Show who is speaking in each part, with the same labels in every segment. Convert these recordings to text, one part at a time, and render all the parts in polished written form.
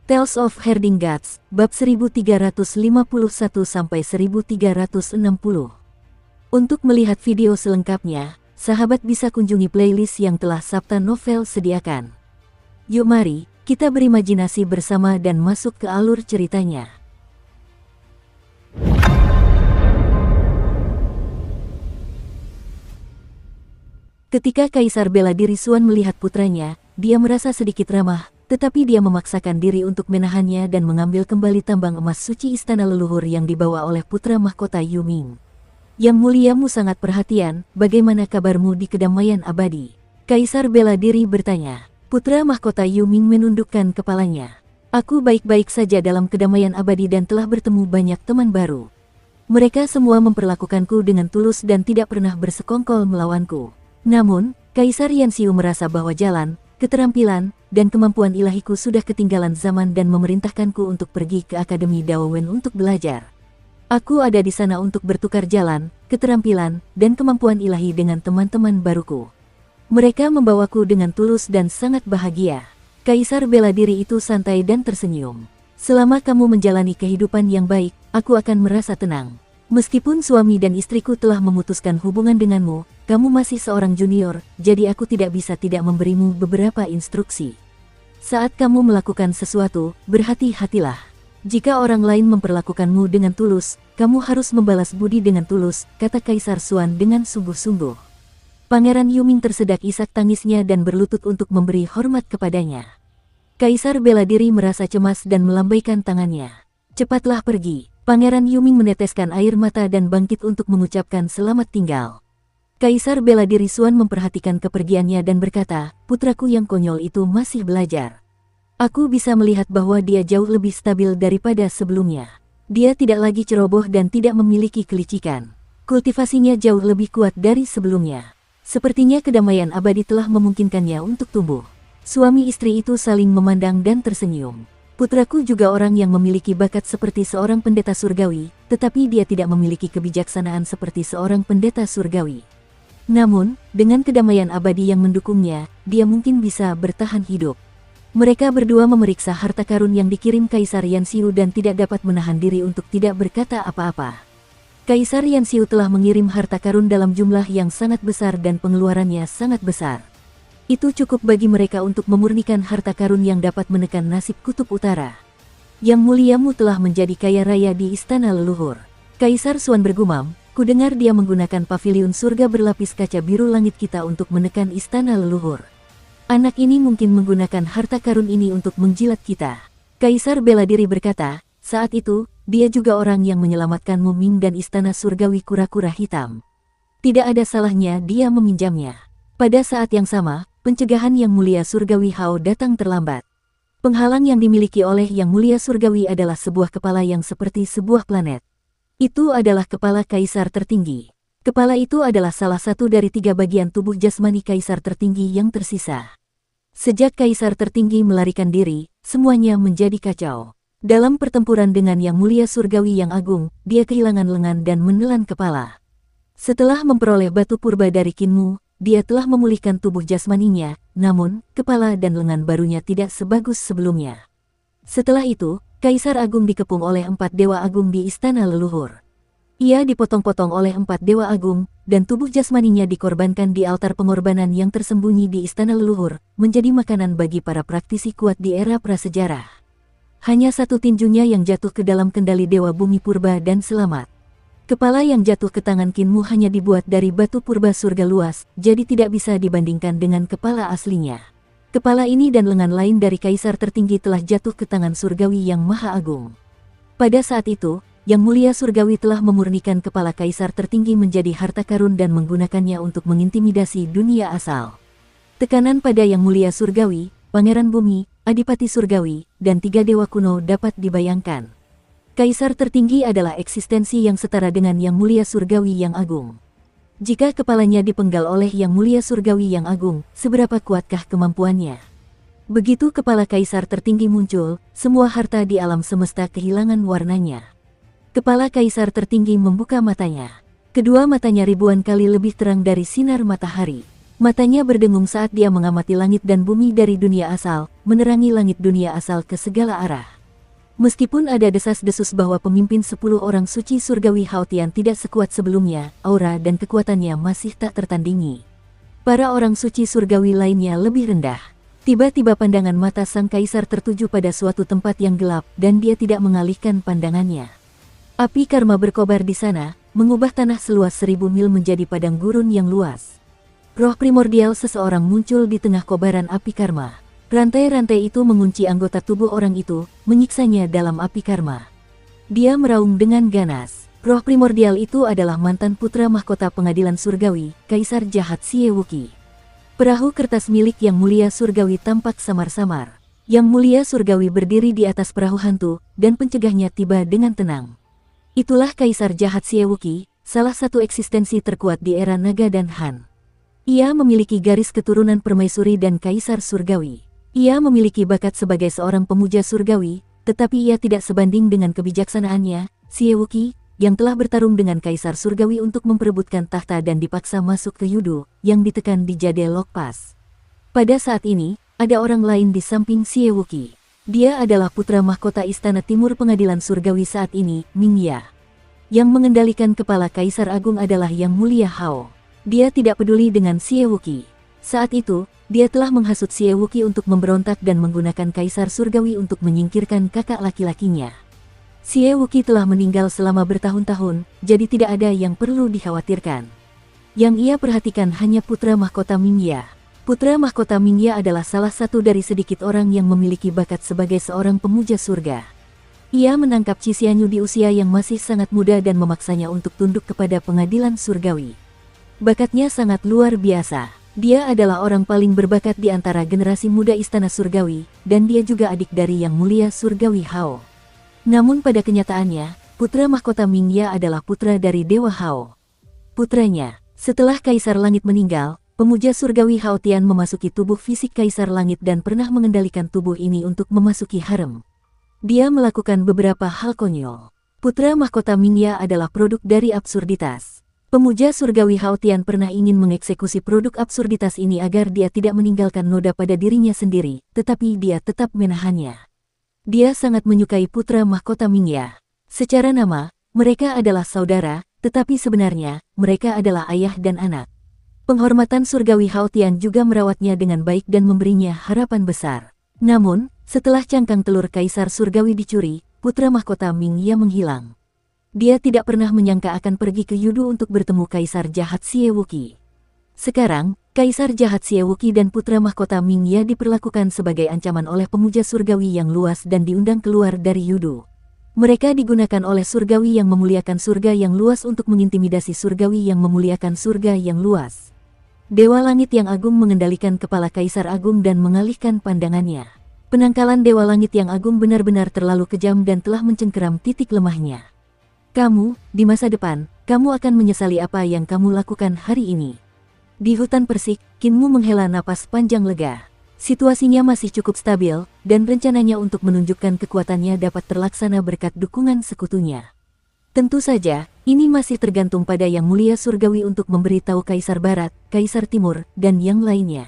Speaker 1: Tales of Herding Gods, bab 1351-1360. Untuk melihat video selengkapnya, sahabat bisa kunjungi playlist yang telah Sabta Novel sediakan. Yuk mari, kita berimajinasi bersama dan masuk ke alur ceritanya. Ketika Kaisar Beladiri-Suan melihat putranya, dia merasa sedikit ramah, tetapi dia memaksakan diri untuk menahannya dan mengambil kembali tambang emas suci istana leluhur yang dibawa oleh putra mahkota Yuming. Yang muliamu sangat perhatian, bagaimana kabarmu di kedamaian abadi? Kaisar Beladiri bertanya. Putra mahkota Yuming menundukkan kepalanya. Aku baik-baik saja dalam kedamaian abadi dan telah bertemu banyak teman baru. Mereka semua memperlakukanku dengan tulus dan tidak pernah bersekongkol melawanku. Namun, Kaisar Yanxiu merasa bahwa jalan, keterampilan, dan kemampuan ilahiku sudah ketinggalan zaman dan memerintahkanku untuk pergi ke Akademi Daowen untuk belajar. Aku ada di sana untuk bertukar jalan, keterampilan, dan kemampuan ilahi dengan teman-teman baruku. Mereka membawaku dengan tulus dan sangat bahagia. Kaisar Beladiri itu santai dan tersenyum. Selama kamu menjalani kehidupan yang baik, aku akan merasa tenang. Meskipun suami dan istriku telah memutuskan hubungan denganmu, kamu masih seorang junior, jadi aku tidak bisa tidak memberimu beberapa instruksi. Saat kamu melakukan sesuatu, berhati-hatilah. Jika orang lain memperlakukanmu dengan tulus, kamu harus membalas budi dengan tulus, kata Kaisar Suan dengan sungguh-sungguh. Pangeran Yuming tersedak isak tangisnya dan berlutut untuk memberi hormat kepadanya. Kaisar Beladiri merasa cemas dan melambaikan tangannya. Cepatlah pergi. Pangeran Yuming meneteskan air mata dan bangkit untuk mengucapkan selamat tinggal. Kaisar Beladiri-Suan memperhatikan kepergiannya dan berkata, putraku yang konyol itu masih belajar. Aku bisa melihat bahwa dia jauh lebih stabil daripada sebelumnya. Dia tidak lagi ceroboh dan tidak memiliki kelicikan. Kultivasinya jauh lebih kuat dari sebelumnya. Sepertinya kedamaian abadi telah memungkinkannya untuk tumbuh. Suami istri itu saling memandang dan tersenyum. Putraku juga orang yang memiliki bakat seperti seorang pendeta surgawi, tetapi dia tidak memiliki kebijaksanaan seperti seorang pendeta surgawi. Namun, dengan kedamaian abadi yang mendukungnya, dia mungkin bisa bertahan hidup. Mereka berdua memeriksa harta karun yang dikirim Kaisar Yanxiu dan tidak dapat menahan diri untuk tidak berkata apa-apa. Kaisar Yanxiu telah mengirim harta karun dalam jumlah yang sangat besar dan pengeluarannya sangat besar. Itu cukup bagi mereka untuk memurnikan harta karun yang dapat menekan nasib kutub utara. Yang muliamu telah menjadi kaya raya di istana leluhur. Kaisar Suan bergumam, kudengar dia menggunakan paviliun surga berlapis kaca biru langit kita untuk menekan istana leluhur. Anak ini mungkin menggunakan harta karun ini untuk menjilat kita. Kaisar Beladiri berkata, saat itu, dia juga orang yang menyelamatkan Muming dan istana surgawi kura-kura hitam. Tidak ada salahnya dia meminjamnya. Pada saat yang sama, pencegahan Yang Mulia Surgawi Hao datang terlambat. Penghalang yang dimiliki oleh Yang Mulia Surgawi adalah sebuah kepala yang seperti sebuah planet. Itu adalah kepala Kaisar tertinggi. Kepala itu adalah salah satu dari 3 bagian tubuh jasmani Kaisar tertinggi yang tersisa. Sejak Kaisar tertinggi melarikan diri, semuanya menjadi kacau. Dalam pertempuran dengan Yang Mulia Surgawi yang agung, dia kehilangan lengan dan menelan kepala. Setelah memperoleh batu purba dari Kinmu, dia telah memulihkan tubuh jasmaninya, namun, kepala dan lengan barunya tidak sebagus sebelumnya. Setelah itu, Kaisar Agung dikepung oleh 4 dewa agung di istana leluhur. Ia dipotong-potong oleh 4 dewa agung, dan tubuh jasmaninya dikorbankan di altar pengorbanan yang tersembunyi di istana leluhur, menjadi makanan bagi para praktisi kuat di era prasejarah. Hanya satu tinjunya yang jatuh ke dalam kendali dewa bumi purba dan selamat. Kepala yang jatuh ke tangan Kinmu hanya dibuat dari batu purba surga luas, jadi tidak bisa dibandingkan dengan kepala aslinya. Kepala ini dan lengan lain dari Kaisar tertinggi telah jatuh ke tangan surgawi yang maha agung. Pada saat itu, Yang Mulia Surgawi telah memurnikan kepala Kaisar tertinggi menjadi harta karun dan menggunakannya untuk mengintimidasi dunia asal. Tekanan pada Yang Mulia Surgawi, Pangeran Bumi, Adipati Surgawi, dan 3 dewa kuno dapat dibayangkan. Kaisar tertinggi adalah eksistensi yang setara dengan Yang Mulia Surgawi yang agung. Jika kepalanya dipenggal oleh Yang Mulia Surgawi yang agung, seberapa kuatkah kemampuannya? Begitu kepala Kaisar tertinggi muncul, semua harta di alam semesta kehilangan warnanya. Kepala Kaisar tertinggi membuka matanya. Kedua matanya ribuan kali lebih terang dari sinar matahari. Matanya berdengung saat dia mengamati langit dan bumi dari dunia asal, menerangi langit dunia asal ke segala arah. Meskipun ada desas-desus bahwa pemimpin 10 orang suci surgawi Haotian tidak sekuat sebelumnya, aura dan kekuatannya masih tak tertandingi. Para orang suci surgawi lainnya lebih rendah. Tiba-tiba pandangan mata sang kaisar tertuju pada suatu tempat yang gelap dan dia tidak mengalihkan pandangannya. Api karma berkobar di sana, mengubah tanah seluas 1000 mil menjadi padang gurun yang luas. Roh primordial seseorang muncul di tengah kobaran api karma. Rantai-rantai itu mengunci anggota tubuh orang itu, menyiksanya dalam api karma. Dia meraung dengan ganas. Roh primordial itu adalah mantan putra mahkota pengadilan surgawi, Kaisar Jahat Siewuki. Perahu kertas milik Yang Mulia Surgawi tampak samar-samar. Yang Mulia Surgawi berdiri di atas perahu hantu, dan pencegahnya tiba dengan tenang. Itulah Kaisar Jahat Siewuki, salah satu eksistensi terkuat di era Naga dan Han. Ia memiliki garis keturunan permaisuri dan Kaisar Surgawi. Ia memiliki bakat sebagai seorang pemuja surgawi, tetapi ia tidak sebanding dengan kebijaksanaannya. Siewuki, yang telah bertarung dengan Kaisar Surgawi untuk memperebutkan tahta dan dipaksa masuk ke Yudo, yang ditekan di Jade Lok Pass. Pada saat ini, ada orang lain di samping Siewuki. Dia adalah putra mahkota Istana Timur Pengadilan Surgawi saat ini, Mingya. Yang mengendalikan kepala Kaisar Agung adalah Yang Mulia Hao. Dia tidak peduli dengan Siewuki. Saat itu, dia telah menghasut Siewuki untuk memberontak dan menggunakan Kaisar Surgawi untuk menyingkirkan kakak laki-lakinya. Siewuki telah meninggal selama bertahun-tahun, jadi tidak ada yang perlu dikhawatirkan. Yang ia perhatikan hanya putra mahkota Mingya. Putra mahkota Mingya adalah salah satu dari sedikit orang yang memiliki bakat sebagai seorang pemuja surga. Ia menangkap Cisianyu di usia yang masih sangat muda dan memaksanya untuk tunduk kepada pengadilan surgawi. Bakatnya sangat luar biasa. Dia adalah orang paling berbakat di antara generasi muda Istana Surgawi, dan dia juga adik dari Yang Mulia Surgawi Hao. Namun pada kenyataannya, putra mahkota Mingya adalah putra dari Dewa Hao. Putranya, setelah Kaisar Langit meninggal, pemuja surgawi Haotian memasuki tubuh fisik Kaisar Langit dan pernah mengendalikan tubuh ini untuk memasuki harem. Dia melakukan beberapa hal konyol. Putra mahkota Mingya adalah produk dari absurditas. Pemuja surgawi Haotian pernah ingin mengeksekusi produk absurditas ini agar dia tidak meninggalkan noda pada dirinya sendiri, tetapi dia tetap menahannya. Dia sangat menyukai putra mahkota Mingya. Secara nama, mereka adalah saudara, tetapi sebenarnya, mereka adalah ayah dan anak. Penghormatan surgawi Haotian juga merawatnya dengan baik dan memberinya harapan besar. Namun, setelah cangkang telur Kaisar Surgawi dicuri, putra mahkota Mingya menghilang. Dia tidak pernah menyangka akan pergi ke Yudo untuk bertemu Kaisar Jahat Siewuki. Sekarang, Kaisar Jahat Siewuki dan putra mahkota Mingya diperlakukan sebagai ancaman oleh pemuja surgawi yang luas dan diundang keluar dari Yudo. Mereka digunakan oleh surgawi yang memuliakan surga yang luas untuk mengintimidasi surgawi yang memuliakan surga yang luas. Dewa Langit yang Agung mengendalikan kepala Kaisar Agung dan mengalihkan pandangannya. Penangkalan Dewa Langit yang Agung benar-benar terlalu kejam dan telah mencengkeram titik lemahnya. Kamu, di masa depan, kamu akan menyesali apa yang kamu lakukan hari ini. Di hutan Persik, Kinmu menghela napas panjang lega. Situasinya masih cukup stabil, dan rencananya untuk menunjukkan kekuatannya dapat terlaksana berkat dukungan sekutunya. Tentu saja, ini masih tergantung pada Yang Mulia Surgawi untuk memberitahu Kaisar Barat, Kaisar Timur, dan yang lainnya.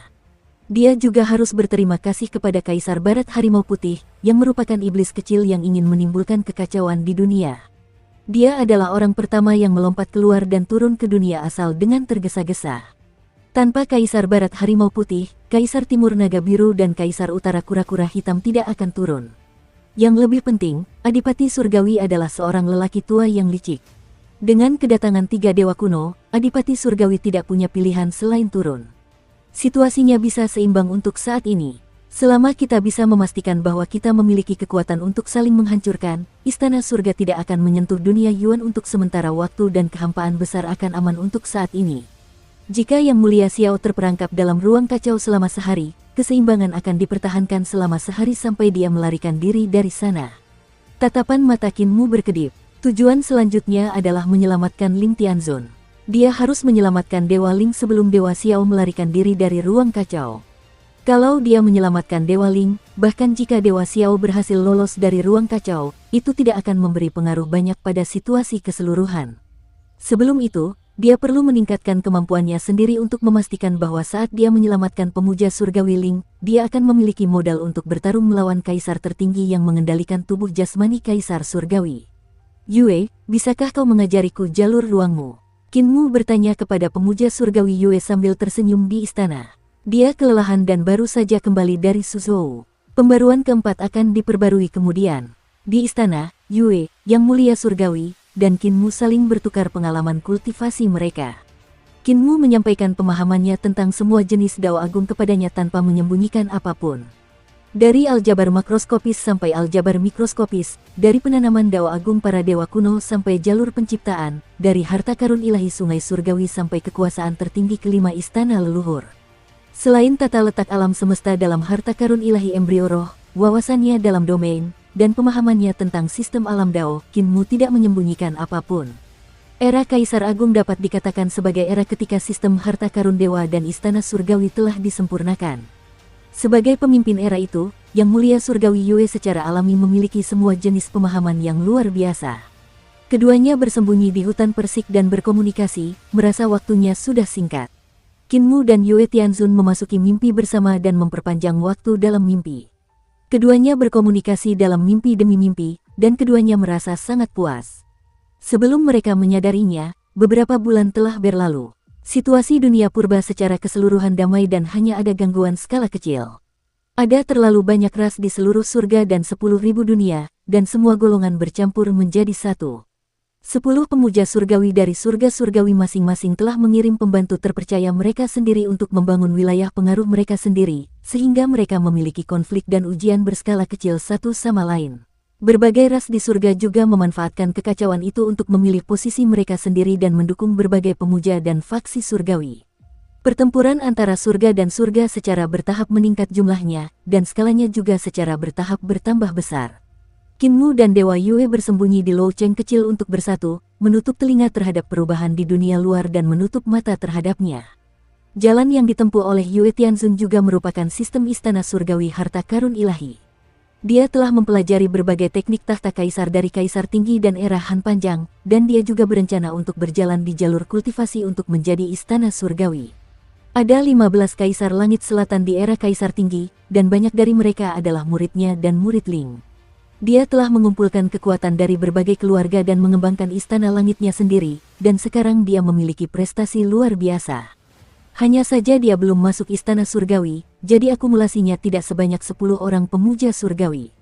Speaker 1: Dia juga harus berterima kasih kepada Kaisar Barat Harimau Putih, yang merupakan iblis kecil yang ingin menimbulkan kekacauan di dunia. Dia adalah orang pertama yang melompat keluar dan turun ke dunia asal dengan tergesa-gesa. Tanpa Kaisar Barat Harimau Putih, Kaisar Timur Naga Biru dan Kaisar Utara Kura-Kura Hitam tidak akan turun. Yang lebih penting, Adipati Surgawi adalah seorang lelaki tua yang licik. Dengan kedatangan 3 dewa kuno, Adipati Surgawi tidak punya pilihan selain turun. Situasinya bisa seimbang untuk saat ini. Selama kita bisa memastikan bahwa kita memiliki kekuatan untuk saling menghancurkan, Istana Surga tidak akan menyentuh dunia Yuan untuk sementara waktu dan kehampaan besar akan aman untuk saat ini. Jika Yang Mulia Xiao terperangkap dalam ruang kacau selama sehari, keseimbangan akan dipertahankan selama sehari sampai dia melarikan diri dari sana. Tatapan mata Kinmu berkedip. Tujuan selanjutnya adalah menyelamatkan Ling Tianzun. Dia harus menyelamatkan Dewa Ling sebelum Dewa Xiao melarikan diri dari ruang kacau. Kalau dia menyelamatkan Dewa Ling, bahkan jika Dewa Xiao berhasil lolos dari ruang kacau, itu tidak akan memberi pengaruh banyak pada situasi keseluruhan. Sebelum itu, dia perlu meningkatkan kemampuannya sendiri untuk memastikan bahwa saat dia menyelamatkan pemuja surgawi Ling, dia akan memiliki modal untuk bertarung melawan kaisar tertinggi yang mengendalikan tubuh jasmani kaisar surgawi. Yue, bisakah kau mengajariku jalur ruangmu? Qin Mu bertanya kepada pemuja surgawi Yue sambil tersenyum di istana. Dia kelelahan dan baru saja kembali dari Suzhou. Pembaruan keempat akan diperbarui kemudian. Di istana, Yue, Yang Mulia Surgawi, dan Qin Mu saling bertukar pengalaman kultivasi mereka. Qin Mu menyampaikan pemahamannya tentang semua jenis dao agung kepadanya tanpa menyembunyikan apapun. Dari aljabar makroskopis sampai aljabar mikroskopis, dari penanaman dao agung para dewa kuno sampai jalur penciptaan, dari harta karun ilahi sungai surgawi sampai kekuasaan tertinggi kelima istana leluhur. Selain tata letak alam semesta dalam harta karun ilahi embrio roh, wawasannya dalam domain, dan pemahamannya tentang sistem alam dao, Qin Mu tidak menyembunyikan apapun. Era Kaisar Agung dapat dikatakan sebagai era ketika sistem harta karun dewa dan istana surgawi telah disempurnakan. Sebagai pemimpin era itu, Yang Mulia Surgawi Yue secara alami memiliki semua jenis pemahaman yang luar biasa. Keduanya bersembunyi di hutan persik dan berkomunikasi, merasa waktunya sudah singkat. Qin Mu dan Yue Tianzun memasuki mimpi bersama dan memperpanjang waktu dalam mimpi. Keduanya berkomunikasi dalam mimpi demi mimpi, dan keduanya merasa sangat puas. Sebelum mereka menyadarinya, beberapa bulan telah berlalu. Situasi dunia purba secara keseluruhan damai dan hanya ada gangguan skala kecil. Ada terlalu banyak ras di seluruh surga dan 10.000 dunia, dan semua golongan bercampur menjadi satu. 10 pemuja surgawi dari surga surgawi masing-masing telah mengirim pembantu terpercaya mereka sendiri untuk membangun wilayah pengaruh mereka sendiri, sehingga mereka memiliki konflik dan ujian berskala kecil satu sama lain. Berbagai ras di surga juga memanfaatkan kekacauan itu untuk memilih posisi mereka sendiri dan mendukung berbagai pemuja dan faksi surgawi. Pertempuran antara surga dan surga secara bertahap meningkat jumlahnya, dan skalanya juga secara bertahap bertambah besar. Qin Mu dan Dewa Yue bersembunyi di Lo Cheng kecil untuk bersatu, menutup telinga terhadap perubahan di dunia luar dan menutup mata terhadapnya. Jalan yang ditempuh oleh Yue Tianzun juga merupakan sistem istana surgawi harta karun ilahi. Dia telah mempelajari berbagai teknik tahta kaisar dari kaisar tinggi dan era Han Panjang, dan dia juga berencana untuk berjalan di jalur kultivasi untuk menjadi istana surgawi. Ada 15 kaisar langit selatan di era kaisar tinggi, dan banyak dari mereka adalah muridnya dan murid Ling. Dia telah mengumpulkan kekuatan dari berbagai keluarga dan mengembangkan istana langitnya sendiri, dan sekarang dia memiliki prestasi luar biasa. Hanya saja dia belum masuk istana surgawi, jadi akumulasinya tidak sebanyak 10 orang pemuja surgawi.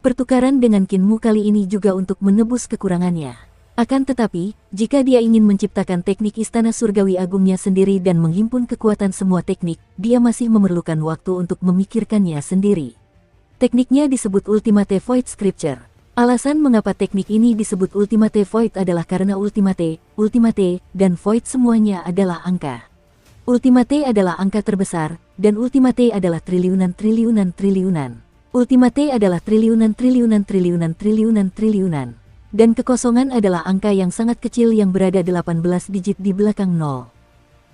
Speaker 1: Pertukaran dengan Qin Mu kali ini juga untuk menebus kekurangannya. Akan tetapi, jika dia ingin menciptakan teknik istana surgawi agungnya sendiri dan menghimpun kekuatan semua teknik, dia masih memerlukan waktu untuk memikirkannya sendiri. Tekniknya disebut Ultimate Void Scripture. Alasan mengapa teknik ini disebut Ultimate Void adalah karena Ultimate, dan Void semuanya adalah angka. Ultimate adalah angka terbesar, dan Ultimate adalah triliunan. Ultimate adalah triliunan. Dan kekosongan adalah angka yang sangat kecil yang berada 18 digit di belakang 0.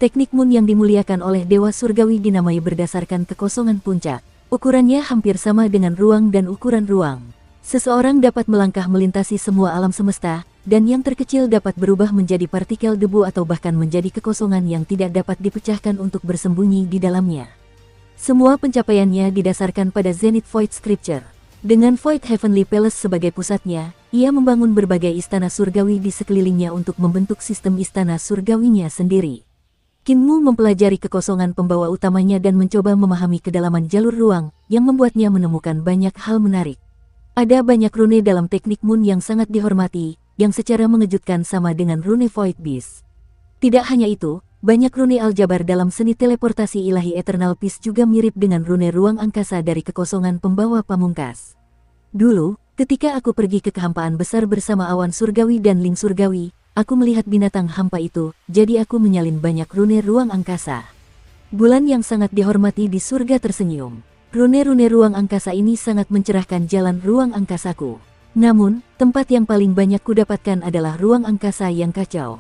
Speaker 1: Teknik Moon yang dimuliakan oleh Dewa Surgawi dinamai berdasarkan kekosongan puncak. Ukurannya hampir sama dengan ruang dan ukuran ruang. Seseorang dapat melangkah melintasi semua alam semesta, dan yang terkecil dapat berubah menjadi partikel debu atau bahkan menjadi kekosongan yang tidak dapat dipecahkan untuk bersembunyi di dalamnya. Semua pencapaiannya didasarkan pada Zenith Void Scripture. Dengan Void Heavenly Palace sebagai pusatnya, ia membangun berbagai istana surgawi di sekelilingnya untuk membentuk sistem istana surgawinya sendiri. Qin Mu mempelajari kekosongan pembawa utamanya dan mencoba memahami kedalaman jalur ruang, yang membuatnya menemukan banyak hal menarik. Ada banyak rune dalam teknik Moon yang sangat dihormati, yang secara mengejutkan sama dengan rune Void Beast. Tidak hanya itu, banyak rune aljabar dalam seni teleportasi ilahi Eternal Peace juga mirip dengan rune ruang angkasa dari kekosongan pembawa pamungkas. Dulu, ketika aku pergi ke kehampaan besar bersama awan surgawi dan Ling surgawi, aku melihat binatang hampa itu, jadi aku menyalin banyak rune ruang angkasa. Bulan yang sangat dihormati di surga tersenyum. Rune-rune ruang angkasa ini sangat mencerahkan jalan ruang angkasaku. Namun, tempat yang paling banyak kudapatkan adalah ruang angkasa yang kacau.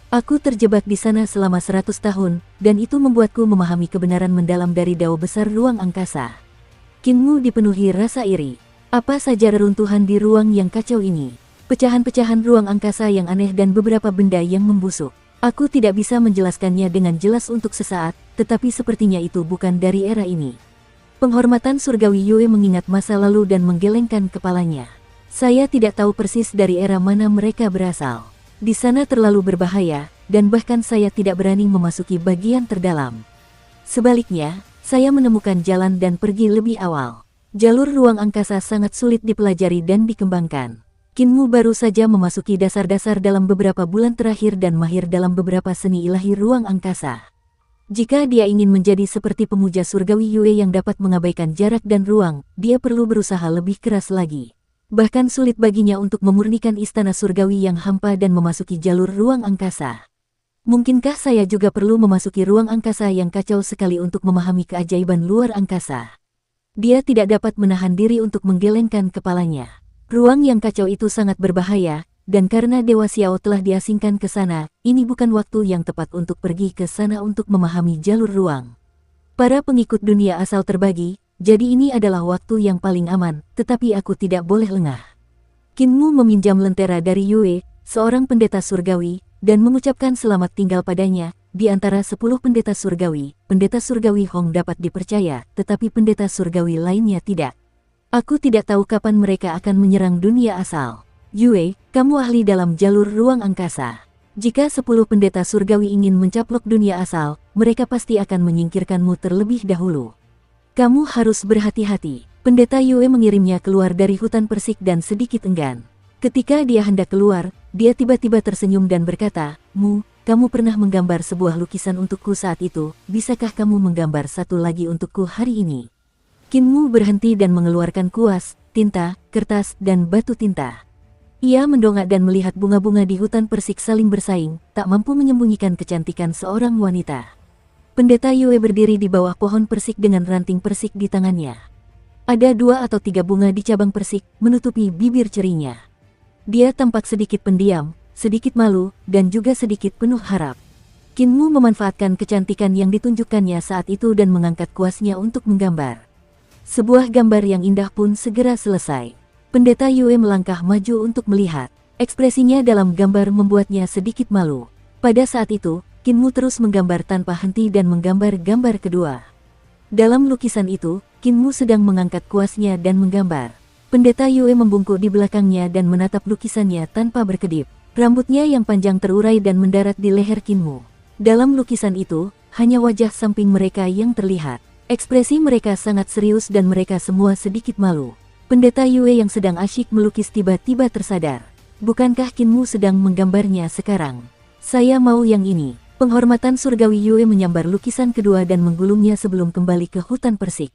Speaker 1: Aku terjebak di sana selama 100 tahun, dan itu membuatku memahami kebenaran mendalam dari dao besar ruang angkasa. Qin Mu dipenuhi rasa iri. Apa saja reruntuhan di ruang yang kacau ini? Pecahan-pecahan ruang angkasa yang aneh dan beberapa benda yang membusuk. Aku tidak bisa menjelaskannya dengan jelas untuk sesaat, tetapi sepertinya itu bukan dari era ini. Penghormatan surgawi Yue mengingat masa lalu dan menggelengkan kepalanya. Saya tidak tahu persis dari era mana mereka berasal. Di sana terlalu berbahaya, dan bahkan saya tidak berani memasuki bagian terdalam. Sebaliknya, saya menemukan jalan dan pergi lebih awal. Jalur ruang angkasa sangat sulit dipelajari dan dikembangkan. Kinmu baru saja memasuki dasar-dasar dalam beberapa bulan terakhir dan mahir dalam beberapa seni ilahi ruang angkasa. Jika dia ingin menjadi seperti pemuja surgawi Yue yang dapat mengabaikan jarak dan ruang, dia perlu berusaha lebih keras lagi. Bahkan sulit baginya untuk memurnikan istana surgawi yang hampa dan memasuki jalur ruang angkasa. Mungkinkah saya juga perlu memasuki ruang angkasa yang kacau sekali untuk memahami keajaiban luar angkasa? Dia tidak dapat menahan diri untuk menggelengkan kepalanya. Ruang yang kacau itu sangat berbahaya, dan karena Dewa Xiao telah diasingkan ke sana, ini bukan waktu yang tepat untuk pergi ke sana untuk memahami jalur ruang. Para pengikut dunia asal terbagi, jadi ini adalah waktu yang paling aman, tetapi aku tidak boleh lengah. Kinmu meminjam lentera dari Yue, seorang pendeta surgawi, dan mengucapkan selamat tinggal padanya. Di antara 10 pendeta surgawi Hong dapat dipercaya, tetapi pendeta surgawi lainnya tidak. Aku tidak tahu kapan mereka akan menyerang dunia asal. Yue, kamu ahli dalam jalur ruang angkasa. Jika 10 pendeta surgawi ingin mencaplok dunia asal, mereka pasti akan menyingkirkanmu terlebih dahulu. Kamu harus berhati-hati. Pendeta Yue mengirimnya keluar dari hutan persik dan sedikit enggan. Ketika dia hendak keluar, dia tiba-tiba tersenyum dan berkata, kamu pernah menggambar sebuah lukisan untukku saat itu, bisakah kamu menggambar satu lagi untukku hari ini? Kinmu berhenti dan mengeluarkan kuas, tinta, kertas, dan batu tinta. Ia mendongak dan melihat bunga-bunga di hutan persik saling bersaing, tak mampu menyembunyikan kecantikan seorang wanita. Pendeta Yue berdiri di bawah pohon persik dengan ranting persik di tangannya. Ada 2 atau 3 bunga di cabang persik, menutupi bibir cerinya. Dia tampak sedikit pendiam, sedikit malu, dan juga sedikit penuh harap. Kinmu memanfaatkan kecantikan yang ditunjukkannya saat itu dan mengangkat kuasnya untuk menggambar. Sebuah gambar yang indah pun segera selesai. Pendeta Yue melangkah maju untuk melihat. Ekspresinya dalam gambar membuatnya sedikit malu. Pada saat itu, Kinmu terus menggambar tanpa henti dan menggambar gambar kedua. Dalam lukisan itu, Kinmu sedang mengangkat kuasnya dan menggambar. Pendeta Yue membungkuk di belakangnya dan menatap lukisannya tanpa berkedip. Rambutnya yang panjang terurai dan mendarat di leher Kinmu. Dalam lukisan itu, hanya wajah samping mereka yang terlihat. Ekspresi mereka sangat serius dan mereka semua sedikit malu. Pendeta Yue yang sedang asyik melukis tiba-tiba tersadar. Bukankah Kinmu sedang menggambarnya sekarang? Saya mau yang ini. Penghormatan surgawi Yue menyambar lukisan kedua dan menggulungnya sebelum kembali ke hutan persik.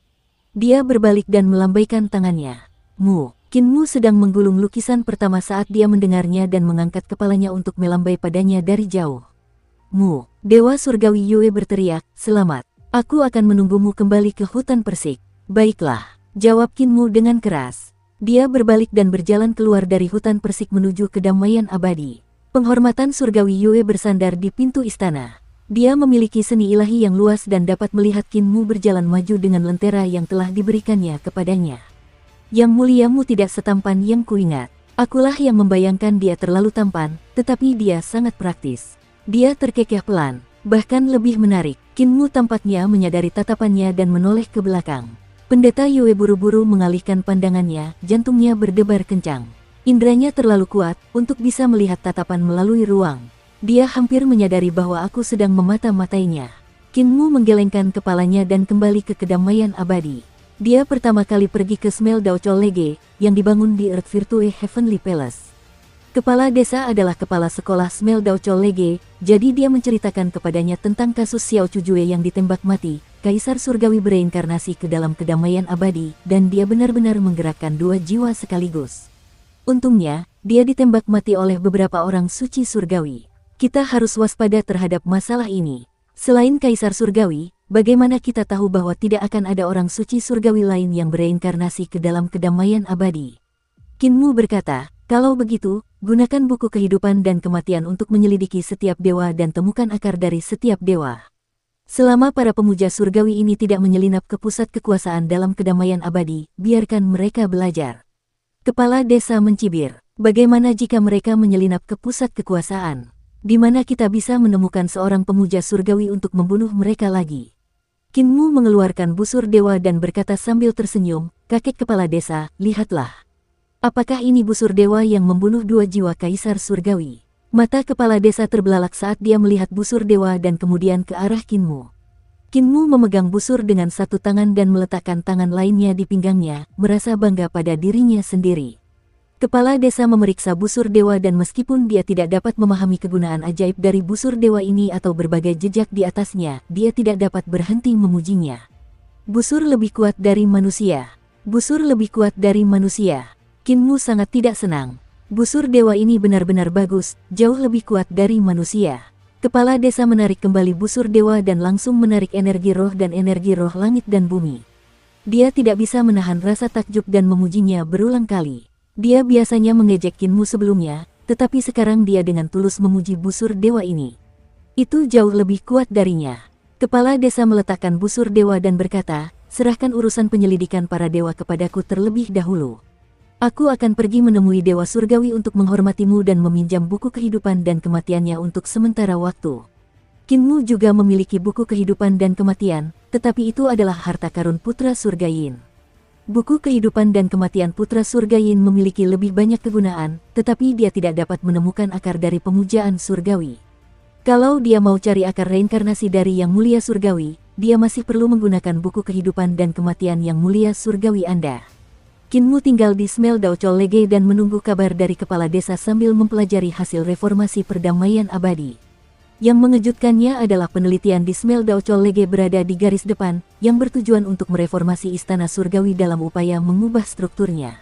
Speaker 1: Dia berbalik dan melambaikan tangannya. Kinmu sedang menggulung lukisan pertama saat dia mendengarnya dan mengangkat kepalanya untuk melambai padanya dari jauh. Dewa surgawi Yue berteriak, selamat. Aku akan menunggumu kembali ke hutan persik. Baiklah, jawab Kinmu dengan keras. Dia berbalik dan berjalan keluar dari hutan persik menuju kedamaian abadi. Penghormatan surgawi Yue bersandar di pintu istana. Dia memiliki seni ilahi yang luas dan dapat melihat Kinmu berjalan maju dengan lentera yang telah diberikannya kepadanya. Yang muliamu tidak setampan yang kuingat. Akulah yang membayangkan dia terlalu tampan, tetapi dia sangat praktis. Dia terkekeh pelan, bahkan lebih menarik. Kinmu tampaknya menyadari tatapannya dan menoleh ke belakang. Pendeta Yue buru-buru mengalihkan pandangannya, jantungnya berdebar kencang. Indranya terlalu kuat untuk bisa melihat tatapan melalui ruang. Dia hampir menyadari bahwa aku sedang memata-matainya. Kinmu menggelengkan kepalanya dan kembali ke kedamaian abadi. Dia pertama kali pergi ke Smel Dao Lege, yang dibangun di Earth Virtue Heavenly Palace. Kepala desa adalah kepala sekolah Smel Dao Lege, jadi dia menceritakan kepadanya tentang kasus Xiao Chujue yang ditembak mati. Kaisar surgawi bereinkarnasi ke dalam kedamaian abadi, dan dia benar-benar menggerakkan 2 jiwa sekaligus. Untungnya, dia ditembak mati oleh beberapa orang suci surgawi. Kita harus waspada terhadap masalah ini. Selain Kaisar surgawi, bagaimana kita tahu bahwa tidak akan ada orang suci surgawi lain yang bereinkarnasi ke dalam kedamaian abadi? Kinmu berkata, kalau begitu, gunakan buku kehidupan dan kematian untuk menyelidiki setiap dewa dan temukan akar dari setiap dewa. Selama para pemuja surgawi ini tidak menyelinap ke pusat kekuasaan dalam kedamaian abadi, biarkan mereka belajar. Kepala desa mencibir, bagaimana jika mereka menyelinap ke pusat kekuasaan? Di mana kita bisa menemukan seorang pemuja surgawi untuk membunuh mereka lagi? Kinmu mengeluarkan busur dewa dan berkata sambil tersenyum, kakek kepala desa, lihatlah. Apakah ini busur dewa yang membunuh 2 jiwa kaisar surgawi? Mata kepala desa terbelalak saat dia melihat busur dewa dan kemudian ke arah Kinmu. Kinmu memegang busur dengan satu tangan dan meletakkan tangan lainnya di pinggangnya, merasa bangga pada dirinya sendiri. Kepala desa memeriksa busur dewa dan meskipun dia tidak dapat memahami kegunaan ajaib dari busur dewa ini atau berbagai jejak di atasnya, dia tidak dapat berhenti memujinya. Busur lebih kuat dari manusia. Busur lebih kuat dari manusia. Kinmu sangat tidak senang. Busur dewa ini benar-benar bagus, jauh lebih kuat dari manusia. Kepala desa menarik kembali busur dewa dan langsung menarik energi roh dan energi roh langit dan bumi. Dia tidak bisa menahan rasa takjub dan memujinya berulang kali. Dia biasanya mengejek Kinmu sebelumnya, tetapi sekarang dia dengan tulus memuji busur dewa ini. Itu jauh lebih kuat darinya. Kepala desa meletakkan busur dewa dan berkata, serahkan urusan penyelidikan para dewa kepadaku terlebih dahulu. Aku akan pergi menemui dewa surgawi untuk menghormatimu dan meminjam buku kehidupan dan kematiannya untuk sementara waktu. Kinmu juga memiliki buku kehidupan dan kematian, tetapi itu adalah harta karun putra Surgayin. Buku kehidupan dan kematian putra Surgayin memiliki lebih banyak kegunaan, tetapi dia tidak dapat menemukan akar dari pemujaan surgawi. Kalau dia mau cari akar reinkarnasi dari yang mulia surgawi, dia masih perlu menggunakan buku kehidupan dan kematian yang mulia surgawi Anda. Kinmu tinggal di Smeldau College dan menunggu kabar dari kepala desa sambil mempelajari hasil reformasi perdamaian abadi. Yang mengejutkannya adalah penelitian di Smeldau College berada di garis depan, yang bertujuan untuk mereformasi istana surgawi dalam upaya mengubah strukturnya.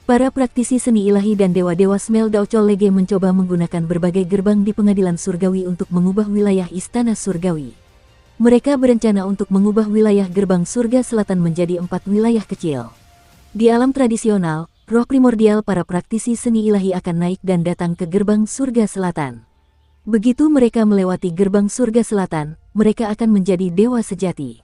Speaker 1: Para praktisi seni ilahi dan dewa-dewa Smeldau College mencoba menggunakan berbagai gerbang di pengadilan surgawi untuk mengubah wilayah istana surgawi. Mereka berencana untuk mengubah wilayah gerbang surga selatan menjadi 4 wilayah kecil. Di alam tradisional, roh primordial para praktisi seni ilahi akan naik dan datang ke gerbang surga selatan. Begitu mereka melewati gerbang surga selatan, mereka akan menjadi dewa sejati.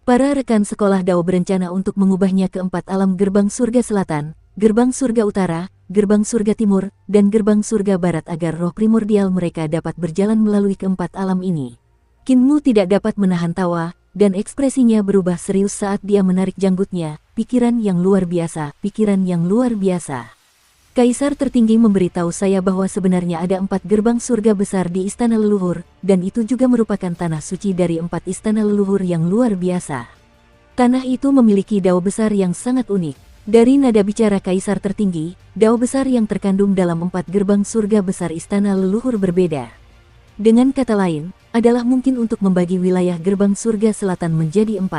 Speaker 1: Para rekan sekolah Dao berencana untuk mengubahnya ke 4 alam gerbang surga selatan, gerbang surga utara, gerbang surga timur, dan gerbang surga barat agar roh primordial mereka dapat berjalan melalui keempat alam ini. Kinmu tidak dapat menahan tawa, dan ekspresinya berubah serius saat dia menarik janggutnya. Pikiran yang luar biasa, pikiran yang luar biasa. Kaisar tertinggi memberitahu saya bahwa sebenarnya ada 4 gerbang surga besar di istana leluhur, dan itu juga merupakan tanah suci dari 4 istana leluhur yang luar biasa. Tanah itu memiliki dao besar yang sangat unik. Dari nada bicara kaisar tertinggi, dao besar yang terkandung dalam 4 gerbang surga besar istana leluhur berbeda. Dengan kata lain, adalah mungkin untuk membagi wilayah gerbang surga selatan menjadi 4.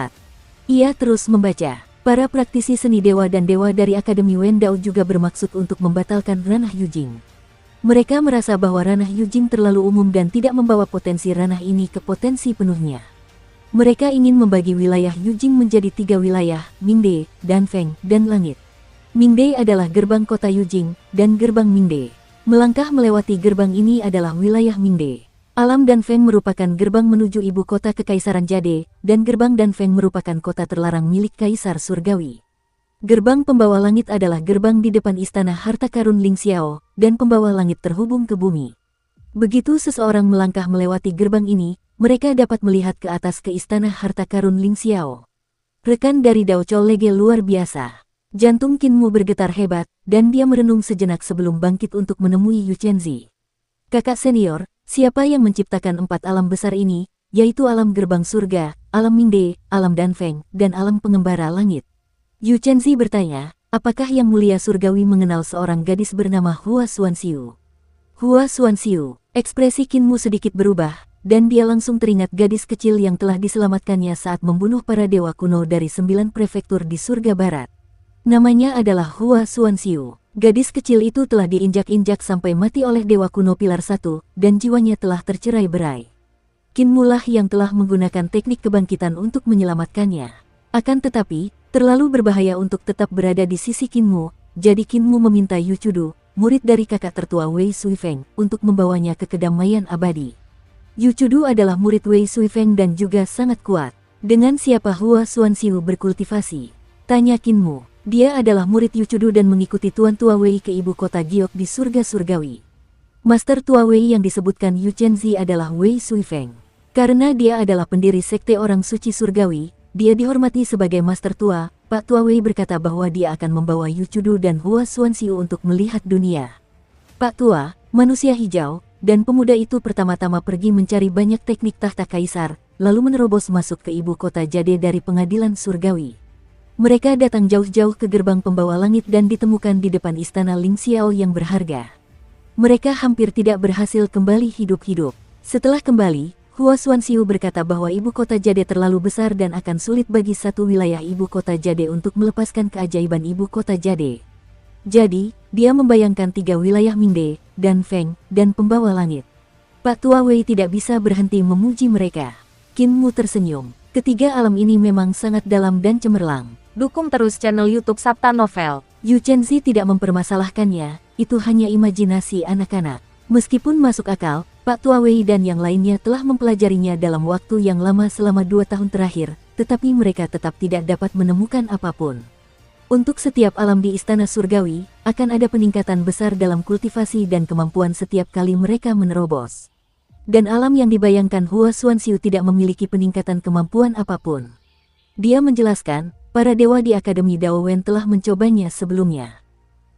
Speaker 1: Ia terus membaca. Para praktisi seni dewa dan dewa dari Akademi Wendao juga bermaksud untuk membatalkan ranah Yujing. Mereka merasa bahwa ranah Yujing terlalu umum dan tidak membawa potensi ranah ini ke potensi penuhnya. Mereka ingin membagi wilayah Yujing menjadi 3 wilayah, Mingde, Danfeng, dan Langit. Mingde adalah gerbang kota Yujing, dan gerbang Mingde. Melangkah melewati gerbang ini adalah wilayah Mingde. Alam Danfeng merupakan gerbang menuju ibu kota Kekaisaran Jade, dan gerbang Danfeng merupakan kota terlarang milik Kaisar Surgawi. Gerbang pembawa langit adalah gerbang di depan istana harta karun Ling Xiao, dan pembawa langit terhubung ke bumi. Begitu seseorang melangkah melewati gerbang ini, mereka dapat melihat ke atas ke istana harta karun Ling Xiao. Rekan dari Dao College luar biasa. Jantung Kinmu bergetar hebat, dan dia merenung sejenak sebelum bangkit untuk menemui Yu Chenzi. Kakak senior, siapa yang menciptakan 4 alam besar ini, yaitu alam gerbang surga, alam Mingde, alam Danfeng, dan alam pengembara langit? Yu Chenzi bertanya, apakah yang mulia surgawi mengenal seorang gadis bernama Hua Xuanxiu? Hua Xuanxiu, ekspresi Kinmu sedikit berubah, dan dia langsung teringat gadis kecil yang telah diselamatkannya saat membunuh para dewa kuno dari 9 prefektur di surga barat. Namanya adalah Hua Xuanxiu. Gadis kecil itu telah diinjak-injak sampai mati oleh dewa kuno pilar 1, dan jiwanya telah tercerai-berai. Kinmu lah yang telah menggunakan teknik kebangkitan untuk menyelamatkannya. Akan tetapi, terlalu berbahaya untuk tetap berada di sisi Kinmu, jadi Kinmu meminta Yu Chudu, murid dari kakak tertua Wei Suifeng, untuk membawanya ke kedamaian abadi. Yu Chudu adalah murid Wei Suifeng dan juga sangat kuat. Dengan siapa Hua Xuanxiu berkultivasi? Tanya Kinmu. Dia adalah murid Yu Chudu dan mengikuti Tuan Tua Wei ke ibu kota Giok di surga surgawi. Master tua Wei yang disebutkan Yu Chenzi adalah Wei Suifeng. Karena dia adalah pendiri sekte orang suci surgawi, dia dihormati sebagai Master tua. Pak Tua Wei berkata bahwa dia akan membawa Yu Chudu dan Hua Xuanxiu untuk melihat dunia. Pak Tua, manusia hijau, dan pemuda itu pertama-tama pergi mencari banyak teknik tahta kaisar, lalu menerobos masuk ke ibu kota Jade dari pengadilan surgawi. Mereka datang jauh-jauh ke gerbang pembawa langit dan ditemukan di depan istana Ling Xiao yang berharga. Mereka hampir tidak berhasil kembali hidup-hidup. Setelah kembali, Hua Xuanxiu berkata bahwa ibu kota Jade terlalu besar dan akan sulit bagi satu wilayah ibu kota Jade untuk melepaskan keajaiban ibu kota Jade. Jadi, dia membayangkan 3 wilayah Mingde, dan Feng, dan pembawa langit. Pak Tua Wei tidak bisa berhenti memuji mereka. Qin Mu tersenyum. Ketiga alam ini memang sangat dalam dan cemerlang.
Speaker 2: Dukung terus channel YouTube Sabta Novel.
Speaker 1: Yu Chenzi tidak mempermasalahkannya, itu hanya imajinasi anak-anak. Meskipun masuk akal, Pak Tua Wei dan yang lainnya telah mempelajarinya dalam waktu yang lama selama 2 tahun terakhir, tetapi mereka tetap tidak dapat menemukan apapun. Untuk setiap alam di Istana Surgawi, akan ada peningkatan besar dalam kultivasi dan kemampuan setiap kali mereka menerobos. Dan alam yang dibayangkan Hua Xuanxiu tidak memiliki peningkatan kemampuan apapun. Dia menjelaskan, para dewa di Akademi Dao Wen telah mencobanya sebelumnya.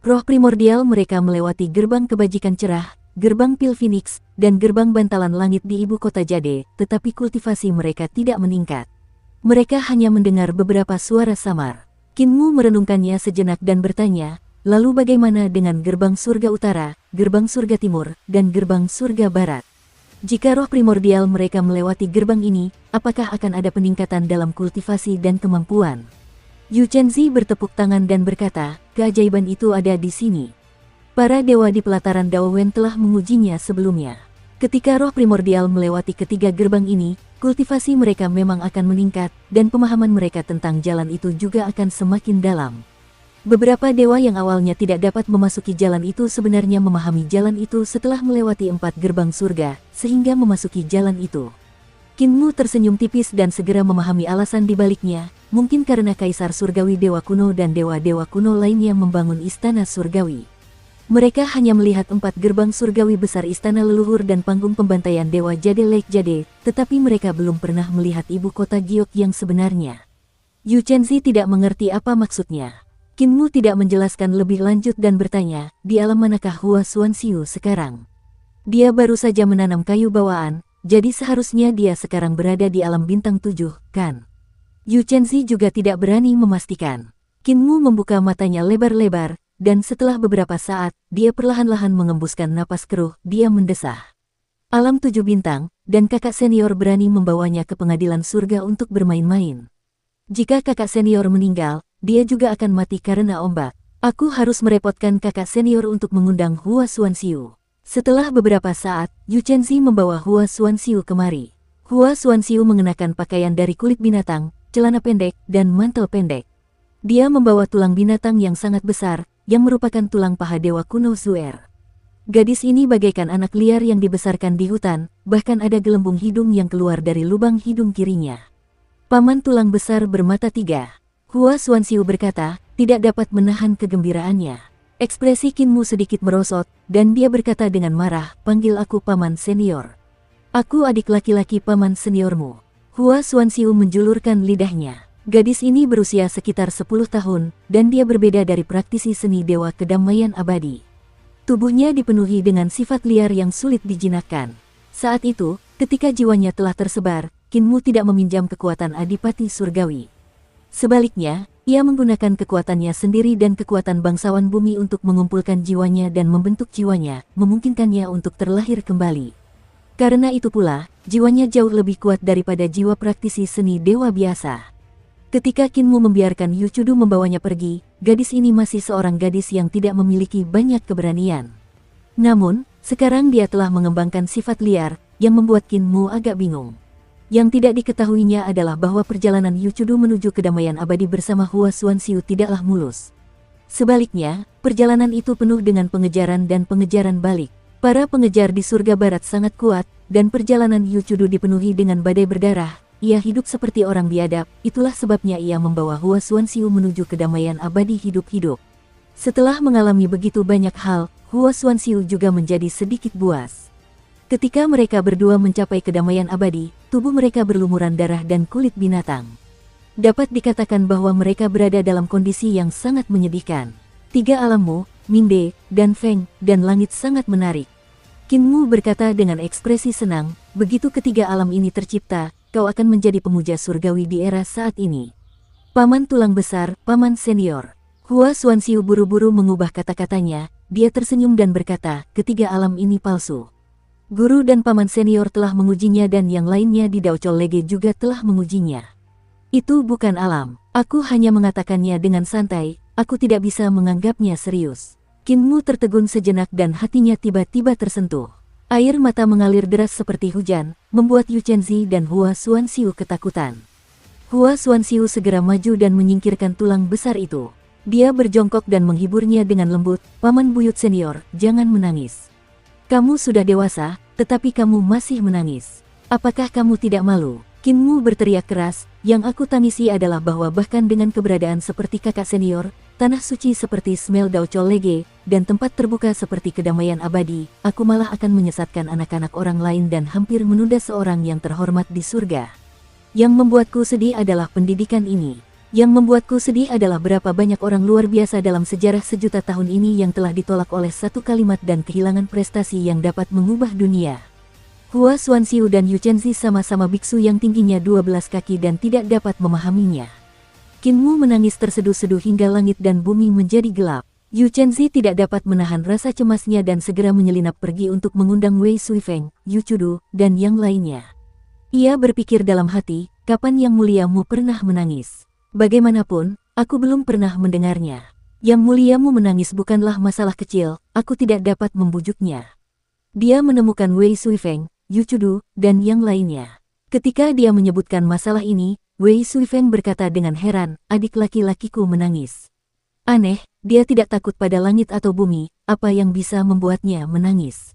Speaker 1: Roh primordial mereka melewati gerbang kebajikan cerah, gerbang pil Phoenix, dan gerbang bantalan langit di ibu kota Jade, tetapi kultivasi mereka tidak meningkat. Mereka hanya mendengar beberapa suara samar. Qin Mu merenungkannya sejenak dan bertanya, lalu bagaimana dengan gerbang surga utara, gerbang surga timur, dan gerbang surga barat? Jika roh primordial mereka melewati gerbang ini, apakah akan ada peningkatan dalam kultivasi dan kemampuan? Yu Chenzi bertepuk tangan dan berkata, keajaiban itu ada di sini. Para dewa di pelataran Dao Wen telah mengujinya sebelumnya. Ketika roh primordial melewati ketiga gerbang ini, kultivasi mereka memang akan meningkat, dan pemahaman mereka tentang jalan itu juga akan semakin dalam. Beberapa dewa yang awalnya tidak dapat memasuki jalan itu sebenarnya memahami jalan itu setelah melewati 4 gerbang surga, sehingga memasuki jalan itu. Qin Mu tersenyum tipis dan segera memahami alasan dibaliknya, mungkin karena Kaisar Surgawi Dewa Kuno dan dewa-dewa kuno lainnya membangun istana surgawi. Mereka hanya melihat 4 gerbang surgawi besar istana leluhur dan panggung pembantaian Dewa Jade Lake Jade, tetapi mereka belum pernah melihat ibu kota Giok yang sebenarnya. Yu Chenzi tidak mengerti apa maksudnya. Qin Mu tidak menjelaskan lebih lanjut dan bertanya, di alam manakah Hua Xuanxiu sekarang? Dia baru saja menanam kayu bawaan, jadi seharusnya dia sekarang berada di alam bintang 7, kan? Yu Chenzi juga tidak berani memastikan. Qin Mu membuka matanya lebar-lebar, dan setelah beberapa saat, dia perlahan-lahan mengembuskan napas keruh, dia mendesah. Alam 7 bintang, dan kakak senior berani membawanya ke pengadilan surga untuk bermain-main. Jika kakak senior meninggal, dia juga akan mati karena ombak. Aku harus merepotkan kakak senior untuk mengundang Hua Xuanxiu. Setelah beberapa saat, Yu Chenzi membawa Hua Xuanxiu kemari. Hua Xuanxiu mengenakan pakaian dari kulit binatang, celana pendek, dan mantel pendek. Dia membawa tulang binatang yang sangat besar, yang merupakan tulang paha dewa kuno Zuer. Gadis ini bagaikan anak liar yang dibesarkan di hutan, bahkan ada gelembung hidung yang keluar dari lubang hidung kirinya. Paman tulang besar bermata 3. Hua Xuanxiu berkata, tidak dapat menahan kegembiraannya. Ekspresi Qin Mu sedikit merosot, dan dia berkata dengan marah, panggil aku paman senior. Aku adik laki-laki paman seniormu. Hua Xuanxiu menjulurkan lidahnya. Gadis ini berusia sekitar 10 tahun, dan dia berbeda dari praktisi seni dewa kedamaian abadi. Tubuhnya dipenuhi dengan sifat liar yang sulit dijinakkan. Saat itu, ketika jiwanya telah tersebar, Qin Mu tidak meminjam kekuatan Adipati Surgawi. Sebaliknya, ia menggunakan kekuatannya sendiri dan kekuatan bangsawan bumi untuk mengumpulkan jiwanya dan membentuk jiwanya, memungkinkannya untuk terlahir kembali. Karena itu pula, jiwanya jauh lebih kuat daripada jiwa praktisi seni dewa biasa. Ketika Qin Mu membiarkan Yu Chudu membawanya pergi, gadis ini masih seorang gadis yang tidak memiliki banyak keberanian. Namun, sekarang dia telah mengembangkan sifat liar, yang membuat Qin Mu agak bingung. Yang tidak diketahuinya adalah bahwa perjalanan Yu Chudu menuju kedamaian abadi bersama Hua Xuanxiu tidaklah mulus. Sebaliknya, perjalanan itu penuh dengan pengejaran dan pengejaran balik. Para pengejar di surga barat sangat kuat, dan perjalanan Yu Chudu dipenuhi dengan badai berdarah. Ia hidup seperti orang biadab, itulah sebabnya ia membawa Hua Xuanxiu menuju kedamaian abadi hidup-hidup. Setelah mengalami begitu banyak hal, Hua Xuanxiu juga menjadi sedikit buas. Ketika mereka berdua mencapai kedamaian abadi, tubuh mereka berlumuran darah dan kulit binatang. Dapat dikatakan bahwa mereka berada dalam kondisi yang sangat menyedihkan. Tiga alammu, Mingde, dan Feng, dan langit sangat menarik. Qin Mu berkata dengan ekspresi senang, begitu ketiga alam ini tercipta, kau akan menjadi pemuja surgawi di era saat ini. Paman tulang besar, paman senior. Hua Xuanxiu buru-buru mengubah kata-katanya, dia tersenyum dan berkata, ketiga alam ini palsu. Guru dan paman senior telah mengujinya dan yang lainnya di Daochol Lege juga telah mengujinya. Itu bukan alam, aku hanya mengatakannya dengan santai, aku tidak bisa menganggapnya serius. Qin Mu tertegun sejenak dan hatinya tiba-tiba tersentuh. Air mata mengalir deras seperti hujan, membuat Yu Chenzi dan Hua Xuanxiu ketakutan. Hua Xuanxiu segera maju dan menyingkirkan tulang besar itu. Dia berjongkok dan menghiburnya dengan lembut, paman buyut senior, jangan menangis. Kamu sudah dewasa, tetapi kamu masih menangis. Apakah kamu tidak malu? Qin Mu berteriak keras, yang aku tangisi adalah bahwa bahkan dengan keberadaan seperti kakak senior, tanah suci seperti Smel Daochol Lege, dan tempat terbuka seperti kedamaian abadi, aku malah akan menyesatkan anak-anak orang lain dan hampir menunda seorang yang terhormat di surga. Yang membuatku sedih adalah pendidikan ini. Yang membuatku sedih adalah berapa banyak orang luar biasa dalam sejarah sejuta tahun ini yang telah ditolak oleh satu kalimat dan kehilangan prestasi yang dapat mengubah dunia. Hua Xuanxiu dan Yu Chenzi sama-sama biksu yang tingginya 12 kaki dan tidak dapat memahaminya. Qin Mu menangis terseduh-seduh hingga langit dan bumi menjadi gelap. Yu Chenzi tidak dapat menahan rasa cemasnya dan segera menyelinap pergi untuk mengundang Wei Suifeng, Yu Chudu, dan yang lainnya. Ia berpikir dalam hati, kapan Yang Muliamu pernah menangis? Bagaimanapun, aku belum pernah mendengarnya. Yang Muliamu menangis bukanlah masalah kecil, aku tidak dapat membujuknya. Dia menemukan Wei Suifeng, Yu Chudu, dan yang lainnya. Ketika dia menyebutkan masalah ini, Wei Suifeng berkata dengan heran, adik laki-lakiku menangis. Aneh, dia tidak takut pada langit atau bumi, apa yang bisa membuatnya menangis?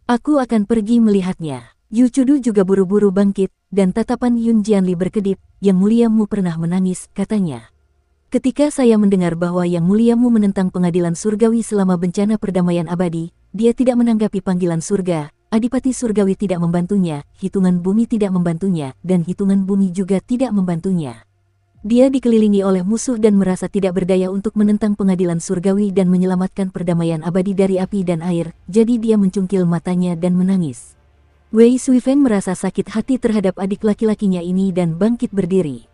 Speaker 1: Aku akan pergi melihatnya. Yu Chudu juga buru-buru bangkit, dan tatapan Yun Jianli berkedip, Yang Muliamu pernah menangis, katanya. Ketika saya mendengar bahwa Yang Muliamu menentang pengadilan surgawi selama bencana perdamaian abadi, dia tidak menanggapi panggilan surga, Adipati Surgawi tidak membantunya, hitungan bumi tidak membantunya, dan hitungan bumi juga tidak membantunya. Dia dikelilingi oleh musuh dan merasa tidak berdaya untuk menentang pengadilan surgawi dan menyelamatkan perdamaian abadi dari api dan air, jadi dia mencungkil matanya dan menangis. Wei Suifeng merasa sakit hati terhadap adik laki-lakinya ini dan bangkit berdiri.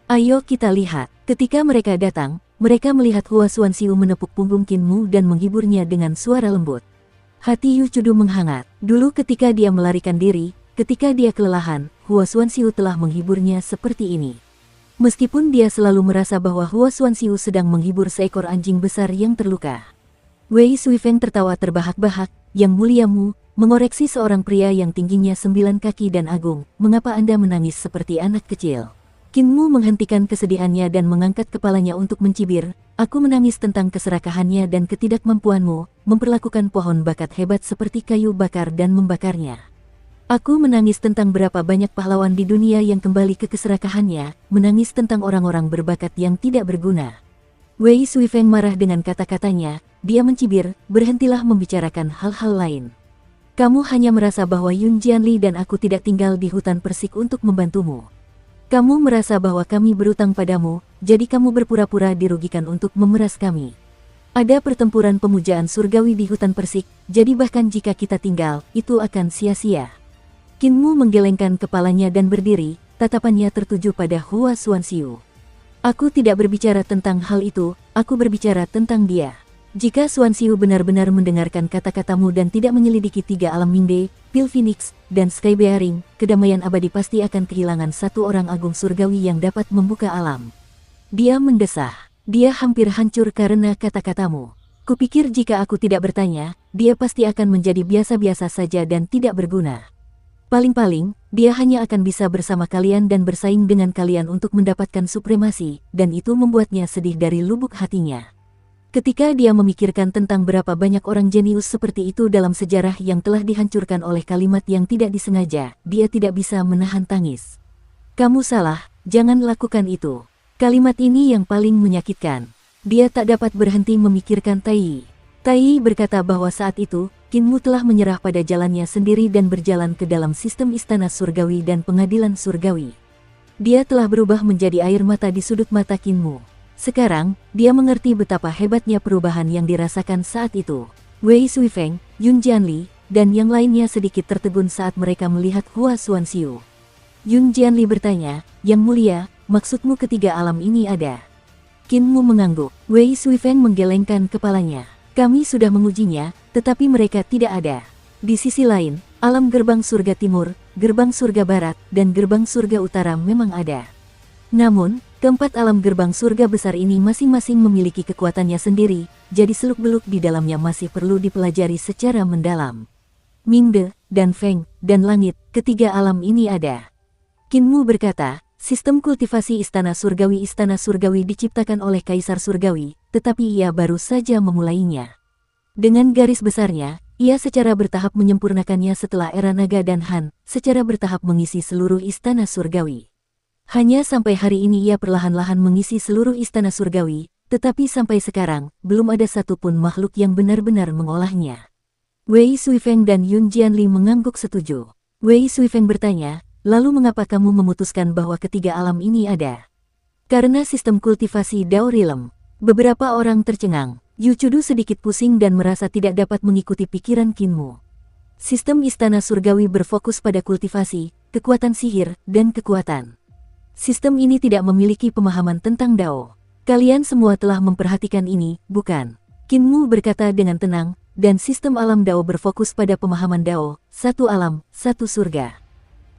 Speaker 1: Ayo kita lihat. Ketika mereka datang, mereka melihat Hua Xuanxiu menepuk punggung Qin Mu dan menghiburnya dengan suara lembut. Hati Yu Chudu menghangat. Dulu ketika dia melarikan diri, ketika dia kelelahan, Hua Xuanxiu telah menghiburnya seperti ini. Meskipun dia selalu merasa bahwa Hua Xuanxiu sedang menghibur seekor anjing besar yang terluka. Wei Suifeng tertawa terbahak-bahak, Yang Muliamu, mengoreksi seorang pria yang tingginya 9 kaki dan agung, mengapa Anda menangis seperti anak kecil? Qin Mu menghentikan kesedihannya dan mengangkat kepalanya untuk mencibir, aku menangis tentang keserakahannya dan ketidakmampuanmu, memperlakukan pohon bakat hebat seperti kayu bakar dan membakarnya. Aku menangis tentang berapa banyak pahlawan di dunia yang kembali ke keserakahannya, menangis tentang orang-orang berbakat yang tidak berguna. Wei Suifeng marah dengan kata-katanya, dia mencibir, berhentilah membicarakan hal-hal lain. Kamu hanya merasa bahwa Yun Jianli dan aku tidak tinggal di hutan persik untuk membantumu. Kamu merasa bahwa kami berutang padamu, jadi kamu berpura-pura dirugikan untuk memeras kami. Ada pertempuran pemujaan surgawi di hutan persik, jadi bahkan jika kita tinggal, itu akan sia-sia. Qin Mu menggelengkan kepalanya dan berdiri, tatapannya tertuju pada Hua Xuanxiu. Aku tidak berbicara tentang hal itu, aku berbicara tentang dia. Jika Xuanxiu benar-benar mendengarkan kata-katamu dan tidak menyelidiki tiga alam Mingde, Pil Phoenix, dan Sky Bearing, kedamaian abadi pasti akan kehilangan satu orang agung surgawi yang dapat membuka alam. Dia mendesah. Dia hampir hancur karena kata-katamu. Kupikir jika aku tidak bertanya, dia pasti akan menjadi biasa-biasa saja dan tidak berguna. Paling-paling, dia hanya akan bisa bersama kalian dan bersaing dengan kalian untuk mendapatkan supremasi, dan itu membuatnya sedih dari lubuk hatinya. Ketika dia memikirkan tentang berapa banyak orang jenius seperti itu dalam sejarah yang telah dihancurkan oleh kalimat yang tidak disengaja, dia tidak bisa menahan tangis. Kamu salah, jangan lakukan itu. Kalimat ini yang paling menyakitkan. Dia tak dapat berhenti memikirkan Tai Yi. Tai berkata bahwa saat itu, Kinmu telah menyerah pada jalannya sendiri dan berjalan ke dalam sistem istana surgawi dan pengadilan surgawi. Dia telah berubah menjadi air mata di sudut mata Kinmu. Sekarang, dia mengerti betapa hebatnya perubahan yang dirasakan saat itu. Wei Suifeng, Yun Jianli, dan yang lainnya sedikit tertegun saat mereka melihat Hua Xuanxiu. Yun Jianli bertanya, "Yang mulia, maksudmu ketiga alam ini ada?" Kinmu mengangguk. Wei Suifeng menggelengkan kepalanya. "Kami sudah mengujinya, tetapi mereka tidak ada. Di sisi lain, alam gerbang surga timur, gerbang surga barat, dan gerbang surga utara memang ada. Namun, keempat alam gerbang surga besar ini masing-masing memiliki kekuatannya sendiri, jadi seluk-beluk di dalamnya masih perlu dipelajari secara mendalam. Mingde, dan Feng, dan langit, ketiga alam ini ada." Kinmu berkata, "Sistem kultivasi Istana Surgawi diciptakan oleh Kaisar Surgawi, tetapi ia baru saja memulainya. Dengan garis besarnya, ia secara bertahap menyempurnakannya setelah era Naga dan Han, secara bertahap mengisi seluruh Istana Surgawi. Hanya sampai hari ini ia perlahan-lahan mengisi seluruh Istana Surgawi, tetapi sampai sekarang, belum ada satupun makhluk yang benar-benar mengolahnya." Wei Suifeng dan Yun Jianli mengangguk setuju. Wei Suifeng bertanya, "Lalu mengapa kamu memutuskan bahwa ketiga alam ini ada?" "Karena sistem kultivasi Dao Realm." Beberapa orang tercengang. Yu Chudu sedikit pusing dan merasa tidak dapat mengikuti pikiran Kinmu. Sistem Istana Surgawi berfokus pada kultivasi, kekuatan sihir, dan kekuatan. Sistem ini tidak memiliki pemahaman tentang Dao. Kalian semua telah memperhatikan ini, bukan? Kinmu berkata dengan tenang, dan sistem alam Dao berfokus pada pemahaman Dao, satu alam, satu surga.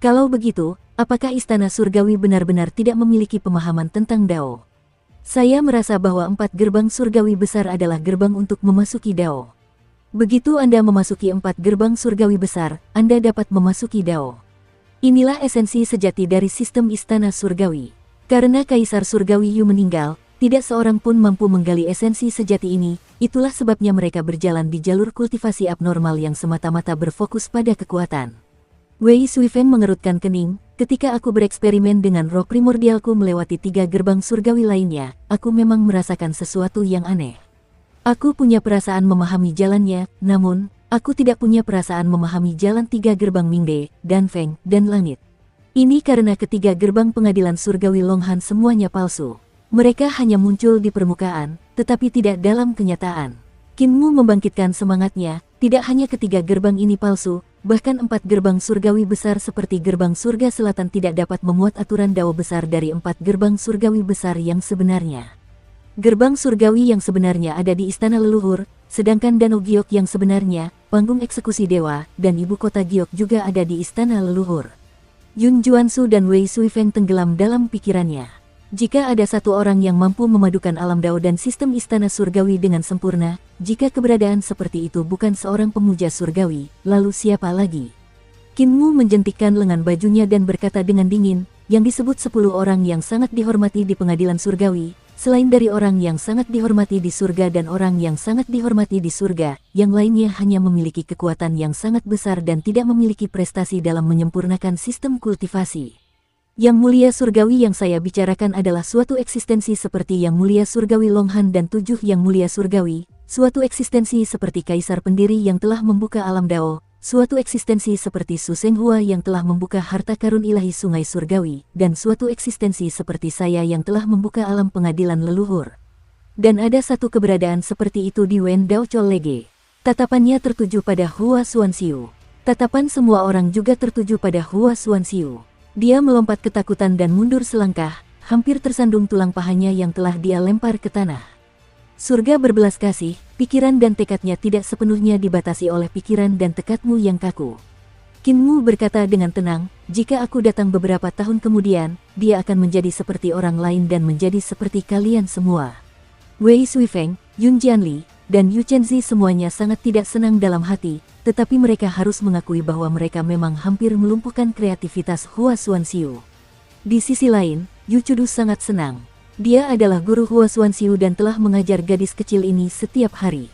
Speaker 1: Kalau begitu, apakah Istana Surgawi benar-benar tidak memiliki pemahaman tentang Dao? Saya merasa bahwa 4 gerbang surgawi besar adalah gerbang untuk memasuki Dao. Begitu Anda memasuki 4 gerbang surgawi besar, Anda dapat memasuki Dao. Inilah esensi sejati dari sistem Istana Surgawi. Karena Kaisar Surgawi Yu meninggal, tidak seorang pun mampu menggali esensi sejati ini, itulah sebabnya mereka berjalan di jalur kultivasi abnormal yang semata-mata berfokus pada kekuatan. Wei Suifeng mengerutkan kening, "Ketika aku bereksperimen dengan roh primordialku melewati 3 gerbang surgawi lainnya, aku memang merasakan sesuatu yang aneh. Aku punya perasaan memahami jalannya, namun, aku tidak punya perasaan memahami jalan 3 gerbang Mingde, dan Feng, dan langit. Ini karena ketiga gerbang pengadilan surgawi Longhan semuanya palsu. Mereka hanya muncul di permukaan, tetapi tidak dalam kenyataan." Kinmu membangkitkan semangatnya, "Tidak hanya ketiga gerbang ini palsu, bahkan 4 gerbang surgawi besar seperti gerbang surga selatan tidak dapat memuat aturan Dao besar dari 4 gerbang surgawi besar yang sebenarnya. Gerbang surgawi yang sebenarnya ada di Istana Leluhur, sedangkan Danau Giok yang sebenarnya, panggung eksekusi dewa, dan ibu kota Giok juga ada di Istana Leluhur." Yun Juansu dan Wei Suifeng tenggelam dalam pikirannya. Jika ada satu orang yang mampu memadukan alam Dao dan sistem Istana Surgawi dengan sempurna, jika keberadaan seperti itu bukan seorang pemuja surgawi, lalu siapa lagi? Kinmu menjentikkan lengan bajunya dan berkata dengan dingin, "Yang disebut 10 orang yang sangat dihormati di pengadilan surgawi, selain dari orang yang sangat dihormati di surga dan orang yang sangat dihormati di surga, yang lainnya hanya memiliki kekuatan yang sangat besar dan tidak memiliki prestasi dalam menyempurnakan sistem kultivasi. Yang mulia surgawi yang saya bicarakan adalah suatu eksistensi seperti Yang Mulia Surgawi Longhan dan 7 Yang Mulia Surgawi, suatu eksistensi seperti Kaisar Pendiri yang telah membuka alam Dao, suatu eksistensi seperti Su Senghua yang telah membuka harta karun ilahi sungai surgawi, dan suatu eksistensi seperti saya yang telah membuka alam pengadilan leluhur. Dan ada satu keberadaan seperti itu di Wen Dao Chol Lege." Tatapannya tertuju pada Hua Xuanxiu. Tatapan semua orang juga tertuju pada Hua Xuanxiu. Dia melompat ketakutan dan mundur selangkah, hampir tersandung tulang pahanya yang telah dia lempar ke tanah. Surga berbelas kasih, pikiran dan tekadnya tidak sepenuhnya dibatasi oleh pikiran dan tekadmu yang kaku. Kinmu berkata dengan tenang, "Jika aku datang beberapa tahun kemudian, dia akan menjadi seperti orang lain dan menjadi seperti kalian semua." Wei Suifeng, Yun Jianli, dan Yu Chenzi semuanya sangat tidak senang dalam hati, tetapi mereka harus mengakui bahwa mereka memang hampir melumpuhkan kreativitas Hua Xuanxiu. Di sisi lain, Yu Chudu sangat senang. Dia adalah guru Hua Xuanxiu dan telah mengajar gadis kecil ini setiap hari.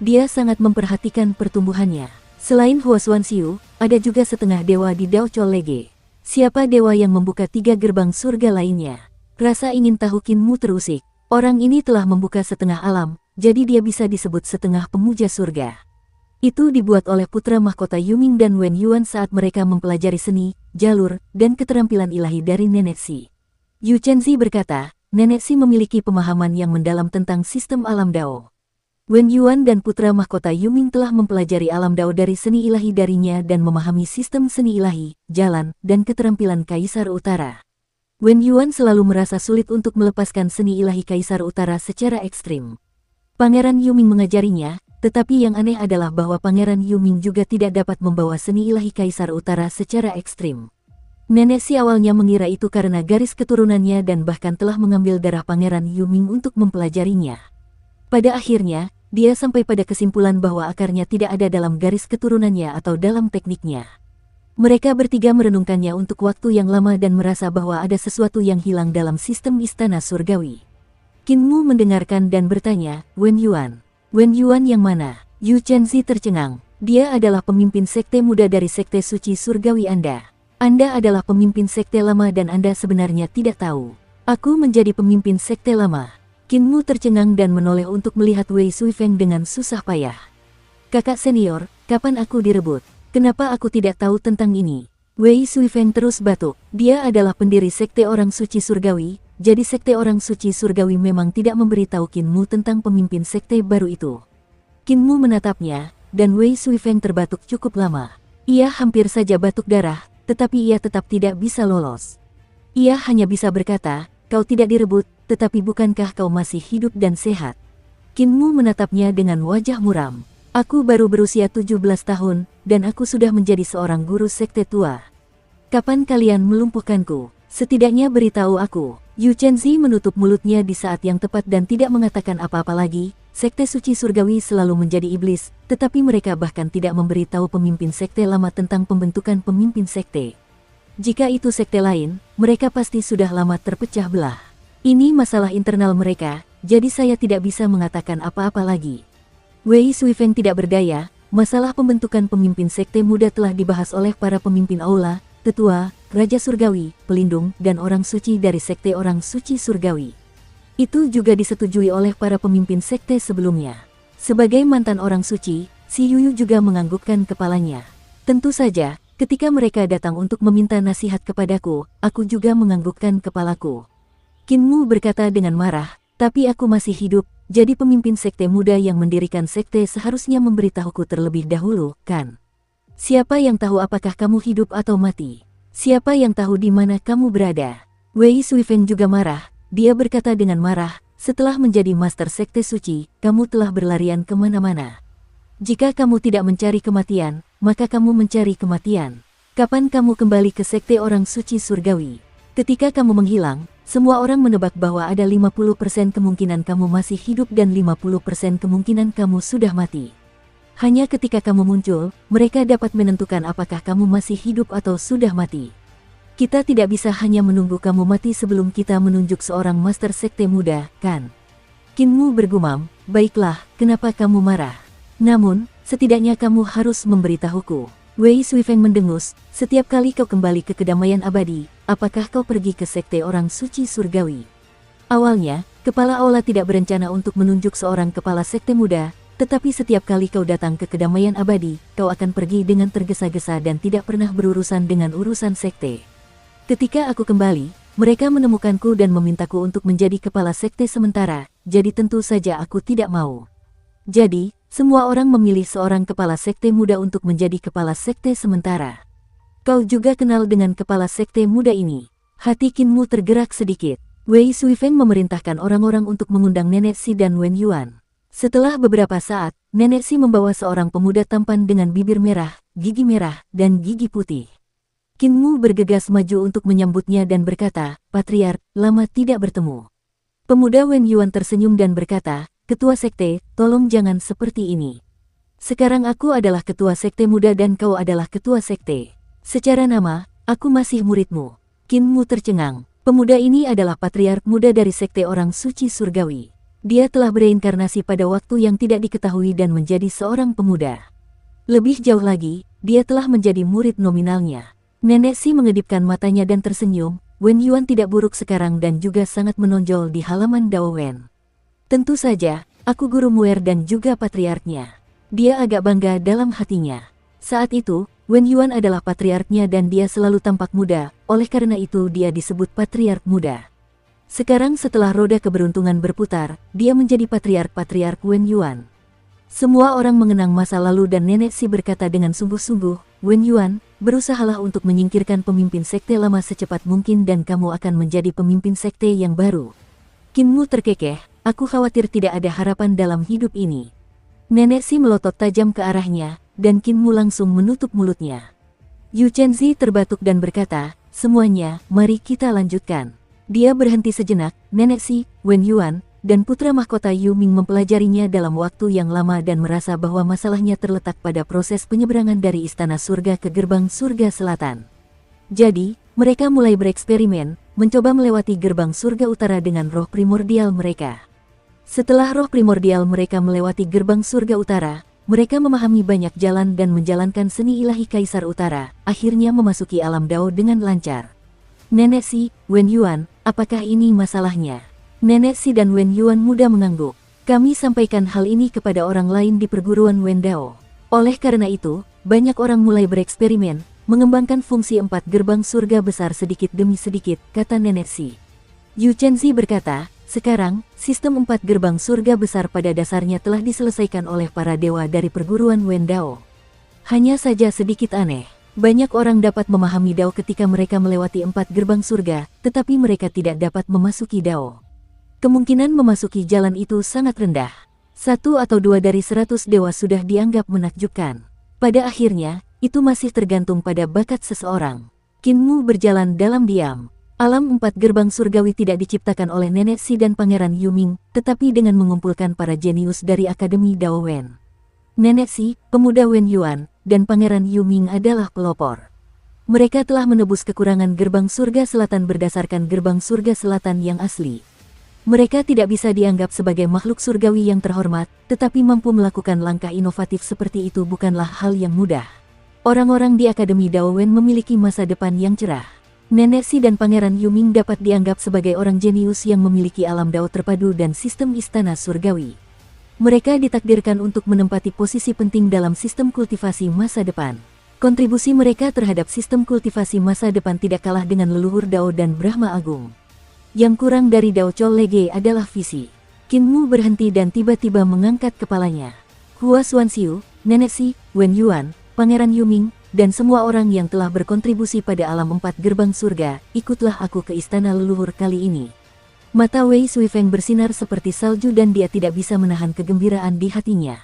Speaker 1: Dia sangat memperhatikan pertumbuhannya. Selain Hua Xuanxiu, ada juga setengah dewa di Dao Chol Lege. Siapa dewa yang membuka 3 gerbang surga lainnya? Rasa ingin tahu Kinmu terusik. Orang ini telah membuka setengah alam, jadi dia bisa disebut setengah pemuja surga. Itu dibuat oleh putra mahkota Yuming dan Wen Yuan saat mereka mempelajari seni, jalur, dan keterampilan ilahi dari Nenek Si. Yu Chenzi berkata, Nenek Si memiliki pemahaman yang mendalam tentang sistem alam Dao. Wen Yuan dan putra mahkota Yuming telah mempelajari alam Dao dari seni ilahi darinya dan memahami sistem seni ilahi, jalan, dan keterampilan Kaisar Utara. Wen Yuan selalu merasa sulit untuk melepaskan seni ilahi Kaisar Utara secara ekstrim. Pangeran Yuming mengajarinya, tetapi yang aneh adalah bahwa Pangeran Yuming juga tidak dapat membawa seni ilahi Kaisar Utara secara ekstrim. Nenek Si awalnya mengira itu karena garis keturunannya dan bahkan telah mengambil darah Pangeran Yuming untuk mempelajarinya. Pada akhirnya, dia sampai pada kesimpulan bahwa akarnya tidak ada dalam garis keturunannya atau dalam tekniknya. Mereka bertiga merenungkannya untuk waktu yang lama dan merasa bahwa ada sesuatu yang hilang dalam sistem istana surgawi. Qin Mu mendengarkan dan bertanya, Wen Yuan. Wen Yuan yang mana? Yu Chenzi tercengang. Dia adalah pemimpin sekte muda dari sekte suci surgawi Anda. Anda adalah pemimpin sekte lama dan Anda sebenarnya tidak tahu. Aku menjadi pemimpin sekte lama. Qin Mu tercengang dan menoleh untuk melihat Wei Suifeng dengan susah payah. Kakak senior, kapan aku direbut? Kenapa aku tidak tahu tentang ini? Wei Suifeng terus batuk. Dia adalah pendiri sekte orang suci surgawi, jadi sekte orang suci surgawi memang tidak memberitahu Qin Mu tentang pemimpin sekte baru itu. Qin Mu menatapnya, dan Wei Suifeng terbatuk cukup lama. Ia hampir saja batuk darah, tetapi ia tetap tidak bisa lolos. Ia hanya bisa berkata, kau tidak direbut, tetapi bukankah kau masih hidup dan sehat? Qin Mu menatapnya dengan wajah muram. Aku baru berusia 17 tahun, dan aku sudah menjadi seorang guru sekte tua. Kapan kalian melumpuhkanku? Setidaknya beritahu aku. Yu Chenzi menutup mulutnya di saat yang tepat dan tidak mengatakan apa-apa lagi. Sekte suci surgawi selalu menjadi iblis, tetapi mereka bahkan tidak memberitahu pemimpin sekte lama tentang pembentukan pemimpin sekte. Jika itu sekte lain, mereka pasti sudah lama terpecah belah. Ini masalah internal mereka, jadi saya tidak bisa mengatakan apa-apa lagi. Wei Suifeng tidak berdaya, masalah pembentukan pemimpin sekte muda telah dibahas oleh para pemimpin aula, tetua, raja surgawi, pelindung, dan orang suci dari sekte orang suci surgawi. Itu juga disetujui oleh para pemimpin sekte sebelumnya. Sebagai mantan orang suci, si Yuyu juga menganggukkan kepalanya. Tentu saja, ketika mereka datang untuk meminta nasihat kepadaku, aku juga menganggukkan kepalaku. Qin Mu berkata dengan marah, tapi aku masih hidup, jadi pemimpin sekte muda yang mendirikan sekte seharusnya memberitahuku terlebih dahulu, kan? Siapa yang tahu apakah kamu hidup atau mati? Siapa yang tahu di mana kamu berada? Wei Suifeng juga marah, dia berkata dengan marah, setelah menjadi master sekte suci, kamu telah berlarian kemana-mana. Jika kamu tidak mencari kematian, maka kamu mencari kematian. Kapan kamu kembali ke sekte orang suci surgawi? Ketika kamu menghilang, semua orang menebak bahwa ada 50% kemungkinan kamu masih hidup dan 50% kemungkinan kamu sudah mati. Hanya ketika kamu muncul, mereka dapat menentukan apakah kamu masih hidup atau sudah mati. Kita tidak bisa hanya menunggu kamu mati sebelum kita menunjuk seorang master sekte muda, kan? Qin Mu bergumam, baiklah, kenapa kamu marah? Namun, setidaknya kamu harus memberitahuku. Wei Suifeng mendengus, setiap kali kau kembali ke kedamaian abadi, apakah kau pergi ke sekte orang suci surgawi? Awalnya, kepala aula tidak berencana untuk menunjuk seorang kepala sekte muda, tetapi setiap kali kau datang ke kedamaian abadi, kau akan pergi dengan tergesa-gesa dan tidak pernah berurusan dengan urusan sekte. Ketika aku kembali, mereka menemukanku dan memintaku untuk menjadi kepala sekte sementara, jadi tentu saja aku tidak mau. Jadi, semua orang memilih seorang kepala sekte muda untuk menjadi kepala sekte sementara. Kau juga kenal dengan kepala sekte muda ini. Hati Qin Mu tergerak sedikit. Wei Suifeng memerintahkan orang-orang untuk mengundang Nenek Si dan Wen Yuan. Setelah beberapa saat, Nenek Si membawa seorang pemuda tampan dengan bibir merah, gigi merah, dan gigi putih. Qin Mu bergegas maju untuk menyambutnya dan berkata, Patriark, lama tidak bertemu. Pemuda Wen Yuan tersenyum dan berkata, Ketua sekte, tolong jangan seperti ini. Sekarang aku adalah ketua sekte muda dan kau adalah ketua sekte. Secara nama, aku masih muridmu. Qin Mu tercengang. Pemuda ini adalah patriark muda dari sekte orang suci surgawi. Dia telah bereinkarnasi pada waktu yang tidak diketahui dan menjadi seorang pemuda. Lebih jauh lagi, dia telah menjadi murid nominalnya. Nenek Si mengedipkan matanya dan tersenyum. Wen Yuan tidak buruk sekarang dan juga sangat menonjol di halaman Dao Wen. Tentu saja, Aku guru Muer dan juga patriarknya. Dia agak bangga dalam hatinya. Saat itu, Wen Yuan adalah patriarknya dan dia selalu tampak muda, oleh karena itu dia disebut patriark muda. Sekarang setelah roda keberuntungan berputar, dia menjadi patriark Wen Yuan. Semua orang mengenang masa lalu dan Nenek Si berkata dengan sungguh-sungguh, Wen Yuan, berusahalah untuk menyingkirkan pemimpin sekte lama secepat mungkin dan kamu akan menjadi pemimpin sekte yang baru. Qinmu terkekeh, aku khawatir tidak ada harapan dalam hidup ini. Nenek Si melotot tajam ke arahnya, dan Qinmu langsung menutup mulutnya. Yu Chenzi terbatuk dan berkata, semuanya, mari kita lanjutkan. Dia berhenti sejenak, Nenek Si, Wen Yuan, dan putra mahkota Yu Ming mempelajarinya dalam waktu yang lama dan merasa bahwa masalahnya terletak pada proses penyeberangan dari istana surga ke gerbang surga selatan. Jadi, mereka mulai bereksperimen, mencoba melewati gerbang surga utara dengan roh primordial mereka. Setelah roh primordial mereka melewati gerbang surga utara, mereka memahami banyak jalan dan menjalankan seni ilahi Kaisar Utara, akhirnya memasuki alam Dao dengan lancar. Nenek Si, Wen Yuan, apakah ini masalahnya? Nenek Si dan Wen Yuan muda mengangguk. Kami sampaikan hal ini kepada orang lain di perguruan Wen Dao. Oleh karena itu, banyak orang mulai bereksperimen, mengembangkan fungsi 4 gerbang surga besar sedikit demi sedikit, kata Nenek Si. Yu Chenzi berkata, sekarang, sistem 4 gerbang surga besar pada dasarnya telah diselesaikan oleh para dewa dari perguruan Wen Dao. Hanya saja sedikit aneh. Banyak orang dapat memahami Dao ketika mereka melewati 4 gerbang surga, tetapi mereka tidak dapat memasuki Dao. Kemungkinan memasuki jalan itu sangat rendah. 1 atau 2 dari 100 dewa sudah dianggap menakjubkan. Pada akhirnya, itu masih tergantung pada bakat seseorang. Qinmu berjalan dalam diam. Alam 4 gerbang surgawi tidak diciptakan oleh Nenek Si dan Pangeran Yu Ming, tetapi dengan mengumpulkan para jenius dari Akademi Dao Wen. Nenek Si, pemuda Wen Yuan, dan Pangeran Yu Ming adalah pelopor. Mereka telah menebus kekurangan gerbang surga selatan berdasarkan gerbang surga selatan yang asli. Mereka tidak bisa dianggap sebagai makhluk surgawi yang terhormat, tetapi mampu melakukan langkah inovatif seperti itu bukanlah hal yang mudah. Orang-orang di Akademi Dao Wen memiliki masa depan yang cerah. Nenek Si dan Pangeran Yu Ming dapat dianggap sebagai orang jenius yang memiliki alam Dao terpadu dan sistem istana surgawi. Mereka ditakdirkan untuk menempati posisi penting dalam sistem kultivasi masa depan. Kontribusi mereka terhadap sistem kultivasi masa depan tidak kalah dengan leluhur Dao dan Brahma Agung. Yang kurang dari Dao Chol Lege adalah visi. Qinmu berhenti dan tiba-tiba mengangkat kepalanya. Hua Xuanxiu, Nenek Si, Wen Yuan, Pangeran Yu Ming, dan semua orang yang telah berkontribusi pada alam 4 gerbang surga, ikutlah aku ke istana leluhur kali ini. Mata Wei Suifeng bersinar seperti salju dan dia tidak bisa menahan kegembiraan di hatinya.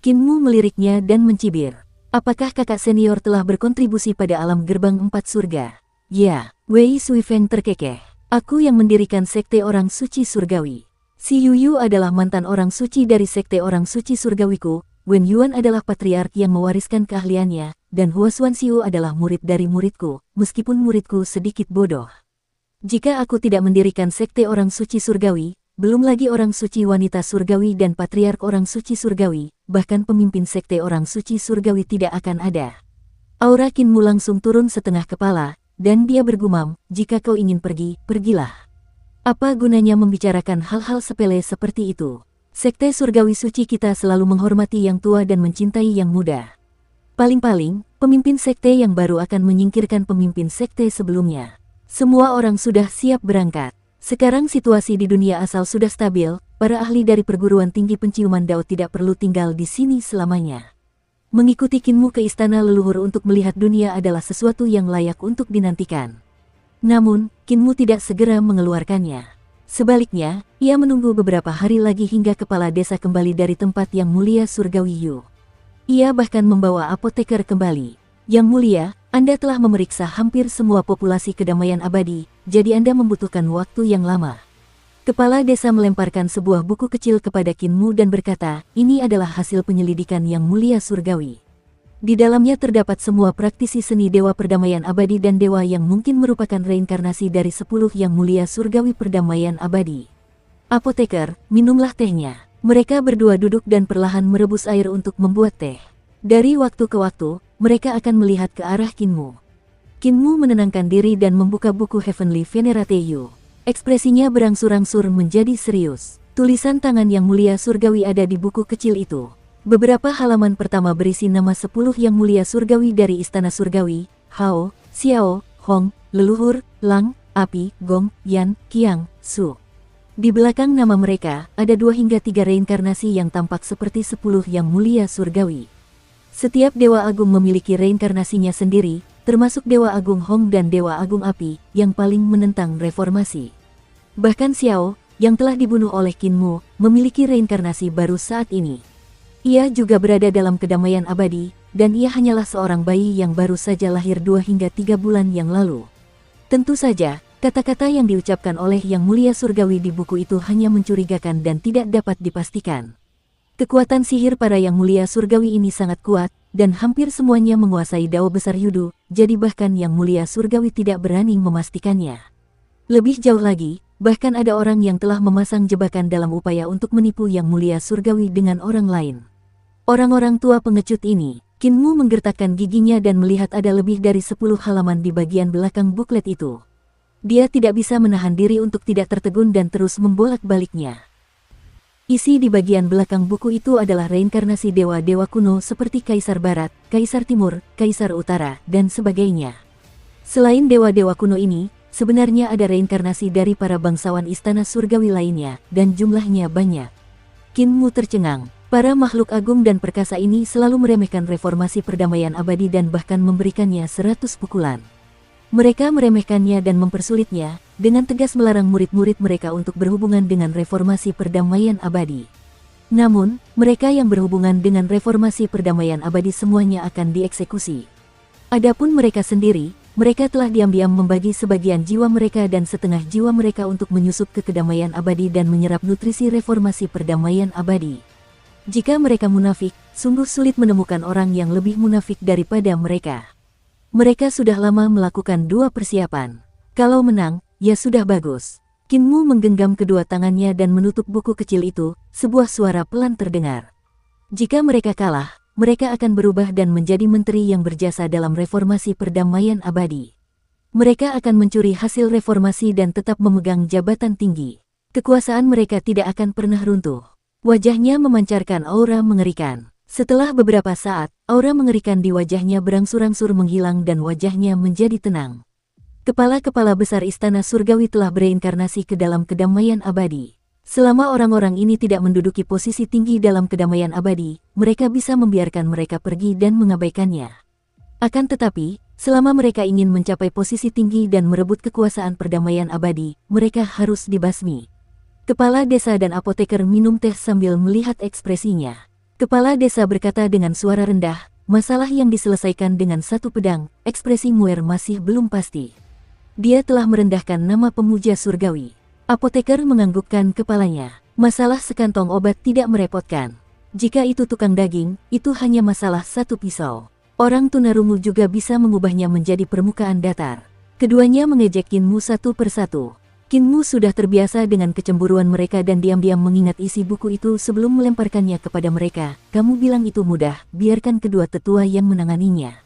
Speaker 1: Qinmu meliriknya dan mencibir. Apakah kakak senior telah berkontribusi pada alam gerbang 4 surga? Ya, Wei Suifeng terkekeh. Aku yang mendirikan sekte orang suci surgawi. Si Yuyu adalah mantan orang suci dari sekte orang suci surgawiku, Wen Yuan adalah patriark yang mewariskan keahliannya, dan Hua Xuanxiu adalah murid dari muridku, meskipun muridku sedikit bodoh. Jika aku tidak mendirikan sekte orang suci surgawi, belum lagi orang suci wanita surgawi dan patriark orang suci surgawi, bahkan pemimpin sekte orang suci surgawi tidak akan ada. Aura Qinmu langsung turun setengah kepala, dan dia bergumam, jika kau ingin pergi, pergilah. Apa gunanya membicarakan hal-hal sepele seperti itu? Sekte surgawi suci kita selalu menghormati yang tua dan mencintai yang muda. Paling-paling, pemimpin sekte yang baru akan menyingkirkan pemimpin sekte sebelumnya. Semua orang sudah siap berangkat. Sekarang situasi di dunia asal sudah stabil, para ahli dari perguruan tinggi penciuman Dao tidak perlu tinggal di sini selamanya. Mengikuti Qinmu ke istana leluhur untuk melihat dunia adalah sesuatu yang layak untuk dinantikan. Namun, Qinmu tidak segera mengeluarkannya. Sebaliknya, ia menunggu beberapa hari lagi hingga kepala desa kembali dari tempat yang mulia surgawi Yu. Ia bahkan membawa apoteker kembali. Yang mulia, Anda telah memeriksa hampir semua populasi kedamaian abadi, jadi Anda membutuhkan waktu yang lama. Kepala desa melemparkan sebuah buku kecil kepada Qinmu dan berkata, ini adalah hasil penyelidikan yang mulia surgawi. Di dalamnya terdapat semua praktisi seni dewa perdamaian abadi dan dewa yang mungkin merupakan reinkarnasi dari 10 yang mulia surgawi perdamaian abadi. Apoteker, minumlah tehnya. Mereka berdua duduk dan perlahan merebus air untuk membuat teh. Dari waktu ke waktu, mereka akan melihat ke arah Qinmu. Qinmu menenangkan diri dan membuka buku Heavenly Venerate You. Ekspresinya berangsur-angsur menjadi serius. Tulisan tangan Yang Mulia Surgawi ada di buku kecil itu. Beberapa halaman pertama berisi nama 10 Yang Mulia Surgawi dari Istana Surgawi, Hao, Xiao, Hong, Leluhur, Lang, Api, Gong, Yan, Qiang, Su. Di belakang nama mereka, ada 2 hingga 3 reinkarnasi yang tampak seperti 10 Yang Mulia Surgawi. Setiap Dewa Agung memiliki reinkarnasinya sendiri, termasuk Dewa Agung Hong dan Dewa Agung Api, yang paling menentang reformasi. Bahkan Xiao, yang telah dibunuh oleh Qin Mu, memiliki reinkarnasi baru saat ini. Ia juga berada dalam kedamaian abadi, dan ia hanyalah seorang bayi yang baru saja lahir 2 hingga 3 bulan yang lalu. Tentu saja, kata-kata yang diucapkan oleh Yang Mulia Surgawi di buku itu hanya mencurigakan dan tidak dapat dipastikan. Kekuatan sihir para Yang Mulia Surgawi ini sangat kuat, dan hampir semuanya menguasai dao besar Yudu, jadi bahkan Yang Mulia Surgawi tidak berani memastikannya. Lebih jauh lagi, bahkan ada orang yang telah memasang jebakan dalam upaya untuk menipu Yang Mulia Surgawi dengan orang lain. Orang-orang tua pengecut ini, Qin Mu menggertakkan giginya dan melihat ada lebih dari 10 halaman di bagian belakang buklet itu. Dia tidak bisa menahan diri untuk tidak tertegun dan terus membolak-baliknya. Isi di bagian belakang buku itu adalah reinkarnasi dewa-dewa kuno seperti Kaisar Barat, Kaisar Timur, Kaisar Utara, dan sebagainya. Selain dewa-dewa kuno ini, sebenarnya ada reinkarnasi dari para bangsawan Istana Surgawi lainnya, dan jumlahnya banyak. Qin Mu tercengang. Para makhluk agung dan perkasa ini selalu meremehkan reformasi perdamaian abadi dan bahkan memberikannya 100 pukulan. Mereka meremehkannya dan mempersulitnya, dengan tegas melarang murid-murid mereka untuk berhubungan dengan reformasi perdamaian abadi. Namun, mereka yang berhubungan dengan reformasi perdamaian abadi semuanya akan dieksekusi. Adapun mereka sendiri, mereka telah diam-diam membagi sebagian jiwa mereka dan setengah jiwa mereka untuk menyusup ke kedamaian abadi dan menyerap nutrisi reformasi perdamaian abadi. Jika mereka munafik, sungguh sulit menemukan orang yang lebih munafik daripada mereka. Mereka sudah lama melakukan 2 persiapan. Kalau menang, ya sudah bagus. Qin Mu menggenggam kedua tangannya dan menutup buku kecil itu, sebuah suara pelan terdengar. Jika mereka kalah, mereka akan berubah dan menjadi menteri yang berjasa dalam reformasi perdamaian abadi. Mereka akan mencuri hasil reformasi dan tetap memegang jabatan tinggi. Kekuasaan mereka tidak akan pernah runtuh. Wajahnya memancarkan aura mengerikan. Setelah beberapa saat, aura mengerikan di wajahnya berangsur-angsur menghilang dan wajahnya menjadi tenang. Kepala-kepala besar Istana Surgawi telah bereinkarnasi ke dalam kedamaian abadi. Selama orang-orang ini tidak menduduki posisi tinggi dalam kedamaian abadi, mereka bisa membiarkan mereka pergi dan mengabaikannya. Akan tetapi, selama mereka ingin mencapai posisi tinggi dan merebut kekuasaan perdamaian abadi, mereka harus dibasmi. Kepala desa dan apoteker minum teh sambil melihat ekspresinya. Kepala desa berkata dengan suara rendah, masalah yang diselesaikan dengan 1 pedang, ekspresi Muer masih belum pasti. Dia telah merendahkan nama pemuja surgawi. Apoteker menganggukkan kepalanya. Masalah sekantong obat tidak merepotkan. Jika itu tukang daging, itu hanya masalah 1 pisau. Orang tunarungu juga bisa mengubahnya menjadi permukaan datar. Keduanya mengejek Qin Mu satu persatu. Qin Mu sudah terbiasa dengan kecemburuan mereka dan diam-diam mengingat isi buku itu sebelum melemparkannya kepada mereka. Kamu bilang itu mudah, biarkan kedua tetua yang menanganinya.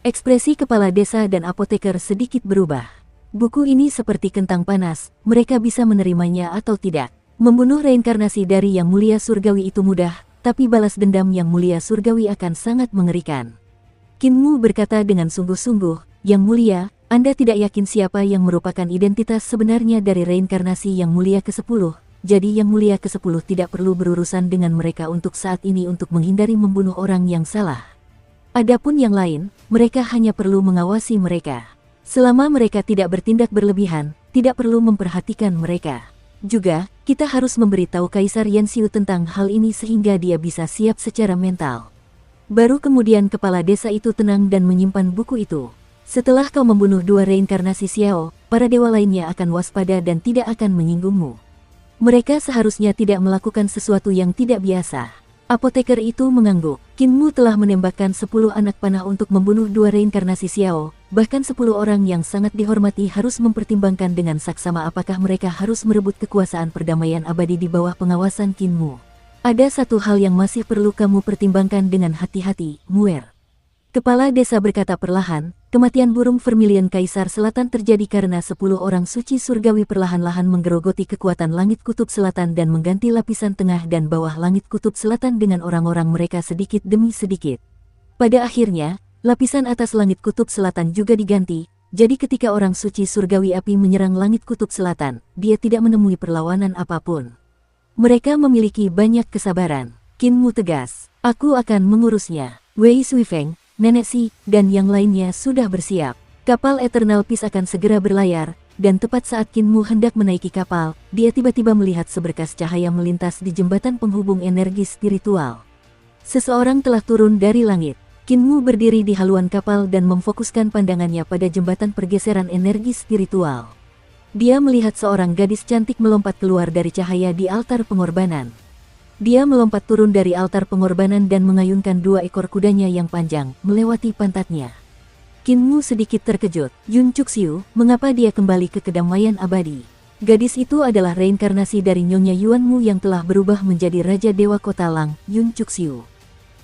Speaker 1: Ekspresi kepala desa dan apoteker sedikit berubah. Buku ini seperti kentang panas, mereka bisa menerimanya atau tidak. Membunuh reinkarnasi dari Yang Mulia Surgawi itu mudah, tapi balas dendam Yang Mulia Surgawi akan sangat mengerikan. Qin Mu berkata dengan sungguh-sungguh, Yang Mulia, Anda tidak yakin siapa yang merupakan identitas sebenarnya dari reinkarnasi Yang Mulia ke-10, jadi Yang Mulia ke-10 tidak perlu berurusan dengan mereka untuk saat ini untuk menghindari membunuh orang yang salah. Adapun yang lain, mereka hanya perlu mengawasi mereka. Selama mereka tidak bertindak berlebihan, tidak perlu memperhatikan mereka. Juga, kita harus memberitahu Kaisar Yanxiu tentang hal ini sehingga dia bisa siap secara mental. Baru kemudian kepala desa itu tenang dan menyimpan buku itu. Setelah kau membunuh 2 reinkarnasi Xiao, para dewa lainnya akan waspada dan tidak akan menyinggungmu. Mereka seharusnya tidak melakukan sesuatu yang tidak biasa. Apoteker itu mengangguk. Qin Mu telah menembakkan 10 anak panah untuk membunuh 2 reinkarnasi Xiao, bahkan 10 orang yang sangat dihormati harus mempertimbangkan dengan saksama apakah mereka harus merebut kekuasaan perdamaian abadi di bawah pengawasan Qin Mu. Ada satu hal yang masih perlu kamu pertimbangkan dengan hati-hati, Muer. Kepala desa berkata perlahan, kematian burung vermilion Kaisar Selatan terjadi karena 10 orang suci surgawi perlahan-lahan menggerogoti kekuatan langit kutub selatan dan mengganti lapisan tengah dan bawah langit kutub selatan dengan orang-orang mereka sedikit demi sedikit. Pada akhirnya, lapisan atas langit kutub selatan juga diganti, jadi ketika orang suci surgawi api menyerang langit kutub selatan, dia tidak menemui perlawanan apapun. Mereka memiliki banyak kesabaran. Qin Mu tegas, aku akan mengurusnya. Wei Suifeng, Nenek Si, dan yang lainnya sudah bersiap. Kapal Eternal Peace akan segera berlayar, dan tepat saat Qin Mu hendak menaiki kapal, dia tiba-tiba melihat seberkas cahaya melintas di jembatan penghubung energi spiritual. Seseorang telah turun dari langit. Qin Mu berdiri di haluan kapal dan memfokuskan pandangannya pada jembatan pergeseran energi spiritual. Dia melihat seorang gadis cantik melompat keluar dari cahaya di altar pengorbanan. Dia melompat turun dari altar pengorbanan dan mengayunkan 2 ekor kudanya yang panjang, melewati pantatnya. Qin Mu sedikit terkejut. Yun Cuxiu, mengapa dia kembali ke kedamaian abadi? Gadis itu adalah reinkarnasi dari Nyonya Yuan Mu yang telah berubah menjadi Raja Dewa Kota Lang, Yun Cuxiu.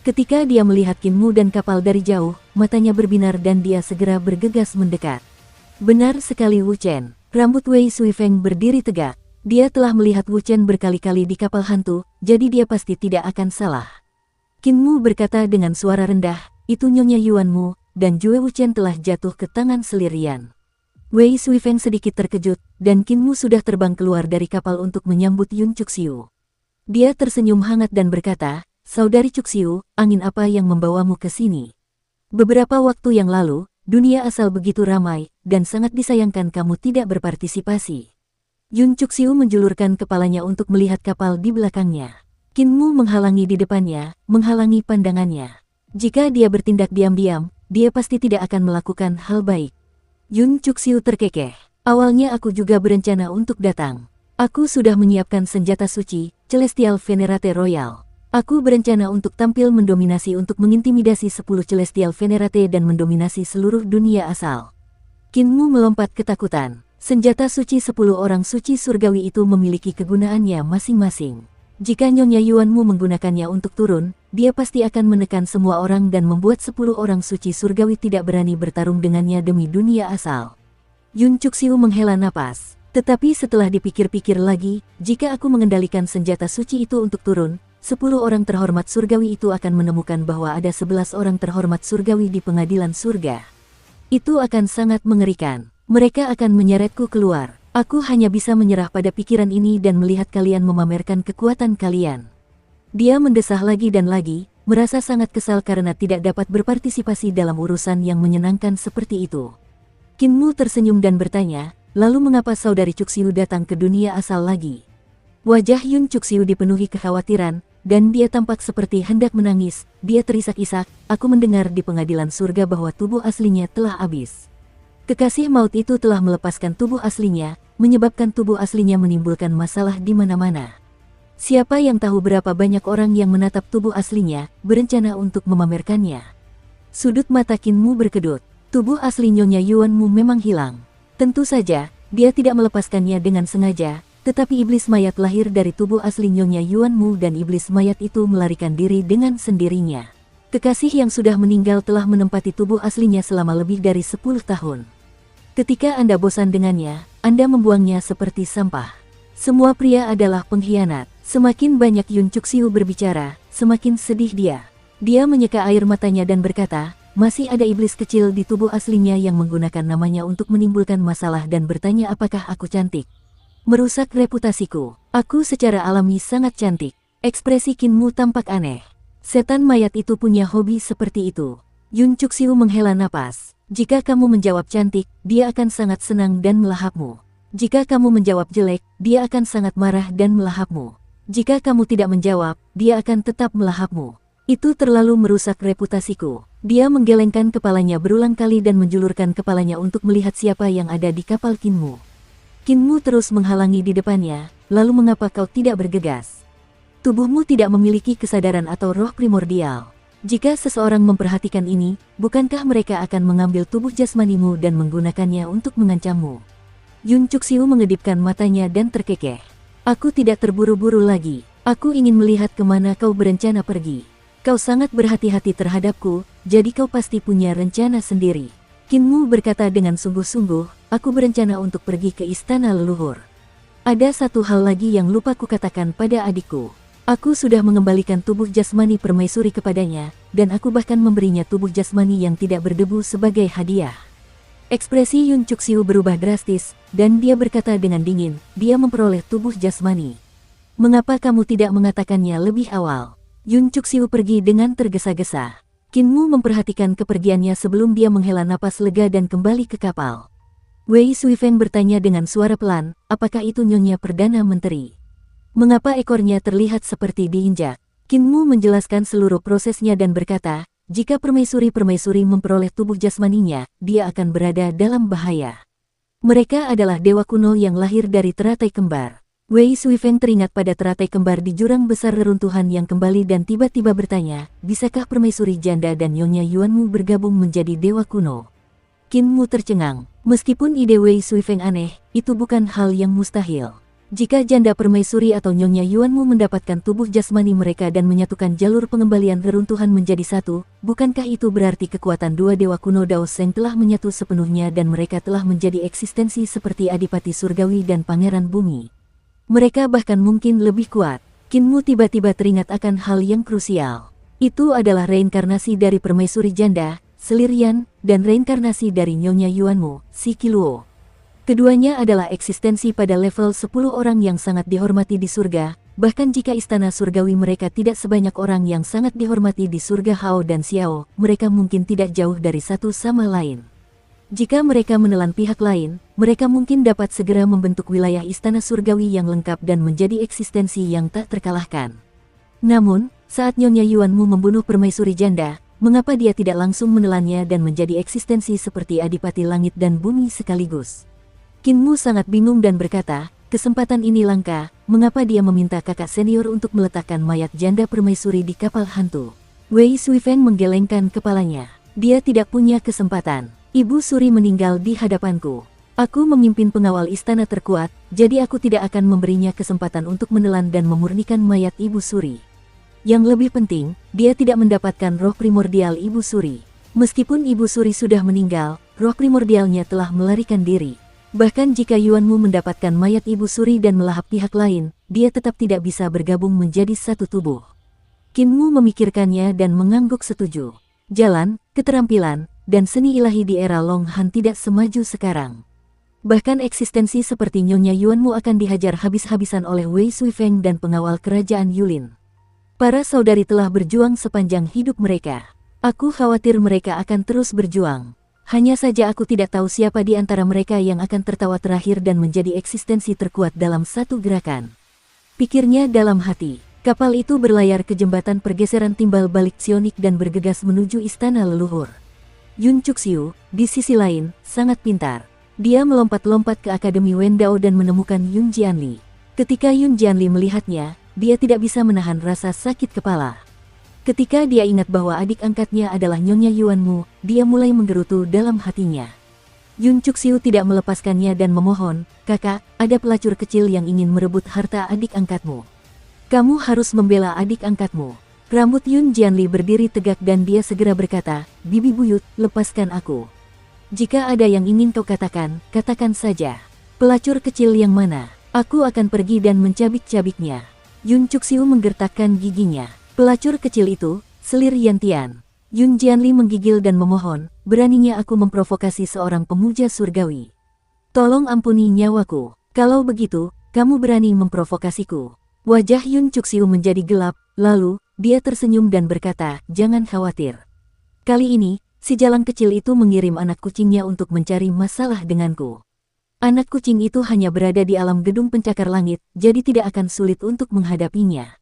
Speaker 1: Ketika dia melihat Qin Mu dan kapal dari jauh, matanya berbinar dan dia segera bergegas mendekat. Benar sekali Wu Chen. Rambut Wei Suifeng berdiri tegak. Dia telah melihat Wu Chen berkali-kali di kapal hantu, jadi dia pasti tidak akan salah. Qin Mu berkata dengan suara rendah, itu Nyonya Yuan Mu, dan Jue Wu Chen telah jatuh ke tangan selirian. Wei Suifeng sedikit terkejut, dan Qin Mu sudah terbang keluar dari kapal untuk menyambut Yun Cuxiu. Dia tersenyum hangat dan berkata, Saudari Cuxiu, angin apa yang membawamu ke sini? Beberapa waktu yang lalu, dunia asal begitu ramai, dan sangat disayangkan kamu tidak berpartisipasi. Yun Cuxiu menjulurkan kepalanya untuk melihat kapal di belakangnya. Qin Mu menghalangi di depannya, menghalangi pandangannya. Jika dia bertindak diam-diam, dia pasti tidak akan melakukan hal baik. Yun Cuxiu terkekeh. Awalnya aku juga berencana untuk datang. Aku sudah menyiapkan senjata suci, Celestial Venerate Royal. Aku berencana untuk tampil mendominasi untuk mengintimidasi 10 Celestial Venerate dan mendominasi seluruh dunia asal. Qin Mu melompat ketakutan. Senjata suci 10 orang suci surgawi itu memiliki kegunaannya masing-masing. Jika Nyonya Yuan Mu menggunakannya untuk turun, dia pasti akan menekan semua orang dan membuat 10 orang suci surgawi tidak berani bertarung dengannya demi dunia asal. Yun Cuxiu menghela napas. Tetapi setelah dipikir-pikir lagi, jika aku mengendalikan senjata suci itu untuk turun, 10 orang terhormat surgawi itu akan menemukan bahwa ada 11 orang terhormat surgawi di pengadilan surga. Itu akan sangat mengerikan. Mereka akan menyeretku keluar. Aku hanya bisa menyerah pada pikiran ini dan melihat kalian memamerkan kekuatan kalian. Dia mendesah lagi dan lagi, merasa sangat kesal karena tidak dapat berpartisipasi dalam urusan yang menyenangkan seperti itu. Qin Mu tersenyum dan bertanya, lalu mengapa Saudari Cuxiu datang ke dunia asal lagi? Wajah Yun Cuxiu dipenuhi kekhawatiran, dan dia tampak seperti hendak menangis. Dia terisak-isak, aku mendengar di pengadilan surga bahwa tubuh aslinya telah habis. Kekasih maut itu telah melepaskan tubuh aslinya, menyebabkan tubuh aslinya menimbulkan masalah di mana-mana. Siapa yang tahu berapa banyak orang yang menatap tubuh aslinya, berencana untuk memamerkannya. Sudut mata Qin Mu berkedut. Tubuh asli Nyonya Yuan Mu memang hilang. Tentu saja, dia tidak melepaskannya dengan sengaja, tetapi iblis mayat lahir dari tubuh asli Nyonya Yuan Mu dan iblis mayat itu melarikan diri dengan sendirinya. Kekasih yang sudah meninggal telah menempati tubuh aslinya selama lebih dari 10 tahun. Ketika Anda bosan dengannya, Anda membuangnya seperti sampah. Semua pria adalah pengkhianat. Semakin banyak Yun Cuxiu berbicara, semakin sedih dia. Dia menyeka air matanya dan berkata, masih ada iblis kecil di tubuh aslinya yang menggunakan namanya untuk menimbulkan masalah dan bertanya apakah aku cantik. Merusak reputasiku. Aku secara alami sangat cantik. Ekspresi Qin Mu tampak aneh. Setan mayat itu punya hobi seperti itu. Yun Cuxiu menghela napas. Jika kamu menjawab cantik, dia akan sangat senang dan melahapmu. Jika kamu menjawab jelek, dia akan sangat marah dan melahapmu. Jika kamu tidak menjawab, dia akan tetap melahapmu. Itu terlalu merusak reputasiku. Dia menggelengkan kepalanya berulang kali dan menjulurkan kepalanya untuk melihat siapa yang ada di kapal Qin Mu. Qin Mu terus menghalangi di depannya, lalu mengapa kau tidak bergegas? Tubuhmu tidak memiliki kesadaran atau roh primordial. Jika seseorang memperhatikan ini, bukankah mereka akan mengambil tubuh jasmanimu dan menggunakannya untuk mengancammu? Yun Cuxiu mengedipkan matanya dan terkekeh. Aku tidak terburu-buru lagi. Aku ingin melihat kemana kau berencana pergi. Kau sangat berhati-hati terhadapku, jadi kau pasti punya rencana sendiri. Qin Mu berkata dengan sungguh-sungguh, aku berencana untuk pergi ke istana leluhur. Ada satu hal lagi yang lupa kukatakan pada adikku. Aku sudah mengembalikan tubuh jasmani permaisuri kepadanya, dan aku bahkan memberinya tubuh jasmani yang tidak berdebu sebagai hadiah. Ekspresi Yun Cuxiu berubah drastis, dan dia berkata dengan dingin, dia memperoleh tubuh jasmani. Mengapa kamu tidak mengatakannya lebih awal? Yun Cuxiu pergi dengan tergesa-gesa. Qin Mu memperhatikan kepergiannya sebelum dia menghela napas lega dan kembali ke kapal. Wei Suifeng bertanya dengan suara pelan, apakah itu Nyonya Perdana Menteri? Mengapa ekornya terlihat seperti diinjak? Qin Mu menjelaskan seluruh prosesnya dan berkata, jika permaisuri-permaisuri memperoleh tubuh jasmaninya, dia akan berada dalam bahaya. Mereka adalah dewa kuno yang lahir dari teratai kembar. Wei Suifeng teringat pada teratai kembar di jurang besar reruntuhan yang kembali dan tiba-tiba bertanya, bisakah permaisuri janda dan Nyonya Yuanmu bergabung menjadi dewa kuno? Qin Mu tercengang. Meskipun ide Wei Suifeng aneh, itu bukan hal yang mustahil. Jika janda permaisuri atau Nyonya Yuanmu mendapatkan tubuh jasmani mereka dan menyatukan jalur pengembalian reruntuhan menjadi satu, bukankah itu berarti kekuatan dua dewa kuno Dao Sheng telah menyatu sepenuhnya dan mereka telah menjadi eksistensi seperti Adipati Surgawi dan Pangeran Bumi? Mereka bahkan mungkin lebih kuat. Qin Mu tiba-tiba teringat akan hal yang krusial. Itu adalah reinkarnasi dari permaisuri janda, Selirian, dan reinkarnasi dari Nyonya Yuanmu, si Qiluo. Keduanya adalah eksistensi pada level 10 orang yang sangat dihormati di surga, bahkan jika istana surgawi mereka tidak sebanyak orang yang sangat dihormati di surga Hao dan Xiao, mereka mungkin tidak jauh dari satu sama lain. Jika mereka menelan pihak lain, mereka mungkin dapat segera membentuk wilayah istana surgawi yang lengkap dan menjadi eksistensi yang tak terkalahkan. Namun, saat Nyonya Yuanmu membunuh permaisuri janda, mengapa dia tidak langsung menelannya dan menjadi eksistensi seperti Adipati Langit dan Bumi sekaligus? Qin Mu sangat bingung dan berkata, kesempatan ini langka, mengapa dia meminta kakak senior untuk meletakkan mayat janda permaisuri di kapal hantu? Wei Suifeng menggelengkan kepalanya. Dia tidak punya kesempatan. Ibu Suri meninggal di hadapanku. Aku memimpin pengawal istana terkuat, jadi aku tidak akan memberinya kesempatan untuk menelan dan memurnikan mayat Ibu Suri. Yang lebih penting, dia tidak mendapatkan roh primordial Ibu Suri. Meskipun Ibu Suri sudah meninggal, roh primordialnya telah melarikan diri. Bahkan jika Yuanmu mendapatkan mayat Ibu Suri dan melahap pihak lain, dia tetap tidak bisa bergabung menjadi satu tubuh. Qin Mu memikirkannya dan mengangguk setuju. Jalan, keterampilan, dan seni ilahi di era Long Han tidak semaju sekarang. Bahkan eksistensi seperti Nyonya Yuanmu akan dihajar habis-habisan oleh Wei Suifeng dan pengawal kerajaan Yulin. Para saudari telah berjuang sepanjang hidup mereka. Aku khawatir mereka akan terus berjuang. Hanya saja aku tidak tahu siapa di antara mereka yang akan tertawa terakhir dan menjadi eksistensi terkuat dalam satu gerakan. Pikirnya dalam hati. Kapal itu berlayar ke jembatan pergeseran timbal balik sionik dan bergegas menuju istana leluhur. Yun Cuxiu, di sisi lain, sangat pintar. Dia melompat-lompat ke Akademi Wendao dan menemukan Yun Jianli. Ketika Yun Jianli melihatnya, dia tidak bisa menahan rasa sakit kepala. Ketika dia ingat bahwa adik angkatnya adalah Nyonya Yuanmu, dia mulai menggerutu dalam hatinya. Yun Cuxiu tidak melepaskannya dan memohon, kakak, ada pelacur kecil yang ingin merebut harta adik angkatmu. Kamu harus membela adik angkatmu. Rambut Yun Jianli berdiri tegak dan dia segera berkata, Bibi Buyut, lepaskan aku. Jika ada yang ingin kau katakan, katakan saja. Pelacur kecil yang mana? Aku akan pergi dan mencabik-cabiknya. Yun Cuxiu menggertakkan giginya. Pelacur kecil itu, selir Yantian. Yun Jianli menggigil dan memohon, beraninya aku memprovokasi seorang pemuja surgawi. Tolong ampuni nyawaku. Kalau begitu, kamu berani memprovokasiku. Wajah Yun Cuxiu menjadi gelap, lalu, dia tersenyum dan berkata, jangan khawatir. Kali ini, si jalang kecil itu mengirim anak kucingnya untuk mencari masalah denganku. Anak kucing itu hanya berada di alam gedung pencakar langit, jadi tidak akan sulit untuk menghadapinya.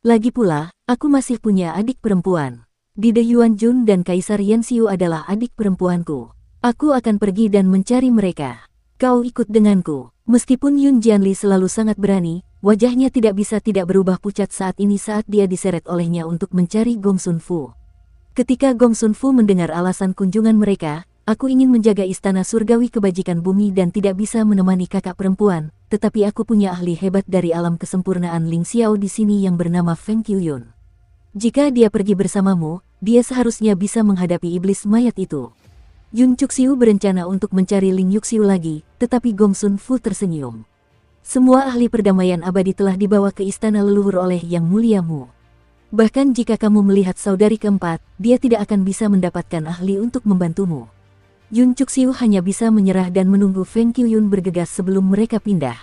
Speaker 1: Lagi pula, aku masih punya adik perempuan. Dide Yuanjun dan Kaisar Yanxiu adalah adik perempuanku. Aku akan pergi dan mencari mereka. Kau ikut denganku. Meskipun Yun Jianli selalu sangat berani, wajahnya tidak bisa tidak berubah pucat saat ini saat dia diseret olehnya untuk mencari Gong Sun Fu. Ketika Gong Sun Fu mendengar alasan kunjungan mereka, aku ingin menjaga istana surgawi kebajikan bumi dan tidak bisa menemani kakak perempuan, tetapi aku punya ahli hebat dari alam kesempurnaan Ling Xiao di sini yang bernama Feng Qiuyun. Jika dia pergi bersamamu, dia seharusnya bisa menghadapi iblis mayat itu. Yun Cuxiu berencana untuk mencari Ling Yuxiu lagi, tetapi Gong Sun Fu tersenyum. Semua ahli perdamaian abadi telah dibawa ke istana leluhur oleh Yang Mulia Mu. Bahkan jika kamu melihat saudari keempat, dia tidak akan bisa mendapatkan ahli untuk membantumu. Yun Cuxiu hanya bisa menyerah dan menunggu Feng Qiuyun bergegas sebelum mereka pindah.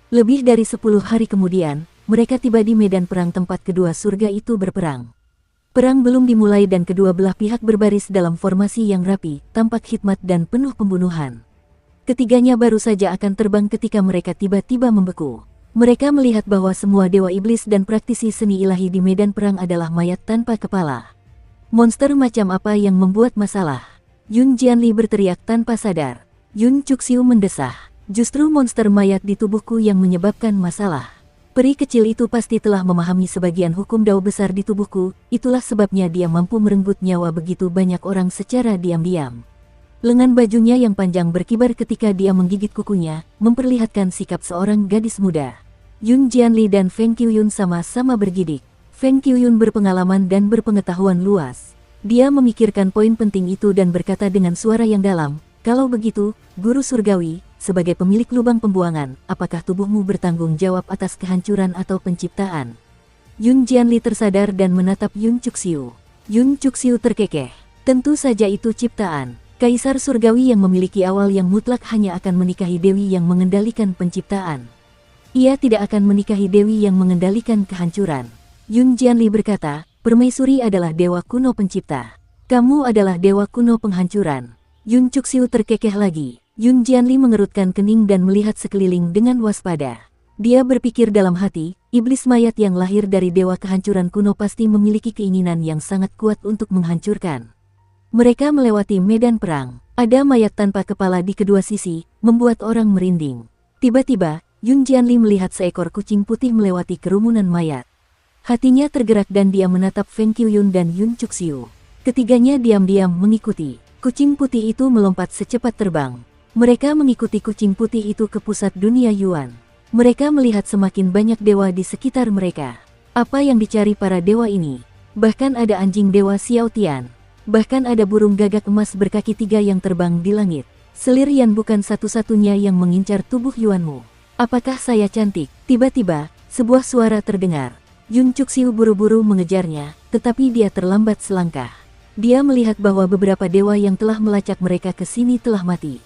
Speaker 1: Lebih dari 10 hari kemudian, mereka tiba di medan perang tempat kedua surga itu berperang. Perang belum dimulai dan kedua belah pihak berbaris dalam formasi yang rapi, tampak hikmat dan penuh pembunuhan. Ketiganya baru saja akan terbang ketika mereka tiba-tiba membeku. Mereka melihat bahwa semua dewa iblis dan praktisi seni ilahi di medan perang adalah mayat tanpa kepala. Monster macam apa yang membuat masalah? Yun Jianli berteriak tanpa sadar. Yun Cuxiu mendesah. Justru monster mayat di tubuhku yang menyebabkan masalah. Peri kecil itu pasti telah memahami sebagian hukum dao besar di tubuhku, itulah sebabnya dia mampu merenggut nyawa begitu banyak orang secara diam-diam. Lengan bajunya yang panjang berkibar ketika dia menggigit kukunya, memperlihatkan sikap seorang gadis muda. Yun Jianli dan Feng Qiuyun sama-sama bergidik. Feng Qiuyun berpengalaman dan berpengetahuan luas. Dia memikirkan poin penting itu dan berkata dengan suara yang dalam, "Kalau begitu, Guru Surgawi, sebagai pemilik lubang pembuangan, apakah tubuhmu bertanggung jawab atas kehancuran atau penciptaan?" Yun Jianli tersadar dan menatap Yun Cuxiu. Yun Cuxiu terkekeh. Tentu saja itu ciptaan. Kaisar Surgawi yang memiliki awal yang mutlak hanya akan menikahi dewi yang mengendalikan penciptaan. Ia tidak akan menikahi dewi yang mengendalikan kehancuran. Yun Jianli berkata, "Permaisuri adalah dewa kuno pencipta. Kamu adalah dewa kuno penghancuran." Yun Cuxiu terkekeh lagi. Yun Jianli mengerutkan kening dan melihat sekeliling dengan waspada. Dia berpikir dalam hati, iblis mayat yang lahir dari dewa kehancuran kuno pasti memiliki keinginan yang sangat kuat untuk menghancurkan. Mereka melewati medan perang. Ada mayat tanpa kepala di kedua sisi, membuat orang merinding. Tiba-tiba, Yun Jianli melihat seekor kucing putih melewati kerumunan mayat. Hatinya tergerak dan dia menatap Feng Qiuyun dan Yun Cuxiu. Ketiganya diam-diam mengikuti. Kucing putih itu melompat secepat terbang. Mereka mengikuti kucing putih itu ke pusat dunia Yuan. Mereka melihat semakin banyak dewa di sekitar mereka. Apa yang dicari para dewa ini? Bahkan ada anjing dewa Xiao Tian. Bahkan ada burung gagak emas berkaki 3 yang terbang di langit. Selir Yan bukan satu-satunya yang mengincar tubuh Yuanmu. Apakah saya cantik? Tiba-tiba, sebuah suara terdengar. Yun Cuxiu buru-buru mengejarnya, tetapi dia terlambat selangkah. Dia melihat bahwa beberapa dewa yang telah melacak mereka ke sini telah mati.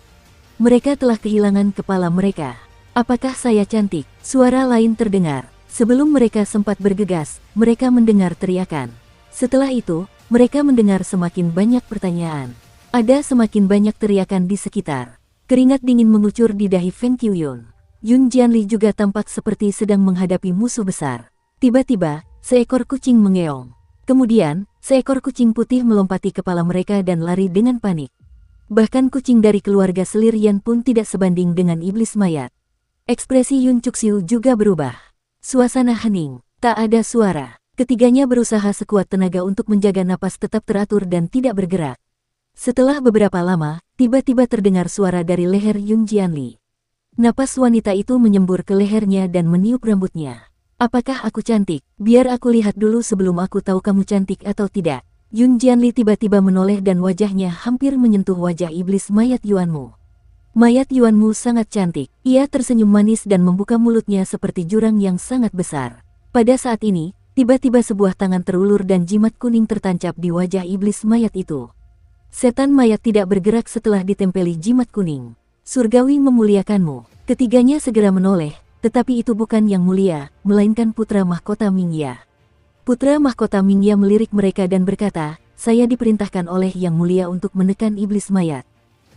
Speaker 1: Mereka telah kehilangan kepala mereka. Apakah saya cantik? Suara lain terdengar. Sebelum mereka sempat bergegas, mereka mendengar teriakan. Setelah itu, mereka mendengar semakin banyak pertanyaan. Ada semakin banyak teriakan di sekitar. Keringat dingin mengucur di dahi Feng Qiuyun. Yun Jianli juga tampak seperti sedang menghadapi musuh besar. Tiba-tiba, seekor kucing mengeong. Kemudian, seekor kucing putih melompati kepala mereka dan lari dengan panik. Bahkan kucing dari keluarga Selir Yan pun tidak sebanding dengan iblis mayat. Ekspresi Yun Cuxiu juga berubah. Suasana hening, tak ada suara. Ketiganya berusaha sekuat tenaga untuk menjaga napas tetap teratur dan tidak bergerak. Setelah beberapa lama, tiba-tiba terdengar suara dari leher Yun Jianli. Napas wanita itu menyembur ke lehernya dan meniup rambutnya. "Apakah aku cantik? Biar aku lihat dulu sebelum aku tahu kamu cantik atau tidak." Yun Jianli tiba-tiba menoleh dan wajahnya hampir menyentuh wajah iblis mayat Yuanmu. "Mayat Yuanmu sangat cantik." Ia tersenyum manis dan membuka mulutnya seperti jurang yang sangat besar. Pada saat ini, tiba-tiba sebuah tangan terulur dan jimat kuning tertancap di wajah iblis mayat itu. Setan mayat tidak bergerak setelah ditempeli jimat kuning. "Surgawi memuliakanmu." Ketiganya segera menoleh, tetapi itu bukan yang mulia, melainkan putra mahkota Mingya. Putra mahkota Mingya melirik mereka dan berkata, "Saya diperintahkan oleh Yang Mulia untuk menekan iblis mayat.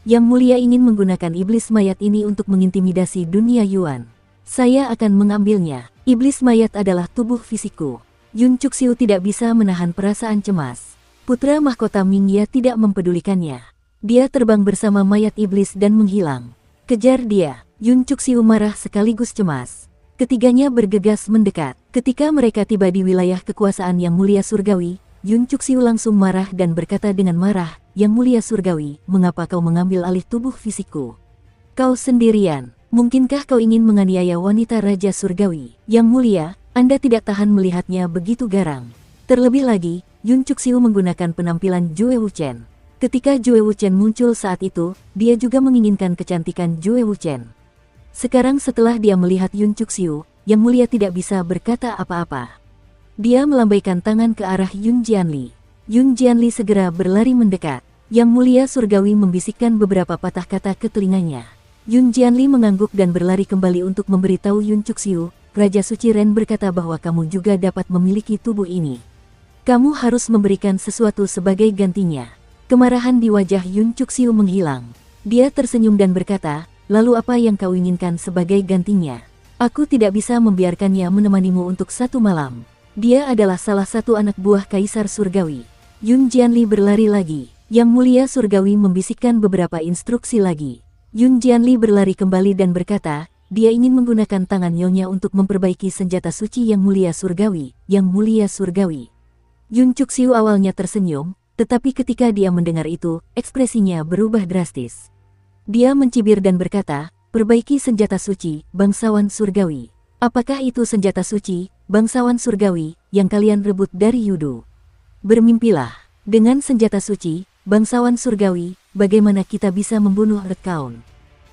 Speaker 1: Yang Mulia ingin menggunakan iblis mayat ini untuk mengintimidasi dunia Yuan. Saya akan mengambilnya. Iblis mayat adalah tubuh fisikku." Yun Cuxiu tidak bisa menahan perasaan cemas. Putra mahkota Mingya tidak mempedulikannya. Dia terbang bersama mayat iblis dan menghilang. "Kejar dia!" Yun Cuxiu marah sekaligus cemas. Ketiganya bergegas mendekat. Ketika mereka tiba di wilayah kekuasaan Yang Mulia Surgawi, Yun Cuxiu langsung marah dan berkata dengan marah, "Yang Mulia Surgawi, mengapa kau mengambil alih tubuh fisikku? Kau sendirian. Mungkinkah kau ingin menganiaya wanita Raja Surgawi?" "Yang Mulia, Anda tidak tahan melihatnya begitu garang. Terlebih lagi, Yun Cuxiu menggunakan penampilan Jue Wuchen. Ketika Jue Wuchen muncul saat itu, dia juga menginginkan kecantikan Jue Wuchen. Sekarang setelah dia melihat Yun Cuxiu, Yang Mulia tidak bisa berkata apa-apa. Dia melambaikan tangan ke arah Yun Jianli. Yun Jianli segera berlari mendekat. Yang Mulia Surgawi membisikkan beberapa patah kata ke telinganya. Yun Jianli mengangguk dan berlari kembali untuk memberitahu Yun Cuxiu, Raja Suci Ren berkata bahwa kamu juga dapat memiliki tubuh ini. Kamu harus memberikan sesuatu sebagai gantinya. Kemarahan di wajah Yun Cuxiu menghilang. Dia tersenyum dan berkata, lalu apa yang kau inginkan sebagai gantinya? Aku tidak bisa membiarkannya menemanimu untuk 1 malam. Dia adalah salah satu anak buah Kaisar Surgawi. Yun Jianli berlari lagi. Yang Mulia Surgawi membisikkan beberapa instruksi lagi. Yun Jianli berlari kembali dan berkata, dia ingin menggunakan tangan nyonya untuk memperbaiki senjata suci Yang Mulia Surgawi. Yang Mulia Surgawi. Yun Cuxiu awalnya tersenyum, tetapi ketika dia mendengar itu, ekspresinya berubah drastis. Dia mencibir dan berkata, perbaiki senjata suci, bangsawan surgawi. Apakah itu senjata suci, bangsawan surgawi, yang kalian rebut dari Yudu? Bermimpilah. Dengan senjata suci, bangsawan surgawi, bagaimana kita bisa membunuh Red Count?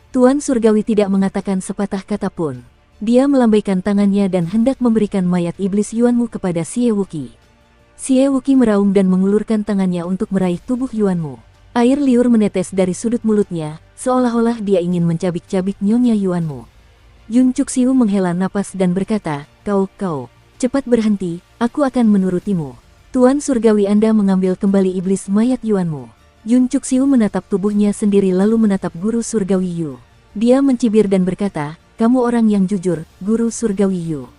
Speaker 1: Tuan Surgawi tidak mengatakan sepatah kata pun. Dia melambaikan tangannya dan hendak memberikan mayat iblis Yuanmu kepada Xie Wuqi. Xie Wuqi meraung dan mengulurkan tangannya untuk meraih tubuh Yuanmu. Air liur menetes dari sudut mulutnya, seolah-olah dia ingin mencabik-cabik nyonya Yuanmu. Yun Cuxiu menghela napas dan berkata, kau, cepat berhenti, aku akan menurutimu. Tuan Surgawi Anda mengambil kembali iblis mayat Yuanmu. Yun Cuxiu menatap tubuhnya sendiri lalu menatap Guru Surgawi Yu. Dia mencibir dan berkata, kamu orang yang jujur, Guru Surgawi Yu.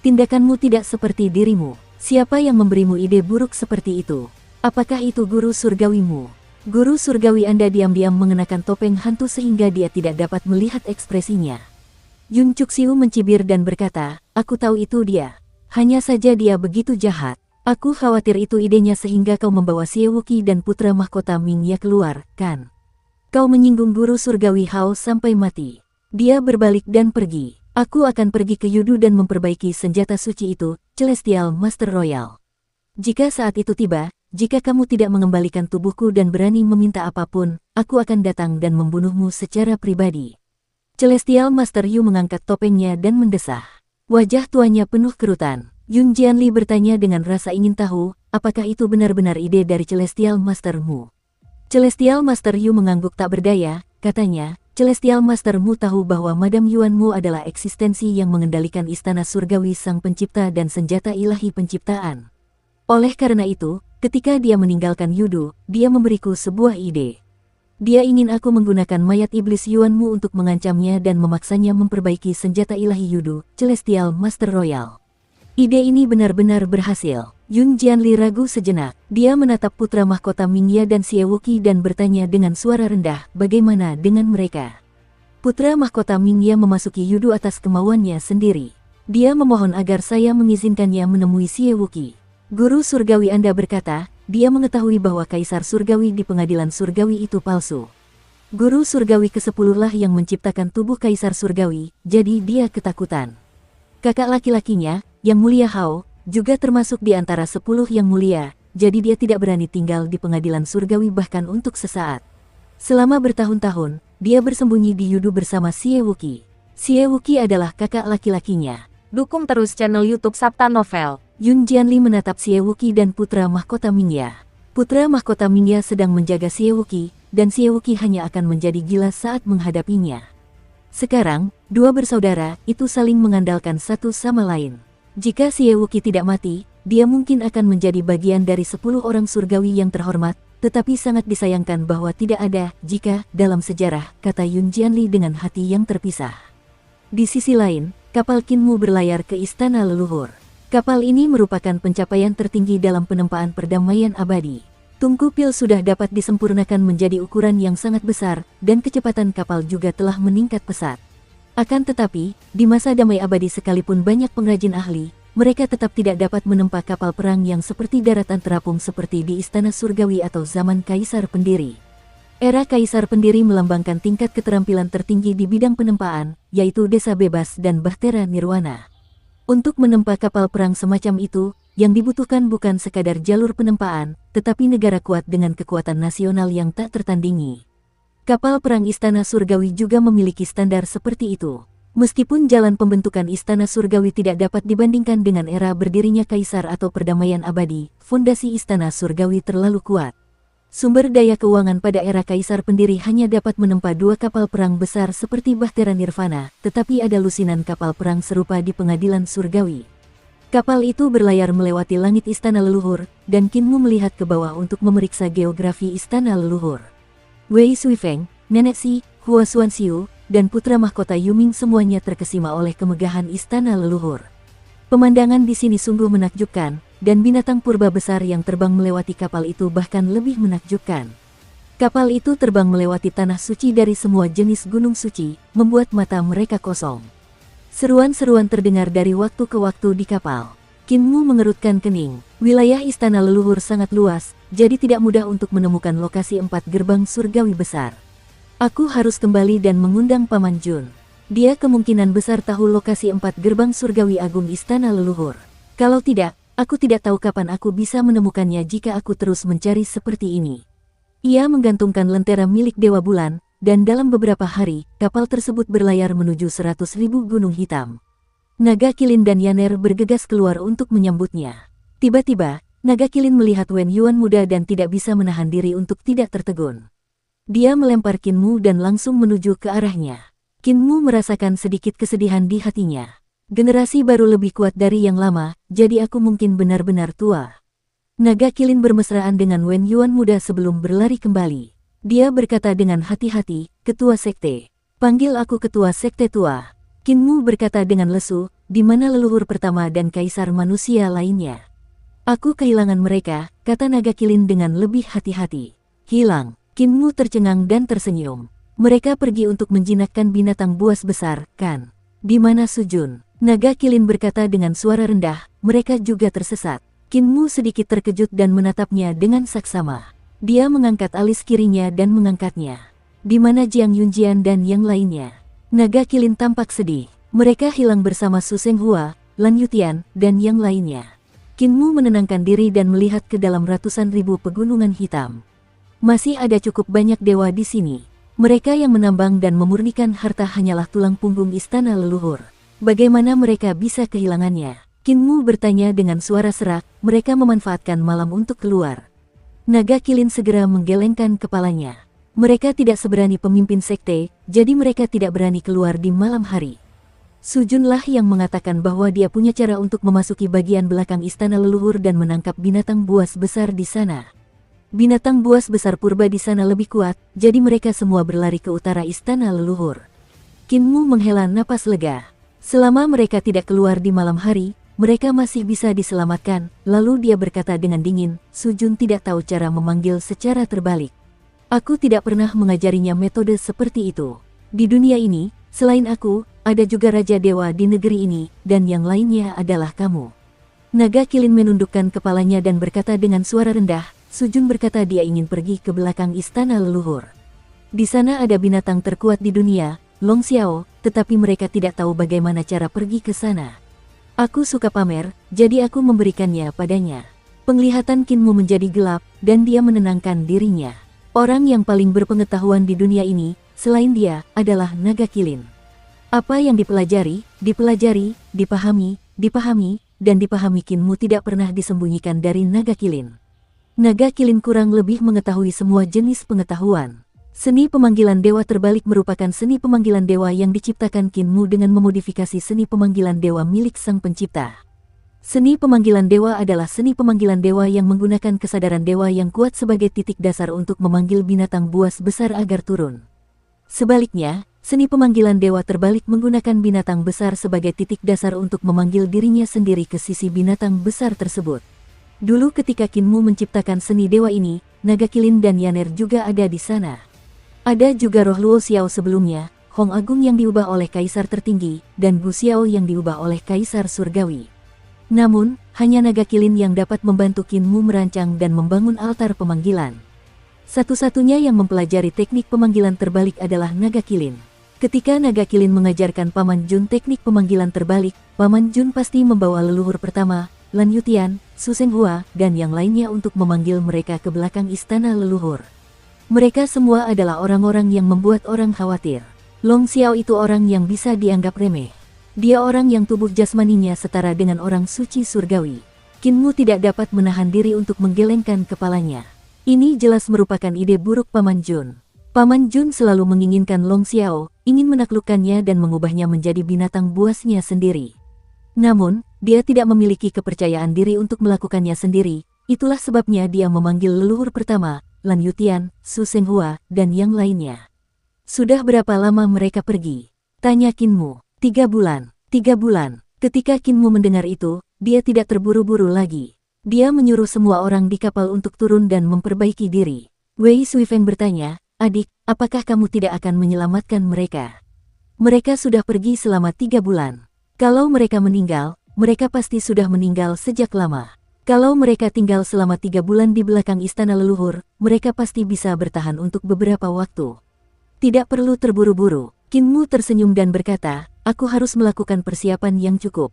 Speaker 1: Tindakanmu tidak seperti dirimu. Siapa yang memberimu ide buruk seperti itu? Apakah itu Guru Surgawimu? Guru Surgawi Anda diam-diam mengenakan topeng hantu sehingga dia tidak dapat melihat ekspresinya. Yun Cuxiu mencibir dan berkata, aku tahu itu dia. Hanya saja dia begitu jahat. Aku khawatir itu idenya sehingga kau membawa Xie Wuqi dan putra mahkota Mingya keluar, kan? Kau menyinggung Guru Surgawi Hao sampai mati. Dia berbalik dan pergi. Aku akan pergi ke Yudu dan memperbaiki senjata suci itu, Celestial Master Royal. Jika saat itu tiba, jika kamu tidak mengembalikan tubuhku dan berani meminta apapun, aku akan datang dan membunuhmu secara pribadi. Celestial Master Yu mengangkat topengnya dan mendesah. Wajah tuanya penuh kerutan. Yun Jianli bertanya dengan rasa ingin tahu, apakah itu benar-benar ide dari Celestial Master-mu? Celestial Master Yu mengangguk tak berdaya, katanya, Celestial Master-mu tahu bahwa Madam Yuanmu adalah eksistensi yang mengendalikan istana surgawi sang pencipta dan senjata ilahi penciptaan. Oleh karena itu, ketika dia meninggalkan Yudu, dia memberiku sebuah ide. Dia ingin aku menggunakan mayat iblis Yuanmu untuk mengancamnya dan memaksanya memperbaiki senjata ilahi Yudu, Celestial Master Royal. Ide ini benar-benar berhasil. Yun Jianli ragu sejenak. Dia menatap putra mahkota Mingya dan Xie Wuqi dan bertanya dengan suara rendah, bagaimana dengan mereka? Putra mahkota Mingya memasuki Yudu atas kemauannya sendiri. Dia memohon agar saya mengizinkannya menemui Xie Wuqi. Guru Surgawi Anda berkata, dia mengetahui bahwa Kaisar Surgawi di pengadilan Surgawi itu palsu. Guru Surgawi ke-10 lah yang menciptakan tubuh Kaisar Surgawi, jadi dia ketakutan. Kakak laki-lakinya, Yang Mulia Hao, juga termasuk di antara 10 yang mulia, jadi dia tidak berani tinggal di pengadilan surgawi bahkan untuk sesaat. Selama bertahun-tahun, dia bersembunyi di Yudu bersama Xie Wuqi. Xie Wuqi adalah kakak laki-lakinya.
Speaker 2: Dukung terus channel YouTube Sabta Novel.
Speaker 1: Yun Jianli menatap Xie Wuqi dan putra mahkota Mingya. Putra mahkota Mingya sedang menjaga Xie Wuqi, dan Xie Wuqi hanya akan menjadi gila saat menghadapinya. Sekarang, dua bersaudara itu saling mengandalkan satu sama lain. Jika Xie Wuqi tidak mati, dia mungkin akan menjadi bagian dari 10 orang surgawi yang terhormat, tetapi sangat disayangkan bahwa tidak ada jika dalam sejarah, kata Yun Jianli dengan hati yang terpisah. Di sisi lain, kapal Qinmu berlayar ke istana leluhur. Kapal ini merupakan pencapaian tertinggi dalam penempaan perdamaian abadi. Tungku pil sudah dapat disempurnakan menjadi ukuran yang sangat besar, dan kecepatan kapal juga telah meningkat pesat. Akan tetapi, di masa damai abadi sekalipun banyak pengrajin ahli, mereka tetap tidak dapat menempa kapal perang yang seperti daratan terapung seperti di Istana Surgawi atau zaman Kaisar Pendiri. Era Kaisar Pendiri melambangkan tingkat keterampilan tertinggi di bidang penempaan, yaitu desa bebas dan bahtera nirwana. Untuk menempa kapal perang semacam itu, yang dibutuhkan bukan sekadar jalur penempaan, tetapi negara kuat dengan kekuatan nasional yang tak tertandingi. Kapal perang Istana Surgawi juga memiliki standar seperti itu. Meskipun jalan pembentukan Istana Surgawi tidak dapat dibandingkan dengan era berdirinya Kaisar atau perdamaian abadi, fondasi Istana Surgawi terlalu kuat. Sumber daya keuangan pada era Kaisar pendiri hanya dapat menempa 2 kapal perang besar seperti Bahtera Nirvana, tetapi ada lusinan kapal perang serupa di Pengadilan Surgawi. Kapal itu berlayar melewati langit Istana Leluhur, dan Qin Mu melihat ke bawah untuk memeriksa geografi Istana Leluhur. Wei Suifeng, Nenek Si, Hua Xuanxiu, dan putra mahkota Yuming semuanya terkesima oleh kemegahan Istana Leluhur. Pemandangan di sini sungguh menakjubkan, dan binatang purba besar yang terbang melewati kapal itu bahkan lebih menakjubkan. Kapal itu terbang melewati tanah suci dari semua jenis gunung suci, membuat mata mereka kosong. Seruan-seruan terdengar dari waktu ke waktu di kapal. Qin Mu mengerutkan kening. Wilayah Istana Leluhur sangat luas, jadi tidak mudah untuk menemukan lokasi 4 gerbang surgawi besar. Aku harus kembali dan mengundang Paman Jun. Dia kemungkinan besar tahu lokasi 4 gerbang surgawi agung Istana Leluhur. Kalau tidak, aku tidak tahu kapan aku bisa menemukannya jika aku terus mencari seperti ini. Ia menggantungkan lentera milik Dewa Bulan, dan dalam beberapa hari, kapal tersebut berlayar menuju 100.000 gunung hitam. Naga Kilin dan Yaner bergegas keluar untuk menyambutnya. Tiba-tiba, Naga Kilin melihat Wen Yuan muda dan tidak bisa menahan diri untuk tidak tertegun. Dia melempar Qin Mu dan langsung menuju ke arahnya. Qin Mu merasakan sedikit kesedihan di hatinya. Generasi baru lebih kuat dari yang lama, jadi aku mungkin benar-benar tua. Naga Kilin bermesraan dengan Wen Yuan muda sebelum berlari kembali. Dia berkata dengan hati-hati, "Ketua Sekte. Panggil aku Ketua Sekte Tua." Qin Mu berkata dengan lesu, "Di mana leluhur pertama dan kaisar manusia lainnya?" "Aku kehilangan mereka," kata Naga Kilin dengan lebih hati-hati. "Hilang?" Qin Mu tercengang dan tersenyum. "Mereka pergi untuk menjinakkan binatang buas besar, kan? Di mana Sujun?" Naga Kilin berkata dengan suara rendah, "Mereka juga tersesat." Qin Mu sedikit terkejut dan menatapnya dengan saksama. Dia mengangkat alis kirinya dan mengangkatnya. "Di mana Jiang Yunjian dan yang lainnya?" Naga Kilin tampak sedih. "Mereka hilang bersama Su Senghua, Lan Yutian, dan yang lainnya." Qin Mu menenangkan diri dan melihat ke dalam ratusan ribu pegunungan hitam. Masih ada cukup banyak dewa di sini. Mereka yang menambang dan memurnikan harta hanyalah tulang punggung Istana Leluhur. Bagaimana mereka bisa kehilangannya? Qin Mu bertanya dengan suara serak. "Mereka memanfaatkan malam untuk keluar." Naga Kilin segera menggelengkan kepalanya. Mereka tidak seberani pemimpin sekte, jadi mereka tidak berani keluar di malam hari. Sujunlah yang mengatakan bahwa dia punya cara untuk memasuki bagian belakang Istana Leluhur dan menangkap binatang buas besar di sana. Binatang buas besar purba di sana lebih kuat, jadi mereka semua berlari ke utara Istana Leluhur. Qin Mu menghela napas lega. Selama mereka tidak keluar di malam hari, mereka masih bisa diselamatkan. Lalu dia berkata dengan dingin, "Sujun tidak tahu cara memanggil secara terbalik. Aku tidak pernah mengajarinya metode seperti itu. Di dunia ini, selain aku, ada juga Raja Dewa di negeri ini, dan yang lainnya adalah kamu." Naga Kilin menundukkan kepalanya dan berkata dengan suara rendah, "Sujun berkata dia ingin pergi ke belakang Istana Leluhur. Di sana ada binatang terkuat di dunia, Long Xiao, tetapi mereka tidak tahu bagaimana cara pergi ke sana. Aku suka pamer, jadi aku memberikannya padanya." Penglihatan Qin Mu menjadi gelap, dan dia menenangkan dirinya. Orang yang paling berpengetahuan di dunia ini, selain dia, adalah Naga Kilin. Apa yang dipelajari, dipahami, dan dipahami Qin Mu tidak pernah disembunyikan dari Naga Kilin. Naga Kilin kurang lebih mengetahui semua jenis pengetahuan. Seni pemanggilan dewa terbalik merupakan seni pemanggilan dewa yang diciptakan Qin Mu dengan memodifikasi seni pemanggilan dewa milik Sang Pencipta. Seni pemanggilan dewa adalah seni pemanggilan dewa yang menggunakan kesadaran dewa yang kuat sebagai titik dasar untuk memanggil binatang buas besar agar turun. Sebaliknya, seni pemanggilan dewa terbalik menggunakan binatang besar sebagai titik dasar untuk memanggil dirinya sendiri ke sisi binatang besar tersebut. Dulu ketika Qin Mu menciptakan seni dewa ini, Naga Kilin dan Yaner juga ada di sana. Ada juga roh Luo Xiao sebelumnya, Hong Agung yang diubah oleh Kaisar Tertinggi, dan Bu Xiao yang diubah oleh Kaisar Surgawi. Namun, hanya Naga Kilin yang dapat membantu Qin Mu merancang dan membangun altar pemanggilan. Satu-satunya yang mempelajari teknik pemanggilan terbalik adalah Naga Kilin. Ketika Naga Kilin mengajarkan Paman Jun teknik pemanggilan terbalik, Paman Jun pasti membawa leluhur pertama, Lan Yutian, Su Senghua, dan yang lainnya untuk memanggil mereka ke belakang istana leluhur. Mereka semua adalah orang-orang yang membuat orang khawatir. Long Xiao itu orang yang bisa dianggap remeh. Dia orang yang tubuh jasmaninya setara dengan orang suci surgawi. Qin Mu tidak dapat menahan diri untuk menggelengkan kepalanya. Ini jelas merupakan ide buruk Paman Jun. Paman Jun selalu menginginkan Long Xiao, ingin menaklukkannya dan mengubahnya menjadi binatang buasnya sendiri. Namun, dia tidak memiliki kepercayaan diri untuk melakukannya sendiri, itulah sebabnya dia memanggil leluhur pertama, Lan Yutian, Su Senghua, dan yang lainnya. Sudah berapa lama mereka pergi? Tanya Qin Mu. 3 bulan. 3 bulan. Ketika Qin Mu mendengar itu, dia tidak terburu-buru lagi. Dia menyuruh semua orang di kapal untuk turun dan memperbaiki diri. Wei Suifeng bertanya, "Adik, apakah kamu tidak akan menyelamatkan mereka? Mereka sudah pergi selama 3 bulan. Kalau mereka meninggal, mereka pasti sudah meninggal sejak lama. Kalau mereka tinggal selama 3 bulan di belakang istana leluhur, mereka pasti bisa bertahan untuk beberapa waktu. Tidak perlu terburu-buru." Qin Mu tersenyum dan berkata, "Aku harus melakukan persiapan yang cukup.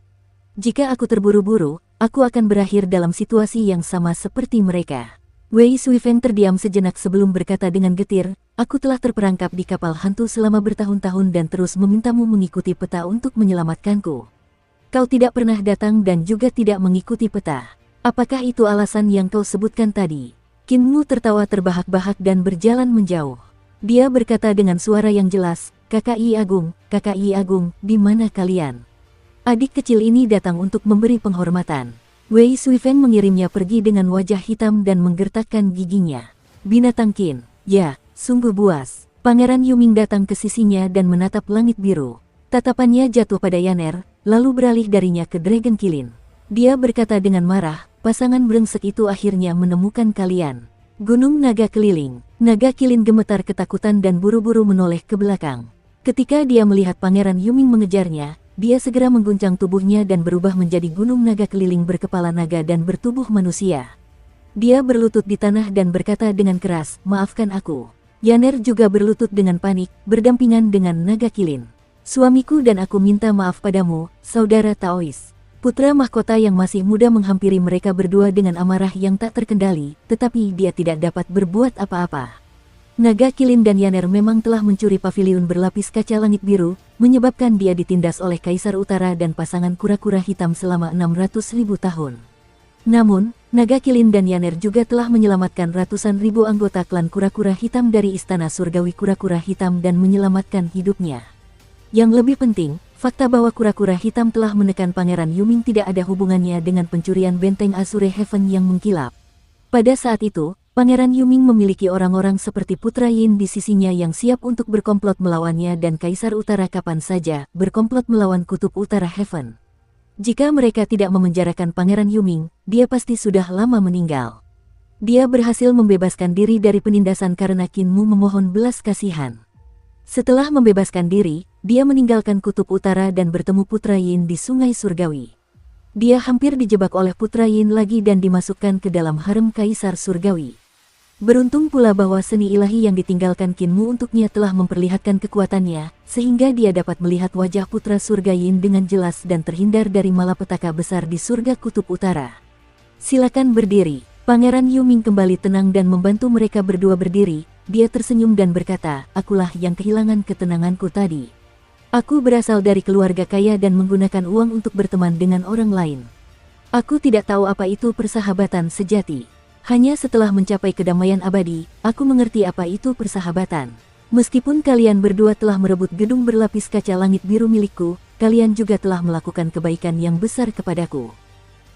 Speaker 1: Jika aku terburu-buru, aku akan berakhir dalam situasi yang sama seperti mereka." Wei Suifeng terdiam sejenak sebelum berkata dengan getir, "Aku telah terperangkap di kapal hantu selama bertahun-tahun dan terus memintamu mengikuti peta untuk menyelamatkanku. Kau tidak pernah datang dan juga tidak mengikuti peta. Apakah itu alasan yang kau sebutkan tadi?" Qin Mu tertawa terbahak-bahak dan berjalan menjauh. Dia berkata dengan suara yang jelas, "KKI Agung, di mana kalian?" Adik kecil ini datang untuk memberi penghormatan. Wei Suifeng mengirimnya pergi dengan wajah hitam dan menggertakkan giginya. "Binatang Qin, ya, sungguh buas." Pangeran Yuming datang ke sisinya dan menatap langit biru. Tatapannya jatuh pada Yaner, lalu beralih darinya ke Dragon Kilin. Dia berkata dengan marah, "Pasangan brengsek itu akhirnya menemukan kalian." Gunung Naga Keliling. Naga Kilin gemetar ketakutan dan buru-buru menoleh ke belakang. Ketika dia melihat Pangeran Yuming mengejarnya, dia segera mengguncang tubuhnya dan berubah menjadi gunung naga keliling berkepala naga dan bertubuh manusia. Dia berlutut di tanah dan berkata dengan keras, "Maafkan aku." Yaner juga berlutut dengan panik, berdampingan dengan naga kilin. "Suamiku dan aku minta maaf padamu, saudara Taois." Putra mahkota yang masih muda menghampiri mereka berdua dengan amarah yang tak terkendali, tetapi dia tidak dapat berbuat apa-apa. Naga Kilin dan Yaner memang telah mencuri paviliun berlapis kaca langit biru, menyebabkan dia ditindas oleh Kaisar Utara dan pasangan kura-kura hitam selama 600.000 tahun. Namun, Naga Kilin dan Yaner juga telah menyelamatkan ratusan ribu anggota klan kura-kura hitam dari istana surgawi kura-kura hitam dan menyelamatkan hidupnya. Yang lebih penting, fakta bahwa kura-kura hitam telah menekan Pangeran Yuming tidak ada hubungannya dengan pencurian benteng Azure Heaven yang mengkilap. Pada saat itu, Pangeran Yuming memiliki orang-orang seperti Putra Yin di sisinya yang siap untuk berkomplot melawannya dan Kaisar Utara kapan saja berkomplot melawan Kutub Utara Heaven. Jika mereka tidak memenjarakan Pangeran Yuming, dia pasti sudah lama meninggal. Dia berhasil membebaskan diri dari penindasan karena Qin Mu memohon belas kasihan. Setelah membebaskan diri, dia meninggalkan Kutub Utara dan bertemu Putra Yin di Sungai Surgawi. Dia hampir dijebak oleh Putra Yin lagi dan dimasukkan ke dalam harem Kaisar Surgawi. Beruntung pula bahwa seni ilahi yang ditinggalkan Qin Mu untuknya telah memperlihatkan kekuatannya, sehingga dia dapat melihat wajah Putra Surga Yin dengan jelas dan terhindar dari malapetaka besar di surga Kutub Utara. "Silakan berdiri." Pangeran Yuming kembali tenang dan membantu mereka berdua berdiri. Dia tersenyum dan berkata, "Akulah yang kehilangan ketenanganku tadi. Aku berasal dari keluarga kaya dan menggunakan uang untuk berteman dengan orang lain. Aku tidak tahu apa itu persahabatan sejati. Hanya setelah mencapai kedamaian abadi, aku mengerti apa itu persahabatan. Meskipun kalian berdua telah merebut gedung berlapis kaca langit biru milikku, kalian juga telah melakukan kebaikan yang besar kepadaku.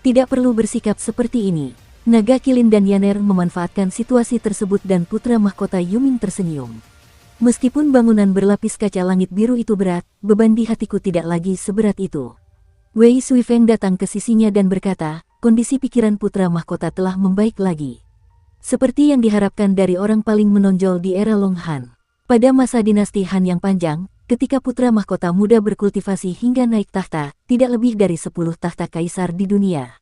Speaker 1: Tidak perlu bersikap seperti ini." Naga Kilin dan Yaner memanfaatkan situasi tersebut dan Putra Mahkota Yuming tersenyum. Meskipun bangunan berlapis kaca langit biru itu berat, beban di hatiku tidak lagi seberat itu. Wei Suifeng datang ke sisinya dan berkata, "Kondisi pikiran Putra Mahkota telah membaik lagi. Seperti yang diharapkan dari orang paling menonjol di era Long Han. Pada masa dinasti Han yang panjang, ketika Putra Mahkota muda berkultivasi hingga naik tahta, tidak lebih dari 10 tahta kaisar di dunia.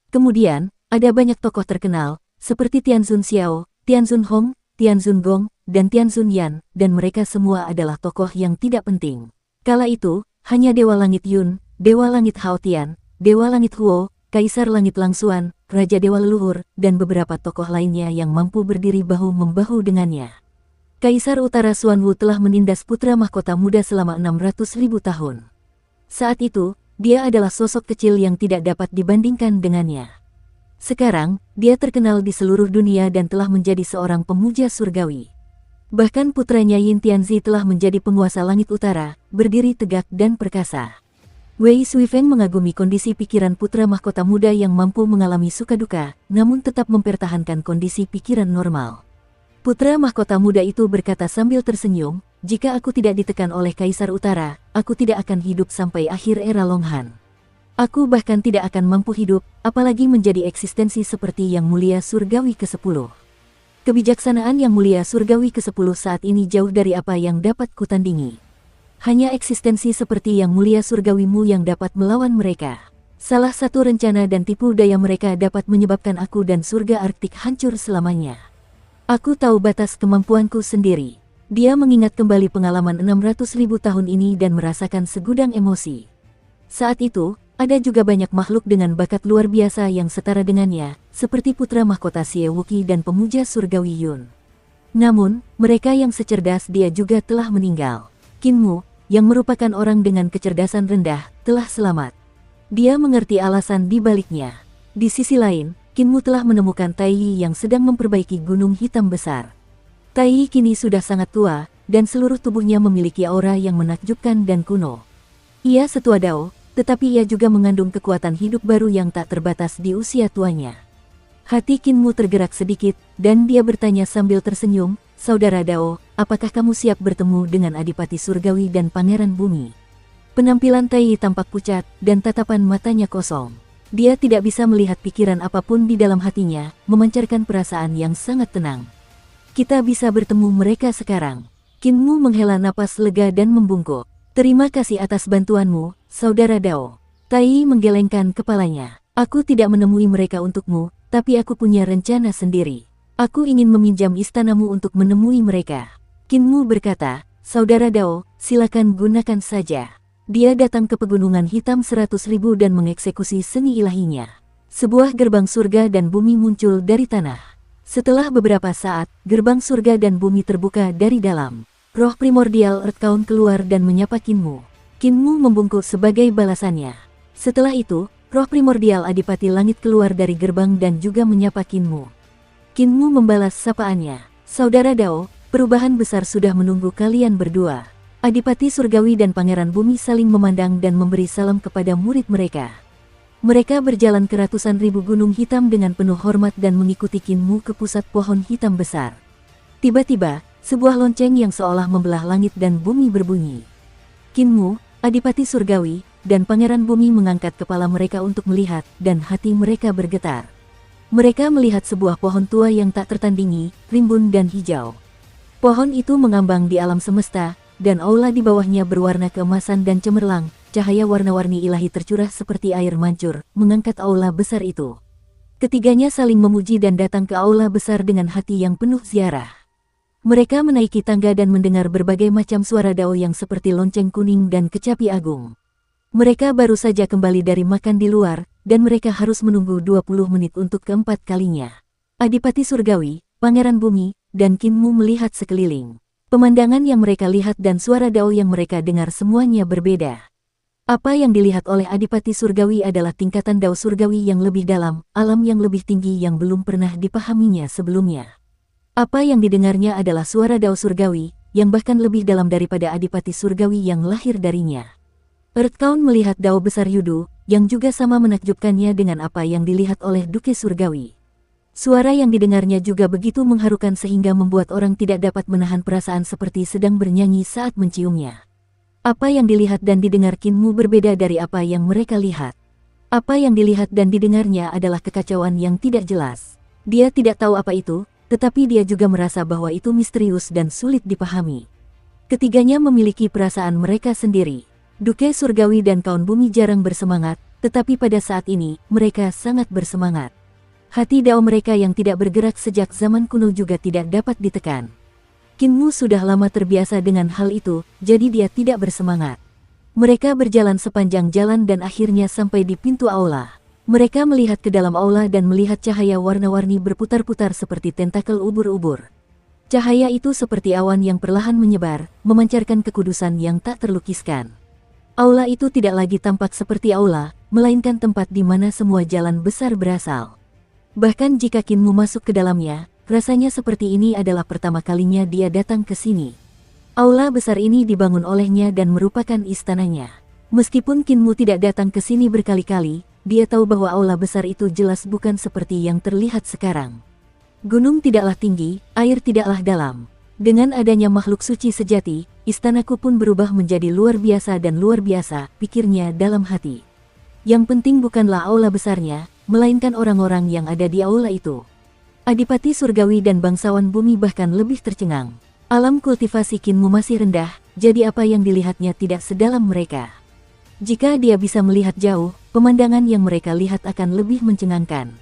Speaker 1: Kemudian, ada banyak tokoh terkenal, seperti Tianzun Xiao, Tianzun Hong, Tianzun Gong, dan Tianzun Yan, dan mereka semua adalah tokoh yang tidak penting. Kala itu, hanya Dewa Langit Yun, Dewa Langit Hao Tian, Dewa Langit Huo, Kaisar Langit Langsuan, Raja Dewa Leluhur, dan beberapa tokoh lainnya yang mampu berdiri bahu-membahu dengannya. Kaisar Utara Xuanwu telah menindas putra mahkota muda selama 600.000 tahun. Saat itu, dia adalah sosok kecil yang tidak dapat dibandingkan dengannya. Sekarang, dia terkenal di seluruh dunia dan telah menjadi seorang pemuja surgawi. Bahkan putranya Yin Tianzi telah menjadi penguasa langit utara, berdiri tegak dan perkasa. Wei Suifeng mengagumi kondisi pikiran putra mahkota muda yang mampu mengalami suka duka, namun tetap mempertahankan kondisi pikiran normal. Putra mahkota muda itu berkata sambil tersenyum, "Jika aku tidak ditekan oleh Kaisar Utara, aku tidak akan hidup sampai akhir era Long Han. Aku bahkan tidak akan mampu hidup, apalagi menjadi eksistensi seperti Yang Mulia Surgawi ke-10. Kebijaksanaan Yang Mulia Surgawi ke-10 saat ini jauh dari apa yang dapat kutandingi. Hanya eksistensi seperti Yang Mulia Surgawimu yang dapat melawan mereka. Salah satu rencana dan tipu daya mereka dapat menyebabkan aku dan surga Arktik hancur selamanya. Aku tahu batas kemampuanku sendiri." Dia mengingat kembali pengalaman 600.000 tahun ini dan merasakan segudang emosi. Saat itu, ada juga banyak makhluk dengan bakat luar biasa yang setara dengannya, seperti putra mahkota Xie Wuqi dan pemuja surgawi Yun. Namun, mereka yang secerdas dia juga telah meninggal. Qin Mu, yang merupakan orang dengan kecerdasan rendah, telah selamat. Dia mengerti alasan di baliknya. Di sisi lain, Qin Mu telah menemukan Tai Yi yang sedang memperbaiki gunung hitam besar. Tai Yi kini sudah sangat tua, dan seluruh tubuhnya memiliki aura yang menakjubkan dan kuno. Ia setua Dao, tetapi ia juga mengandung kekuatan hidup baru yang tak terbatas di usia tuanya. Hati Qin Mu tergerak sedikit, dan dia bertanya sambil tersenyum, "Saudara Dao, apakah kamu siap bertemu dengan Adipati Surgawi dan Pangeran Bumi?" Penampilan Tai Yi tampak pucat, dan tatapan matanya kosong. Dia tidak bisa melihat pikiran apapun di dalam hatinya, memancarkan perasaan yang sangat tenang. "Kita bisa bertemu mereka sekarang." Qin Mu menghela napas lega dan membungkuk. "Terima kasih atas bantuanmu, Saudara Dao." Tai Yi menggelengkan kepalanya. "Aku tidak menemui mereka untukmu, tapi aku punya rencana sendiri. Aku ingin meminjam istanamu untuk menemui mereka." Qin Mu berkata, "Saudara Dao, silakan gunakan saja." Dia datang ke pegunungan hitam 100.000 dan mengeksekusi seni ilahinya. Sebuah gerbang surga dan bumi muncul dari tanah. Setelah beberapa saat, gerbang surga dan bumi terbuka dari dalam. Roh primordial Earthkaun keluar dan menyapa Qin Mu. Qin Mu membungkuk sebagai balasannya. Setelah itu, roh primordial Adipati Langit keluar dari gerbang dan juga menyapa Qin Mu. Qin Mu membalas sapaannya. "Saudara Dao, perubahan besar sudah menunggu kalian berdua." Adipati Surgawi dan Pangeran Bumi saling memandang dan memberi salam kepada murid mereka. Mereka berjalan ke ratusan ribu gunung hitam dengan penuh hormat dan mengikuti Qin Mu ke pusat pohon hitam besar. Tiba-tiba, sebuah lonceng yang seolah membelah langit dan bumi berbunyi. Qin Mu, Adipati Surgawi, dan Pangeran Bumi mengangkat kepala mereka untuk melihat, dan hati mereka bergetar. Mereka melihat sebuah pohon tua yang tak tertandingi, rimbun dan hijau. Pohon itu mengambang di alam semesta, dan aula di bawahnya berwarna keemasan dan cemerlang, cahaya warna-warni ilahi tercurah seperti air mancur, mengangkat aula besar itu. Ketiganya saling memuji dan datang ke aula besar dengan hati yang penuh ziarah. Mereka menaiki tangga dan mendengar berbagai macam suara Dao yang seperti lonceng kuning dan kecapi agung. Mereka baru saja kembali dari makan di luar, dan mereka harus menunggu 20 menit untuk keempat kalinya. Adipati Surgawi, Pangeran Bumi, dan Qin Mu melihat sekeliling. Pemandangan yang mereka lihat dan suara Dao yang mereka dengar semuanya berbeda. Apa yang dilihat oleh Adipati Surgawi adalah tingkatan Dao Surgawi yang lebih dalam, alam yang lebih tinggi yang belum pernah dipahaminya sebelumnya. Apa yang didengarnya adalah suara Dao Surgawi, yang bahkan lebih dalam daripada Adipati Surgawi yang lahir darinya. Earthkaun melihat Dao besar Yudu, yang juga sama menakjubkannya dengan apa yang dilihat oleh Duke Surgawi. Suara yang didengarnya juga begitu mengharukan sehingga membuat orang tidak dapat menahan perasaan seperti sedang bernyanyi saat menciumnya. Apa yang dilihat dan didengar Qin Mu berbeda dari apa yang mereka lihat. Apa yang dilihat dan didengarnya adalah kekacauan yang tidak jelas. Dia tidak tahu apa itu, tetapi dia juga merasa bahwa itu misterius dan sulit dipahami. Ketiganya memiliki perasaan mereka sendiri. Duke Surgawi dan Kaun Bumi jarang bersemangat, tetapi pada saat ini, mereka sangat bersemangat. Hati Dao mereka yang tidak bergerak sejak zaman kuno juga tidak dapat ditekan. Qin Mu sudah lama terbiasa dengan hal itu, jadi dia tidak bersemangat. Mereka berjalan sepanjang jalan dan akhirnya sampai di pintu aula. Mereka melihat ke dalam aula dan melihat cahaya warna-warni berputar-putar seperti tentakel ubur-ubur. Cahaya itu seperti awan yang perlahan menyebar, memancarkan kekudusan yang tak terlukiskan. Aula itu tidak lagi tampak seperti aula, melainkan tempat di mana semua jalan besar berasal. Bahkan jika Kinmu masuk ke dalamnya, rasanya seperti ini adalah pertama kalinya dia datang ke sini. Aula besar ini dibangun olehnya dan merupakan istananya. Meskipun Kinmu tidak datang ke sini berkali-kali, dia tahu bahwa aula besar itu jelas bukan seperti yang terlihat sekarang. Gunung tidaklah tinggi, air tidaklah dalam. Dengan adanya makhluk suci sejati, istanaku pun berubah menjadi luar biasa dan luar biasa, pikirnya dalam hati. Yang penting bukanlah aula besarnya, melainkan orang-orang yang ada di aula itu. Adipati surgawi dan bangsawan bumi bahkan lebih tercengang. Alam kultivasi Kinmu masih rendah, jadi apa yang dilihatnya tidak sedalam mereka. Jika dia bisa melihat jauh, pemandangan yang mereka lihat akan lebih mencengangkan.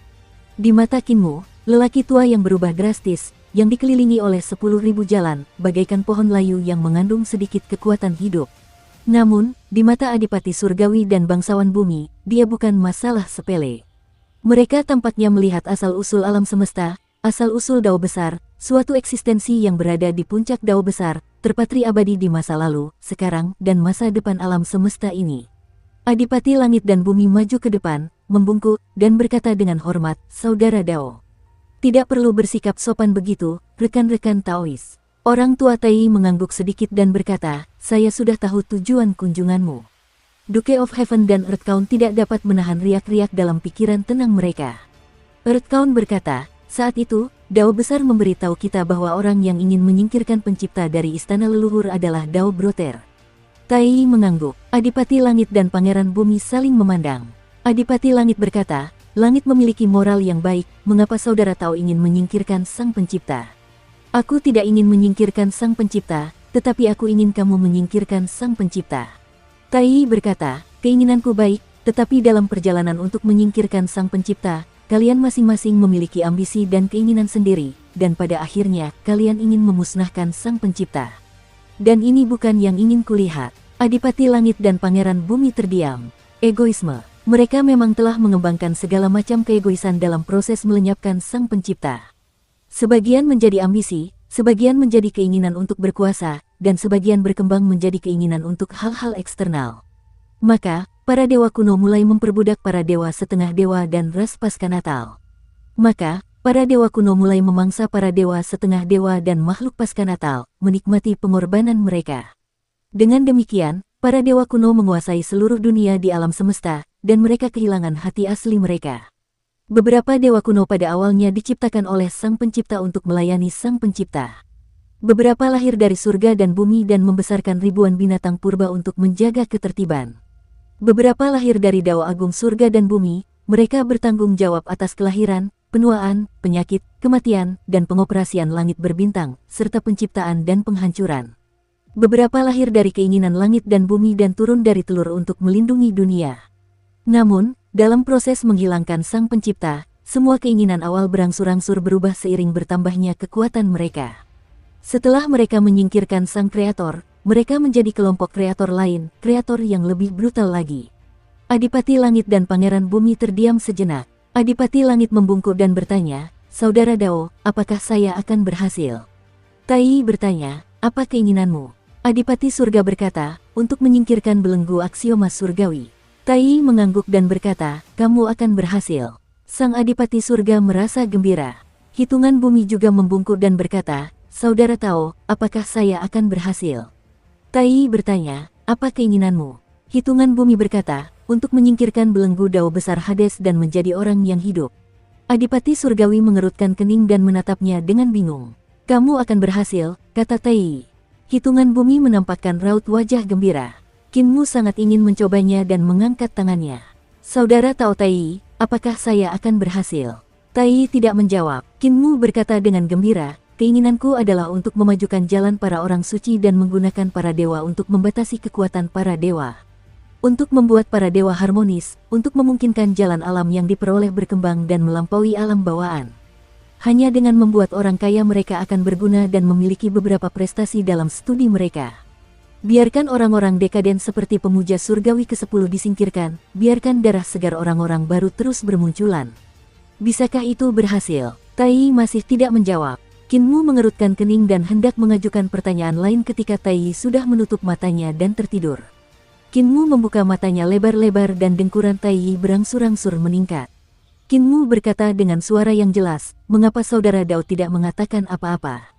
Speaker 1: Di mata Kinmu, lelaki tua yang berubah drastis, yang dikelilingi oleh 10.000 jalan, bagaikan pohon layu yang mengandung sedikit kekuatan hidup. Namun, di mata adipati surgawi dan bangsawan bumi, dia bukan masalah sepele. Mereka tampaknya melihat asal-usul alam semesta, asal-usul dao besar, suatu eksistensi yang berada di puncak dao besar, terpatri abadi di masa lalu, sekarang, dan masa depan alam semesta ini. Adipati langit dan bumi maju ke depan, membungkuk, dan berkata dengan hormat, "Saudara Dao. Tidak perlu bersikap sopan begitu, rekan-rekan Taois." Orang tua Tai mengangguk sedikit dan berkata, "Saya sudah tahu tujuan kunjunganmu." Duke of Heaven dan Earthcount tidak dapat menahan riak-riak dalam pikiran tenang mereka. Earthcount berkata, "Saat itu, Dao besar memberitahu kita bahwa orang yang ingin menyingkirkan pencipta dari istana leluhur adalah Dao Broter." Tai mengangguk. Adipati Langit dan Pangeran Bumi saling memandang. Adipati Langit berkata, "Langit memiliki moral yang baik, mengapa saudara Tao ingin menyingkirkan sang pencipta?" "Aku tidak ingin menyingkirkan sang pencipta, tetapi aku ingin kamu menyingkirkan sang pencipta." Tai berkata, "Keinginanku baik, tetapi dalam perjalanan untuk menyingkirkan sang pencipta, kalian masing-masing memiliki ambisi dan keinginan sendiri, dan pada akhirnya, kalian ingin memusnahkan sang pencipta. Dan ini bukan yang ingin kulihat." Adipati Langit dan Pangeran Bumi terdiam. Egoisme. Mereka memang telah mengembangkan segala macam keegoisan dalam proses melenyapkan sang pencipta. Sebagian menjadi ambisi, sebagian menjadi keinginan untuk berkuasa, dan sebagian berkembang menjadi keinginan untuk hal-hal eksternal. Maka, para dewa kuno mulai memperbudak para dewa setengah dewa dan ras pasca natal. Maka, para dewa kuno mulai memangsa para dewa setengah dewa dan makhluk pasca natal, menikmati pengorbanan mereka. Dengan demikian, para dewa kuno menguasai seluruh dunia di alam semesta, dan mereka kehilangan hati asli mereka. Beberapa dewa kuno pada awalnya diciptakan oleh sang pencipta untuk melayani sang pencipta. Beberapa lahir dari surga dan bumi dan membesarkan ribuan binatang purba untuk menjaga ketertiban. Beberapa lahir dari Dao Agung surga dan bumi, mereka bertanggung jawab atas kelahiran, penuaan, penyakit, kematian, dan pengoperasian langit berbintang, serta penciptaan dan penghancuran. Beberapa lahir dari keinginan langit dan bumi dan turun dari telur untuk melindungi dunia. Namun, dalam proses menghilangkan sang pencipta, semua keinginan awal berangsur-angsur berubah seiring bertambahnya kekuatan mereka. Setelah mereka menyingkirkan sang kreator, mereka menjadi kelompok kreator lain, kreator yang lebih brutal lagi. Adipati Langit dan Pangeran Bumi terdiam sejenak. Adipati Langit membungkuk dan bertanya, "Saudara Dao, apakah saya akan berhasil?" Tai bertanya, "Apa keinginanmu?" Adipati Surga berkata, "Untuk menyingkirkan belenggu aksioma surgawi." Tai mengangguk dan berkata, "Kamu akan berhasil." Sang Adipati Surga merasa gembira. Hitungan Bumi juga membungkuk dan berkata, "Saudara Tao, apakah saya akan berhasil?" Tai bertanya, "Apa keinginanmu?" Hitungan Bumi berkata, "Untuk menyingkirkan belenggu Dao besar Hades dan menjadi orang yang hidup." Adipati Surgawi mengerutkan kening dan menatapnya dengan bingung. "Kamu akan berhasil," kata Tai. Hitungan Bumi menampakkan raut wajah gembira. Kinmu sangat ingin mencobanya dan mengangkat tangannya. "Saudara Tao Tai, apakah saya akan berhasil?" Tai tidak menjawab. Kinmu berkata dengan gembira, "Keinginanku adalah untuk memajukan jalan para orang suci dan menggunakan para dewa untuk membatasi kekuatan para dewa. Untuk membuat para dewa harmonis, untuk memungkinkan jalan alam yang diperoleh berkembang dan melampaui alam bawaan. Hanya dengan membuat orang kaya mereka akan berguna dan memiliki beberapa prestasi dalam studi mereka. Biarkan orang-orang dekaden seperti pemuja surgawi ke-10 disingkirkan, biarkan darah segar orang-orang baru terus bermunculan. Bisakah itu berhasil? Tai masih tidak menjawab. Kinmu mengerutkan kening dan hendak mengajukan pertanyaan lain ketika Tai sudah menutup matanya dan tertidur. Kinmu membuka matanya lebar-lebar dan dengkuran Tai berangsur-angsur meningkat. Kinmu berkata dengan suara yang jelas, "Mengapa Saudara Dao tidak mengatakan apa-apa?"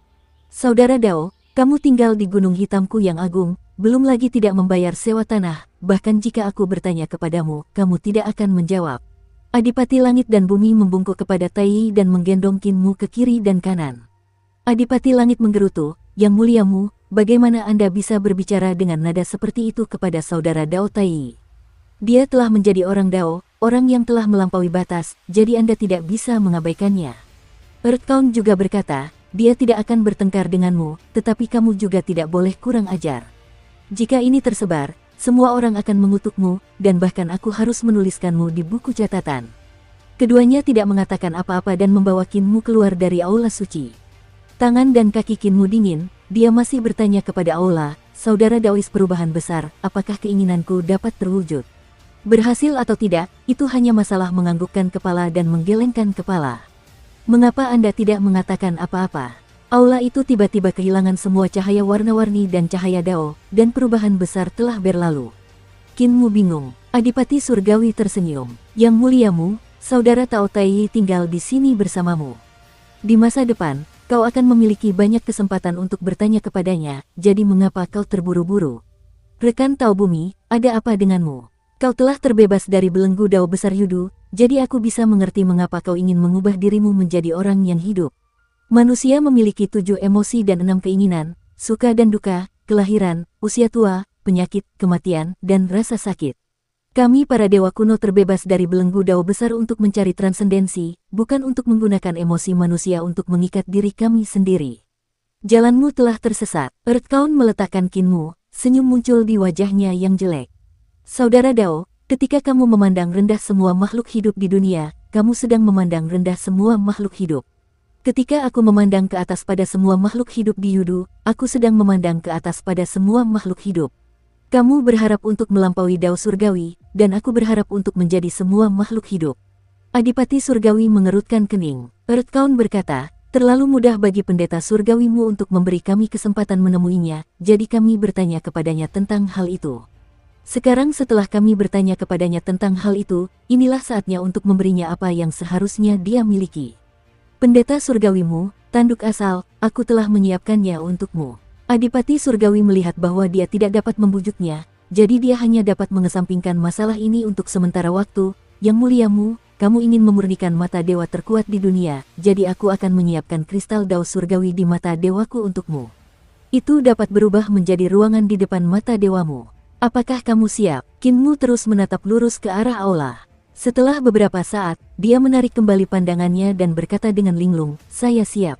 Speaker 1: "Saudara Dao, kamu tinggal di Gunung Hitamku yang agung, belum lagi tidak membayar sewa tanah, bahkan jika aku bertanya kepadamu, kamu tidak akan menjawab." Adipati Langit dan Bumi membungkuk kepada Tai dan menggendong Kinmu ke kiri dan kanan. Adipati Langit menggerutu, "Yang muliamu, bagaimana Anda bisa berbicara dengan nada seperti itu kepada Saudara Dao Tai? Dia telah menjadi orang Dao, orang yang telah melampaui batas, jadi Anda tidak bisa mengabaikannya." Earth Count juga berkata, "Dia tidak akan bertengkar denganmu, tetapi kamu juga tidak boleh kurang ajar. Jika ini tersebar, semua orang akan mengutukmu, dan bahkan aku harus menuliskanmu di buku catatan." Keduanya tidak mengatakan apa-apa dan membawa Kinmu keluar dari aula suci. Tangan dan kaki Kinmu dingin, dia masih bertanya kepada aula, "Saudara Daois perubahan besar, apakah keinginanku dapat terwujud?" Berhasil atau tidak, itu hanya masalah menganggukkan kepala dan menggelengkan kepala. "Mengapa Anda tidak mengatakan apa-apa?" Aula itu tiba-tiba kehilangan semua cahaya warna-warni dan cahaya Dao, dan perubahan besar telah berlalu. Kinmu bingung. Adipati Surgawi tersenyum. "Yang muliamu, Saudara Tao Tai tinggal di sini bersamamu. Di masa depan, kau akan memiliki banyak kesempatan untuk bertanya kepadanya, jadi mengapa kau terburu-buru? Rekan Tao Bumi, ada apa denganmu? Kau telah terbebas dari belenggu Dao besar Yudu, jadi aku bisa mengerti mengapa kau ingin mengubah dirimu menjadi orang yang hidup. Manusia memiliki 7 emosi dan 6 keinginan, suka dan duka, kelahiran, usia tua, penyakit, kematian, dan rasa sakit. Kami para dewa kuno terbebas dari belenggu Dao besar untuk mencari transendensi, bukan untuk menggunakan emosi manusia untuk mengikat diri kami sendiri. Jalanmu telah tersesat." Earth Count meletakkan Kinmu, senyum muncul di wajahnya yang jelek. "Saudara Dao, ketika kamu memandang rendah semua makhluk hidup di dunia, kamu sedang memandang rendah semua makhluk hidup. Ketika aku memandang ke atas pada semua makhluk hidup di Yudu, aku sedang memandang ke atas pada semua makhluk hidup. Kamu berharap untuk melampaui Dao Surgawi, dan aku berharap untuk menjadi semua makhluk hidup." Adipati Surgawi mengerutkan kening. Earth Count berkata, "Terlalu mudah bagi pendeta surgawimu untuk memberi kami kesempatan menemuinya, jadi kami bertanya kepadanya tentang hal itu. Sekarang setelah kami bertanya kepadanya tentang hal itu, inilah saatnya untuk memberinya apa yang seharusnya dia miliki. Pendeta surgawimu, tanduk asal, aku telah menyiapkannya untukmu." Adipati Surgawi melihat bahwa dia tidak dapat membujuknya, jadi dia hanya dapat mengesampingkan masalah ini untuk sementara waktu. "Yang muliamu, kamu ingin memurnikan mata dewa terkuat di dunia, jadi aku akan menyiapkan kristal Dao Surgawi di mata dewaku untukmu. Itu dapat berubah menjadi ruangan di depan mata dewamu. Apakah kamu siap?" Kinmu terus menatap lurus ke arah aula. Setelah beberapa saat, dia menarik kembali pandangannya dan berkata dengan linglung, "Saya siap."